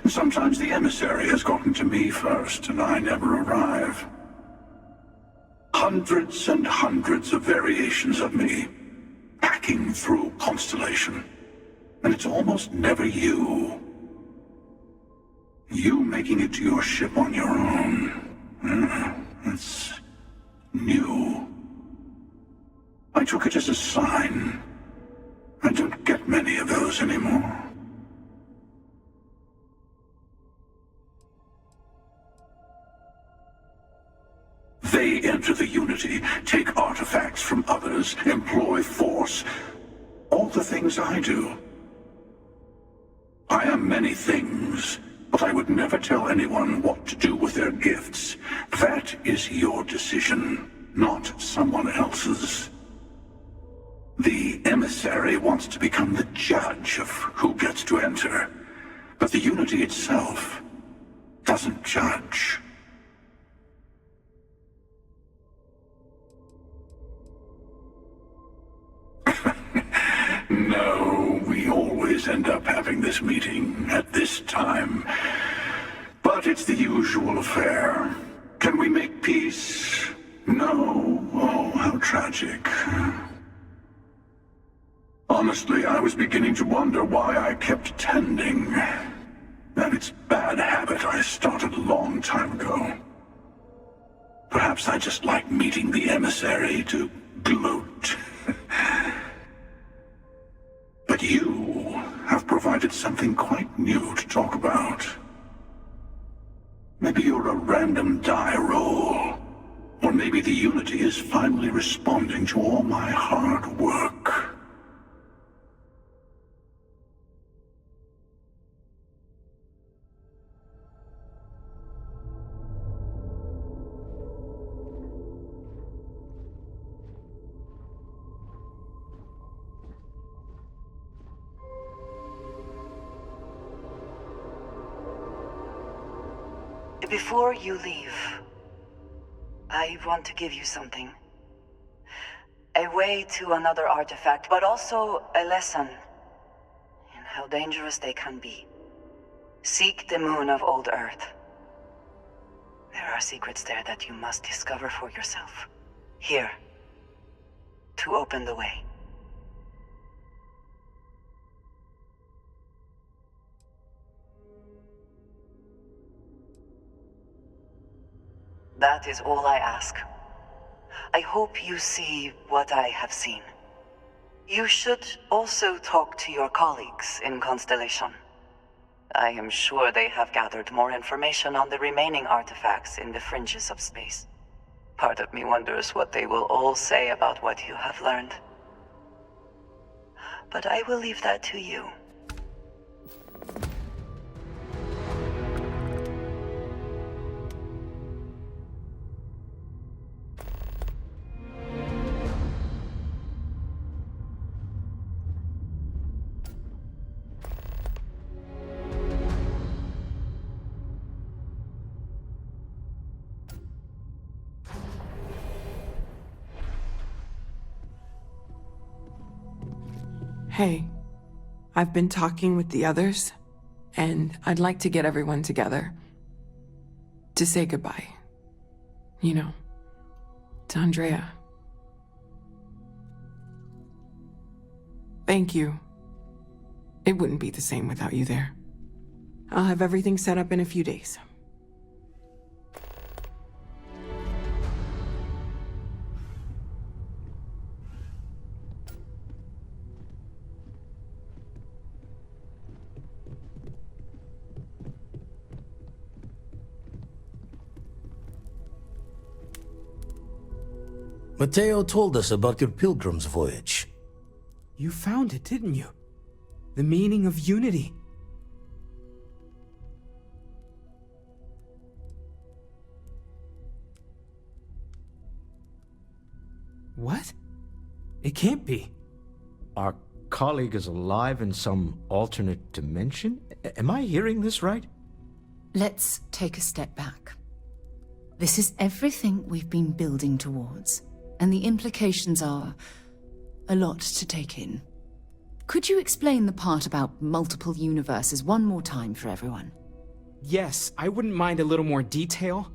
[SPEAKER 19] Sometimes the emissary has gotten to me first, and I never arrive. Hundreds and hundreds of variations of me, hacking through Constellation. And it's almost never you. You making it to your ship on your own. new. I took it as a sign. I don't get many of those anymore. They enter the Unity, take artifacts from others, employ force. All the things I do. I am many things, but I would never tell anyone what to do with their gifts. That is your decision, not someone else's. The emissary wants to become the judge of who gets to enter, but the Unity itself doesn't judge. No, we always end up having this meeting at this time. But it's the usual affair. Can we make peace? No. Oh, how tragic. Honestly, I was beginning to wonder why I kept attending. That it's bad habit I started a long time ago. Perhaps I just like meeting the emissary to gloat. But you have provided something quite new to talk about. Maybe you're a random die roll. Or maybe the Unity is finally responding to all my hard work.
[SPEAKER 17] Before you leave, I want to give you something. A way to another artifact, but also a lesson in how dangerous they can be. Seek the moon of Old Earth. There are secrets there that you must discover for yourself. Here, to open the way. That is all I ask. I hope you see what I have seen. You should also talk to your colleagues in Constellation. I am sure they have gathered more information on the remaining artifacts in the fringes of space. Part of me wonders what they will all say about what you have learned. But I will leave that to you.
[SPEAKER 12] Hey, I've been talking with the others, and I'd like to get everyone together to say goodbye. You know, to Andrea. Thank you. It wouldn't be the same without you there. I'll have everything set up in a few days.
[SPEAKER 9] Mateo told us about your pilgrim's voyage.
[SPEAKER 8] You found it, didn't you? The meaning of unity. What? It can't be.
[SPEAKER 13] Our colleague is alive in some alternate dimension? Am I hearing this right?
[SPEAKER 4] Let's take a step back. This is everything we've been building towards, and the implications are a lot to take in. Could you explain the part about multiple universes one more time for everyone?
[SPEAKER 8] Yes, I wouldn't mind a little more detail.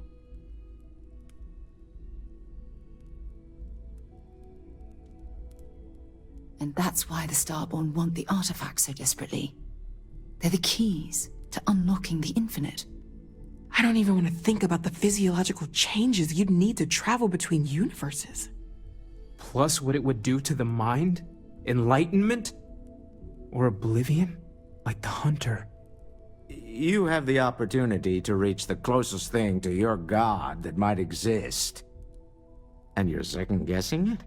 [SPEAKER 4] And that's why the Starborn want the artifacts so desperately. They're the keys to unlocking the infinite.
[SPEAKER 12] I don't even want to think about the physiological changes you'd need to travel between universes.
[SPEAKER 8] Plus what it would do to the mind? Enlightenment? Or oblivion? Like the Hunter.
[SPEAKER 13] You have the opportunity to reach the closest thing to your god that might exist. And you're second-guessing it?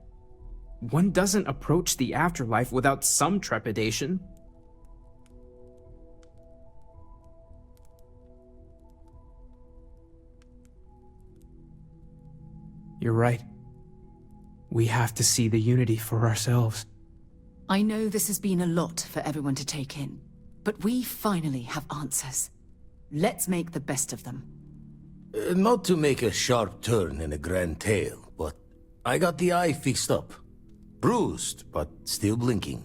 [SPEAKER 8] One doesn't approach the afterlife without some trepidation. You're right. We have to see the unity for ourselves.
[SPEAKER 4] I know this has been a lot for everyone to take in, but we finally have answers. Let's make the best of them.
[SPEAKER 9] Not to make a sharp turn in a grand tale, but I got the eye fixed up. Bruised, but still blinking.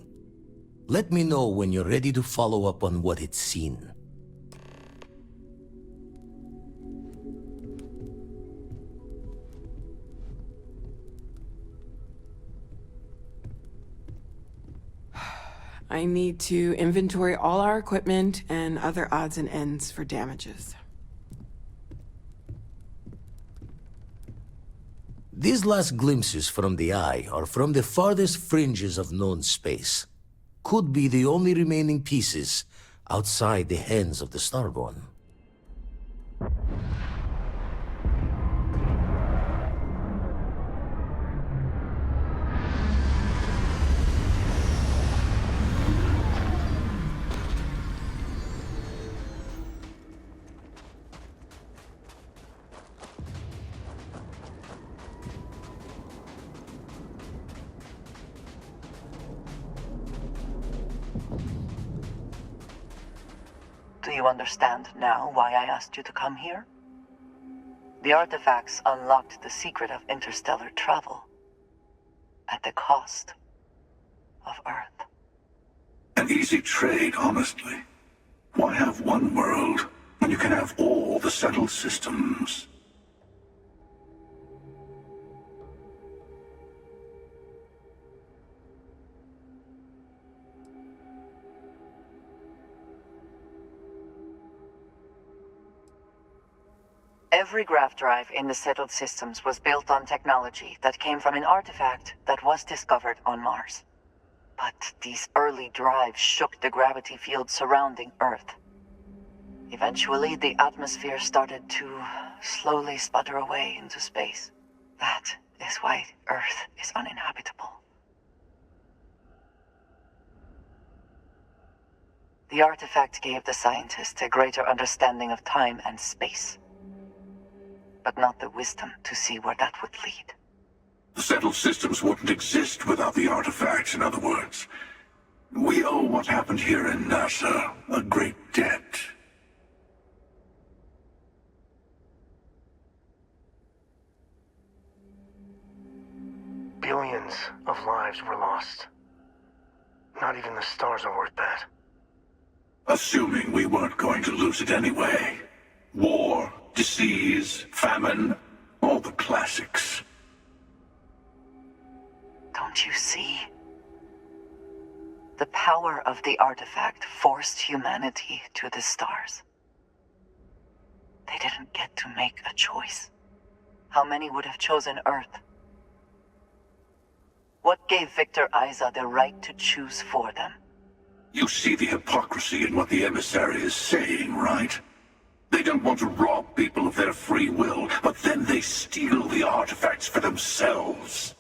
[SPEAKER 9] Let me know when you're ready to follow up on what it's seen.
[SPEAKER 12] I need to inventory all our equipment and other odds and ends for damages.
[SPEAKER 9] These last glimpses from the eye are from the farthest fringes of known space. Could be the only remaining pieces outside the hands of the Starborn.
[SPEAKER 17] Do you understand now why I asked you to come here? The artifacts unlocked the secret of interstellar travel at the cost of Earth.
[SPEAKER 19] An easy trade, honestly. Why have one world when you can have all the settled systems?
[SPEAKER 17] Every graph drive in the settled systems was built on technology that came from an artifact that was discovered on Mars. But these early drives shook the gravity field surrounding Earth. Eventually, the atmosphere started to slowly sputter away into space. That is why Earth is uninhabitable. The artifact gave the scientists a greater understanding of time and space, but not the wisdom to see where that would lead.
[SPEAKER 19] The settled systems wouldn't exist without the artifacts, in other words. We owe what happened here in NASA a great debt.
[SPEAKER 10] Billions of lives were lost. Not even the stars are worth that.
[SPEAKER 19] Assuming we weren't going to lose it anyway. War, disease, famine, all the classics.
[SPEAKER 17] Don't you see? The power of the artifact forced humanity to the stars. They didn't get to make a choice. How many would have chosen Earth? What gave Victor Isa the right to choose for them?
[SPEAKER 19] You see the hypocrisy in what the emissary is saying, right? They don't want to rob people of their free will, but then they steal the artifacts for themselves.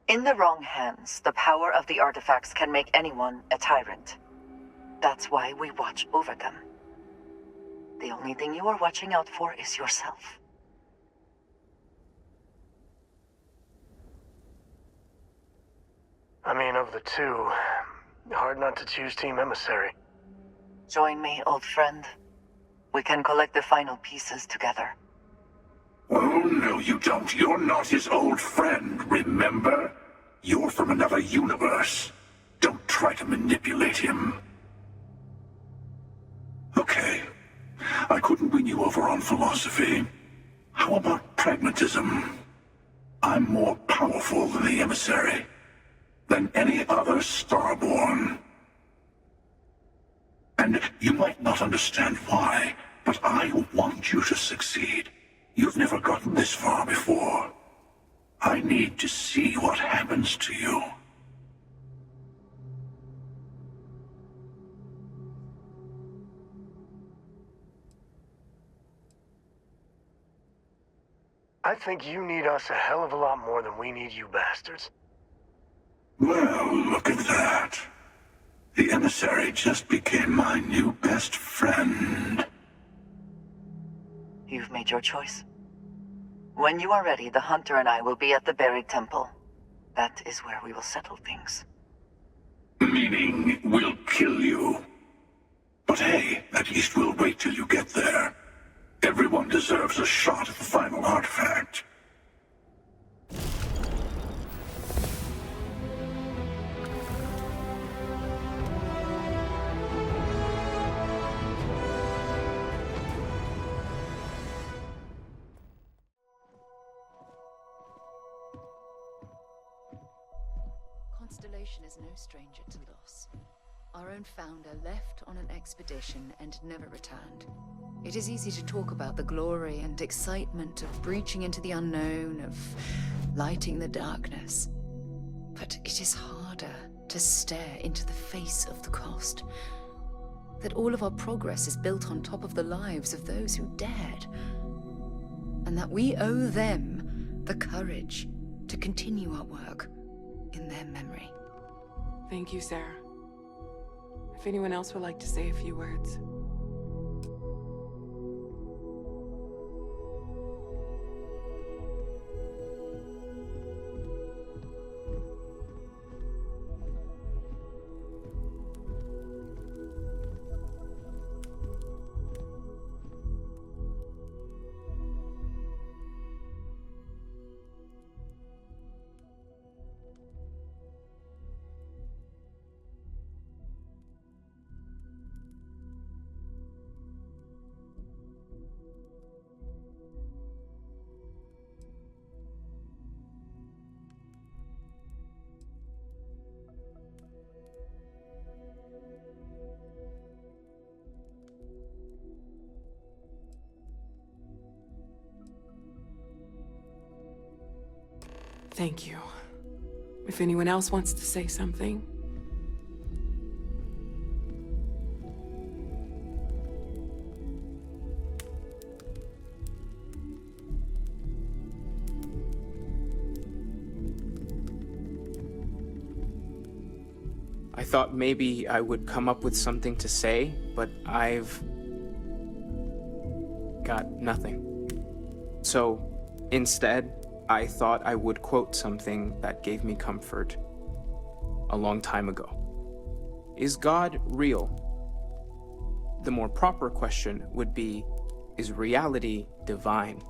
[SPEAKER 17] In the wrong hands, the power of the artifacts can make anyone a tyrant. That's why we watch over them. The only thing you are watching out for is yourself.
[SPEAKER 10] I mean, of the two, hard not to choose Team Emissary.
[SPEAKER 17] Join me, old friend. We can collect the final pieces together.
[SPEAKER 19] Oh, no, you don't. You're not his old friend, remember? You're from another universe. Don't try to manipulate him. Okay. I couldn't win you over on philosophy. How about pragmatism? I'm more powerful than the emissary. Than any other Starborn. And you might not understand why, but I want you to succeed. You've never gotten this far before. I need to see what happens to you.
[SPEAKER 10] I think you need us a hell of a lot more than we need you bastards.
[SPEAKER 19] Well, look at that. The emissary just became my new best friend.
[SPEAKER 17] You've made your choice. When you are ready, the Hunter and I will be at the buried temple. That is where we will settle things.
[SPEAKER 19] Meaning, we'll kill you. But hey, at least we'll wait till you get there. Everyone deserves a shot at the final artifact.
[SPEAKER 4] Constellation is no stranger to loss. Our own founder left on an expedition and never returned. It is easy to talk about the glory and excitement of breaching into the unknown, of lighting the darkness. But it is harder to stare into the face of the cost. That all of our progress is built on top of the lives of those who dared. And that we owe them the courage to continue our work in their memory.
[SPEAKER 12] Thank you, Sarah. If anyone else would like to say a few words. Thank you. If anyone else wants to say something.
[SPEAKER 8] I thought maybe I would come up with something to say, but I've got nothing. So instead, I thought I would quote something that gave me comfort a long time ago. Is God real? The more proper question would be, is reality divine?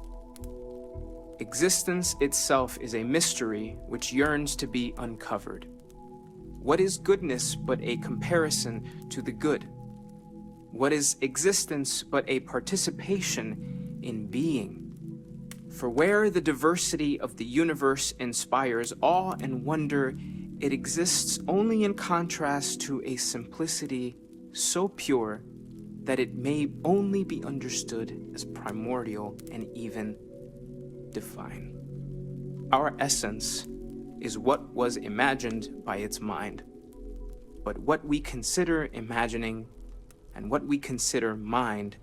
[SPEAKER 8] Existence itself is a mystery which yearns to be uncovered. What is goodness but a comparison to the good? What is existence but a participation in being? For where the diversity of the universe inspires awe and wonder, it exists only in contrast to a simplicity so pure that it may only be understood as primordial and even divine. Our essence is what was imagined by its mind. But what we consider imagining and what we consider mind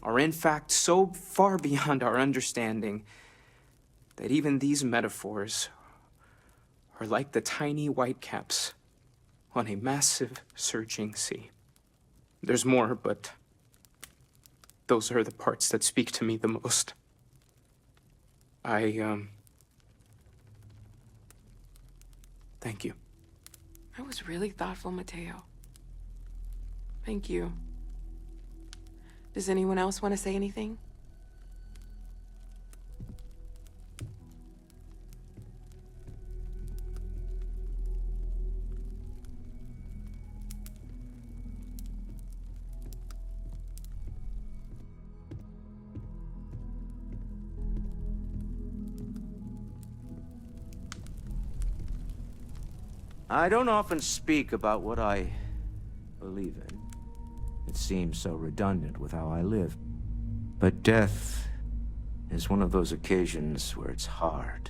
[SPEAKER 8] are in fact so far beyond our understanding that even these metaphors are like the tiny whitecaps on a massive surging sea. There's more, but those are the parts that speak to me the most. Thank you.
[SPEAKER 12] That was really thoughtful, Mateo. Thank you. Does anyone else want to say anything?
[SPEAKER 13] I don't often speak about what I believe in. It seems so redundant with how I live. But death is one of those occasions where it's hard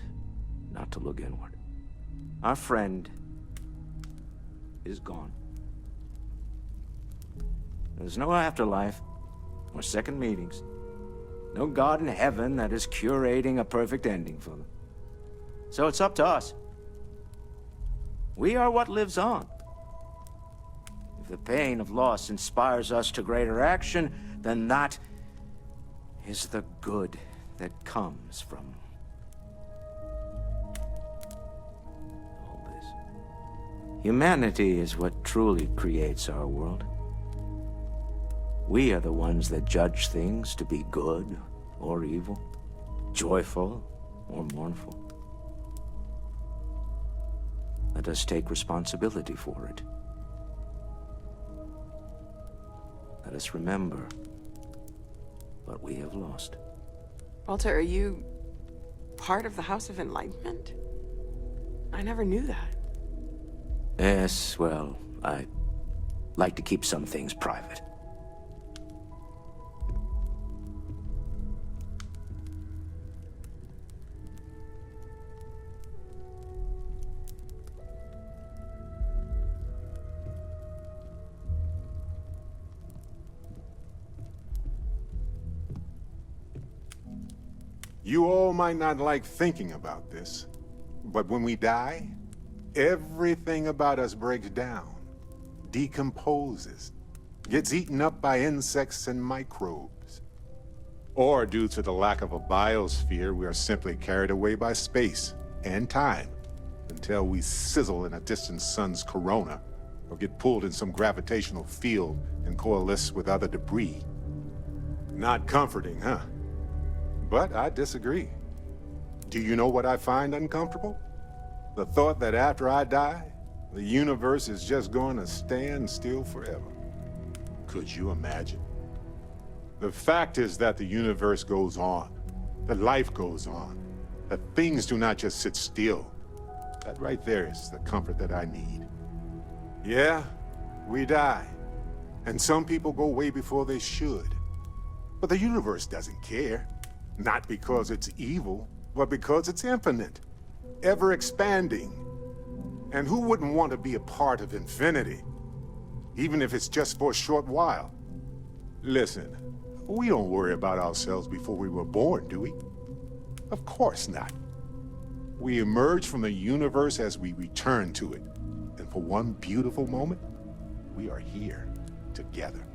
[SPEAKER 13] not to look inward. Our friend is gone. There's no afterlife, or second meetings. No God in heaven that is curating a perfect ending for them. So it's up to us. We are what lives on. If the pain of loss inspires us to greater action, then that is the good that comes from all this. Humanity is what truly creates our world. We are the ones that judge things to be good or evil, joyful or mournful. Let us take responsibility for it. Let us remember what we have lost.
[SPEAKER 12] Walter, are you part of the House of Enlightenment? I never knew that.
[SPEAKER 13] Yes, well, I like to keep some things private.
[SPEAKER 1] You all might not like thinking about this, but when we die, everything about us breaks down, decomposes, gets eaten up by insects and microbes. Or due to the lack of a biosphere, we are simply carried away by space and time until we sizzle in a distant sun's corona or get pulled in some gravitational field and coalesce with other debris. Not comforting, huh? But I disagree. Do you know what I find uncomfortable? The thought that after I die, the universe is just going to stand still forever. Could you imagine? The fact is that the universe goes on, that life goes on, that things do not just sit still. That right there is the comfort that I need. Yeah, we die, and some people go way before they should. But the universe doesn't care. Not because it's evil, but because it's infinite, ever expanding. And who wouldn't want to be a part of infinity? Even if it's just for a short while. Listen, we don't worry about ourselves before we were born, do we? Of course not. We emerge from the universe as we return to it. And for one beautiful moment, we are here together.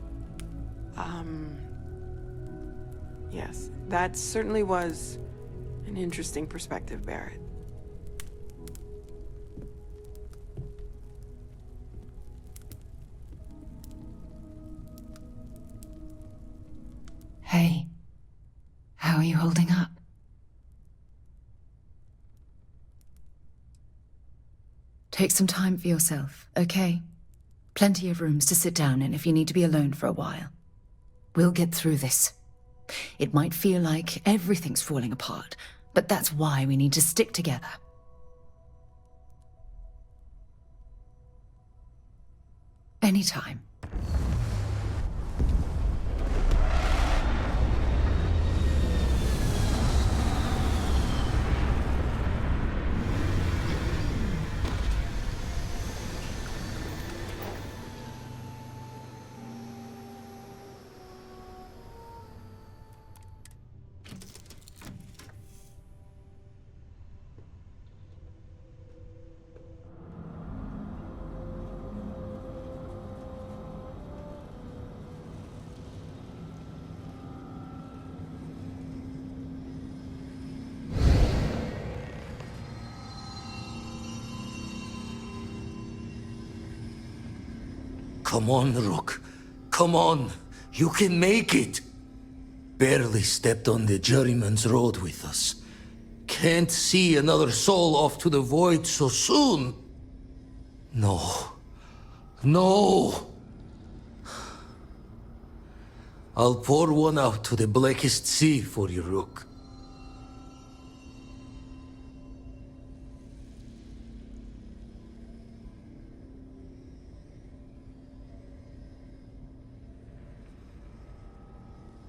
[SPEAKER 12] Yes, that certainly was an interesting perspective, Barrett.
[SPEAKER 4] Hey, how are you holding up? Take some time for yourself, okay? Plenty of rooms to sit down in if you need to be alone for a while. We'll get through this. It might feel like everything's falling apart, but that's why we need to stick together. Anytime.
[SPEAKER 9] Come on, Rook. Come on. You can make it. Barely stepped on the juryman's road with us. Can't see another soul off to the void so soon. No. No. I'll pour one out to the blackest sea for you, Rook.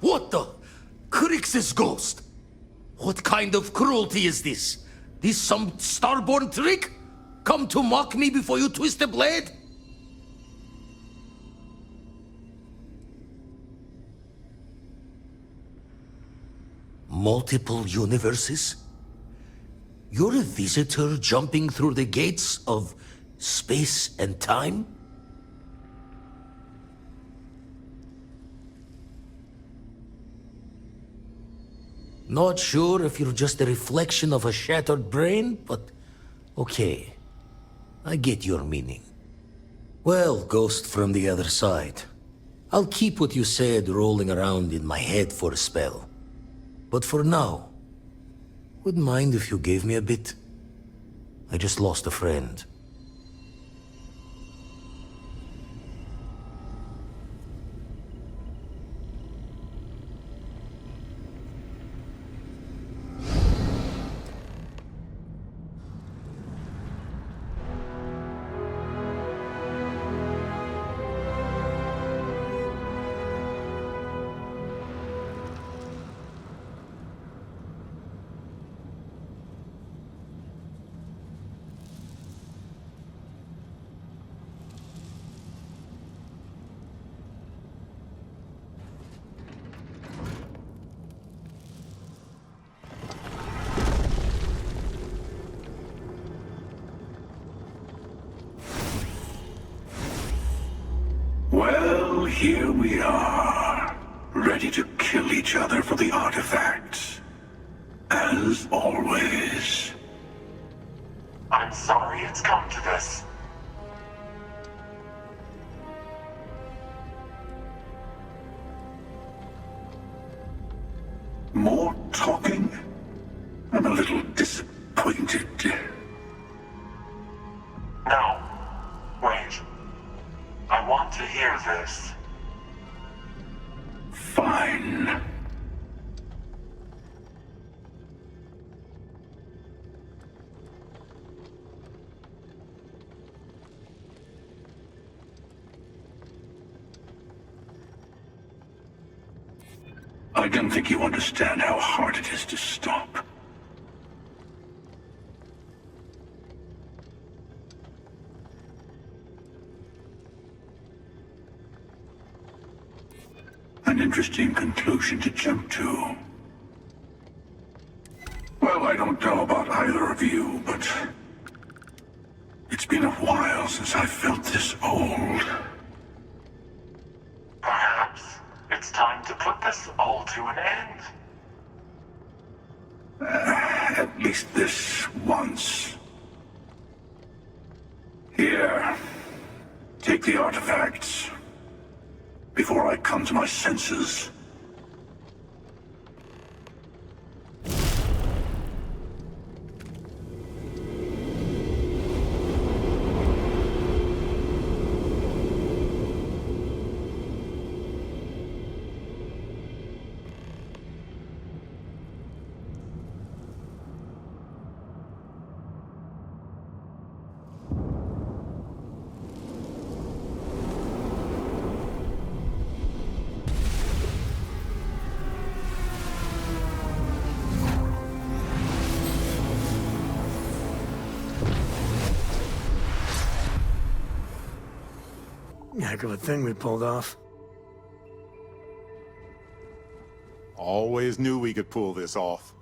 [SPEAKER 9] What the? Crix's ghost! What kind of cruelty is this? This some starborn trick? Come to mock me before you twist a blade? Multiple universes? You're a visitor jumping through the gates of space and time? Not sure if you're just a reflection of a shattered brain, but okay. I get your meaning. Well, ghost from the other side, I'll keep what you said rolling around in my head for a spell. But for now, wouldn't mind if you gave me a bit. I just lost a friend.
[SPEAKER 19] Well, here we are, ready to kill each other for the artifacts. As always.
[SPEAKER 3] I'm sorry it's come to this.
[SPEAKER 19] More talking? I'm a little disappointed.
[SPEAKER 3] No. Wait. I want to hear this.
[SPEAKER 19] Fine. I don't think you understand how hard it is to stop. An interesting conclusion to jump to. Well, I don't know about either of you, but it's been a while since I felt this old.
[SPEAKER 3] Perhaps it's time to put this all to an end.
[SPEAKER 19] At least this once. Here, take the artifacts. Before I come to my senses.
[SPEAKER 10] Heck of a thing we pulled off.
[SPEAKER 1] Always knew we could pull this off.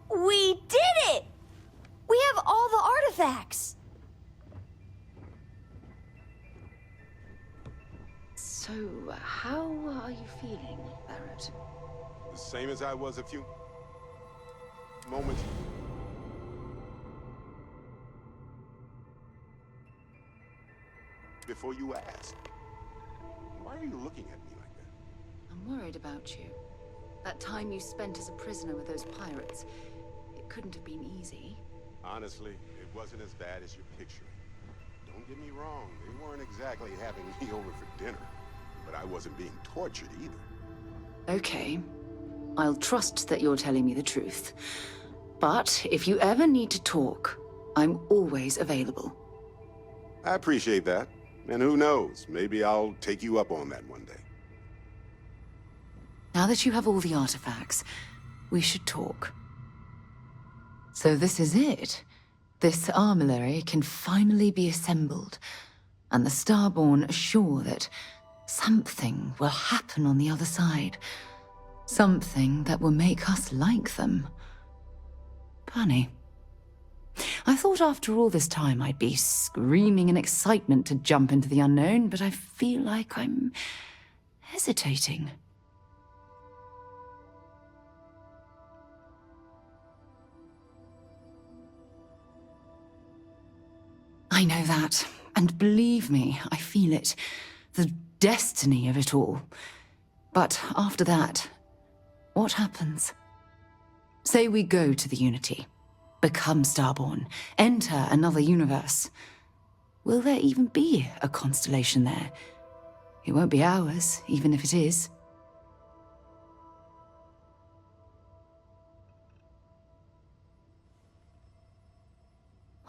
[SPEAKER 16] We did it! We have all the artifacts!
[SPEAKER 4] So, how are you feeling, Barrett?
[SPEAKER 1] The same as I was a few moments. Before you ask, why are you looking at me like that?
[SPEAKER 4] I'm worried about you. That time you spent as a prisoner with those pirates, it couldn't have been easy.
[SPEAKER 1] Honestly, it wasn't as bad as you're picturing. Don't get me wrong, they weren't exactly having me over for dinner, but I wasn't being tortured either.
[SPEAKER 4] Okay. I'll trust that you're telling me the truth. But if you ever need to talk, I'm always available.
[SPEAKER 1] I appreciate that. And who knows, maybe I'll take you up on that one day.
[SPEAKER 4] Now that you have all the artifacts, we should talk. So this is it. This armillary can finally be assembled, and the Starborn are sure that something will happen on the other side. Something that will make us like them. Funny. I thought after all this time I'd be screaming in excitement to jump into the unknown, but I feel like I'm hesitating. I know that, and believe me, I feel it. The destiny of it all. But after that, what happens? Say we go to the Unity, become Starborn, enter another universe. Will there even be a constellation there? It won't be ours, even if it is.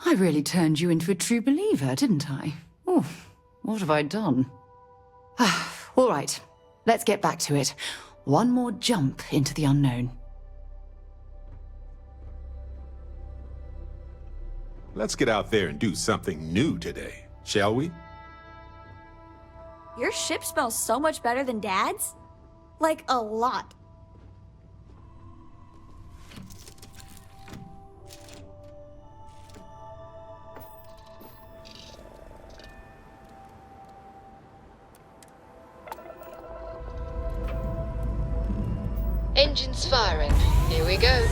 [SPEAKER 4] I really turned you into a true believer, didn't I? Oh, what have I done? All right, let's get back to it. One more jump into the unknown.
[SPEAKER 1] Let's get out there and do something new today, shall we?
[SPEAKER 16] Your ship smells so much better than Dad's? Like, a lot.
[SPEAKER 5] Engines firing. Here we go.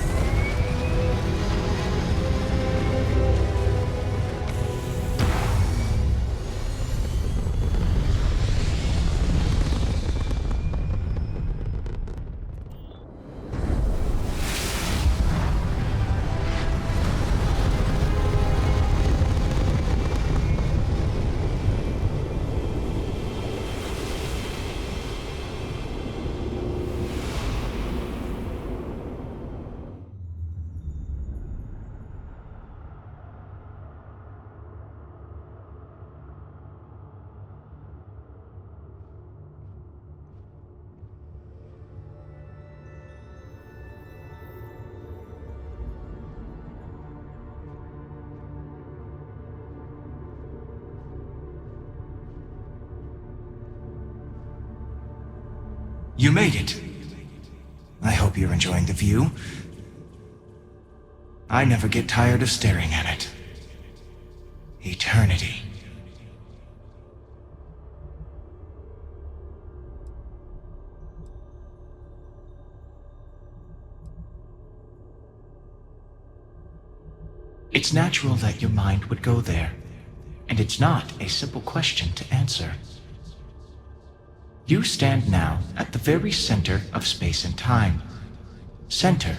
[SPEAKER 7] You made it. I hope you're enjoying the view. I never get tired of staring at it. Eternity. It's natural that your mind would go there, and it's not a simple question to answer. You stand now at the very center of space and time. Center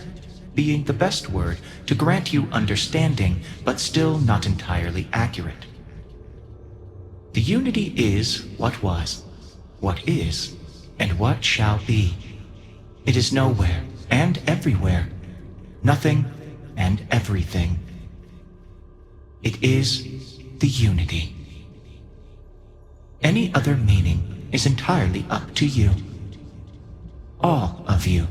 [SPEAKER 7] being the best word to grant you understanding, but still not entirely accurate. The Unity is what was, what is, and what shall be. It is nowhere and everywhere, nothing and everything. It is the Unity. Any other meaning is entirely up to you. All of you.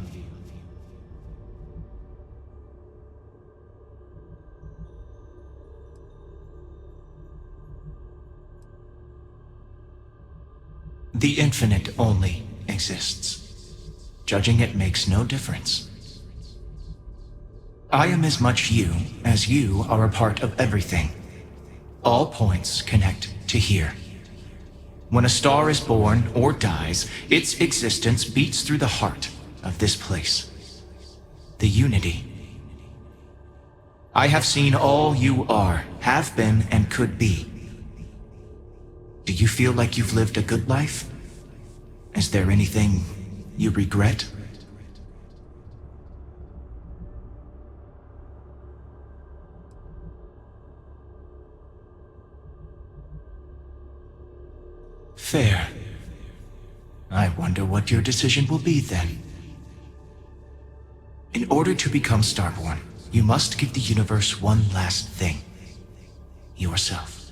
[SPEAKER 7] The infinite only exists. Judging it makes no difference. I am as much you as you are a part of everything. All points connect to here. When a star is born or dies, its existence beats through the heart of this place. The Unity. I have seen all you are, have been, and could be. Do you feel like you've lived a good life? Is there anything you regret? Fair. I wonder what your decision will be then. In order to become Starborn, you must give the universe one last thing. Yourself.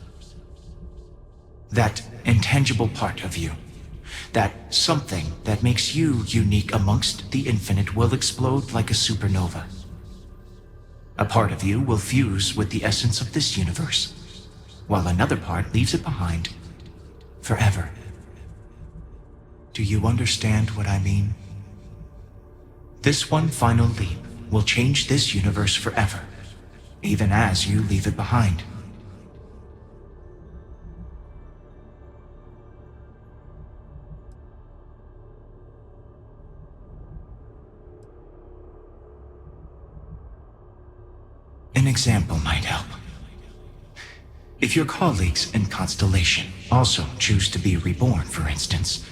[SPEAKER 7] That intangible part of you. That something that makes you unique amongst the infinite will explode like a supernova. A part of you will fuse with the essence of this universe, while another part leaves it behind forever. Do you understand what I mean? This one final leap will change this universe forever, even as you leave it behind. An example might help. If your colleagues in Constellation also choose to be reborn, for instance,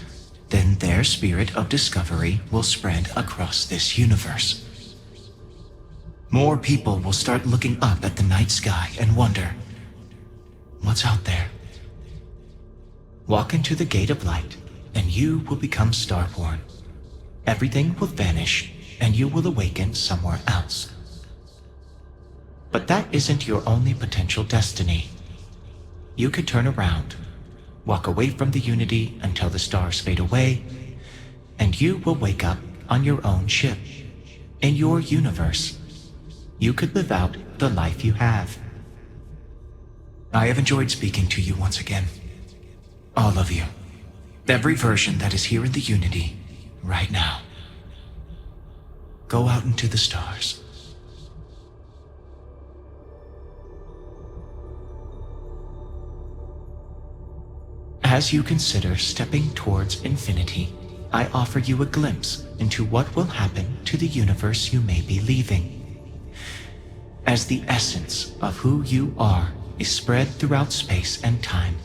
[SPEAKER 7] then their spirit of discovery will spread across this universe. More people will start looking up at the night sky and wonder, what's out there? Walk into the gate of light, and you will become Starborn. Everything will vanish, and you will awaken somewhere else. But that isn't your only potential destiny. You could turn around, walk away from the Unity until the stars fade away, and you will wake up on your own ship, in your universe. You could live out the life you have. I have enjoyed speaking to you once again. All of you. Every version that is here in the Unity, right now. Go out into the stars. As you consider stepping towards infinity, I offer you a glimpse into what will happen to the universe you may be leaving. As the essence of who you are is spread throughout space and time.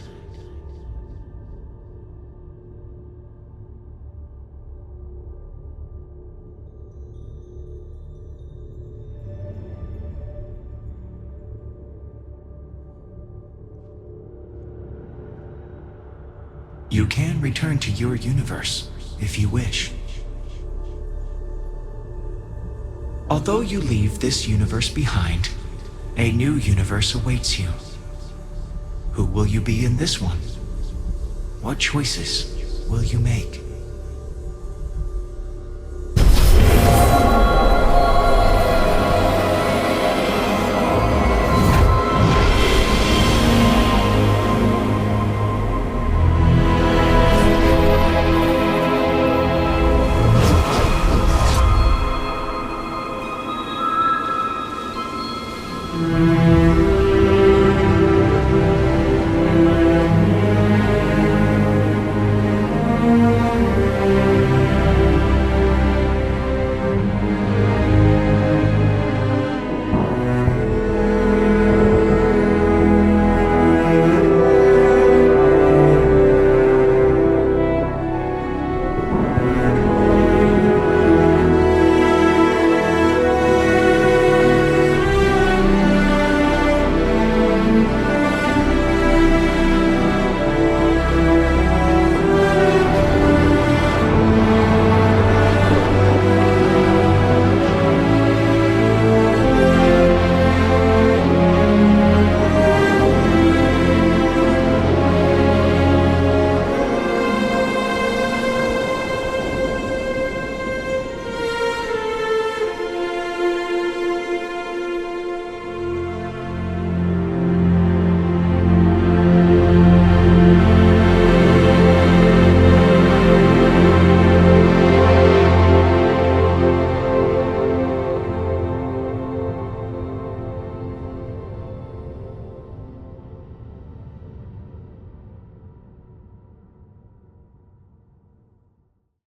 [SPEAKER 7] You can return to your universe if you wish. Although you leave this universe behind, a new universe awaits you. Who will you be in this one? What choices will you make?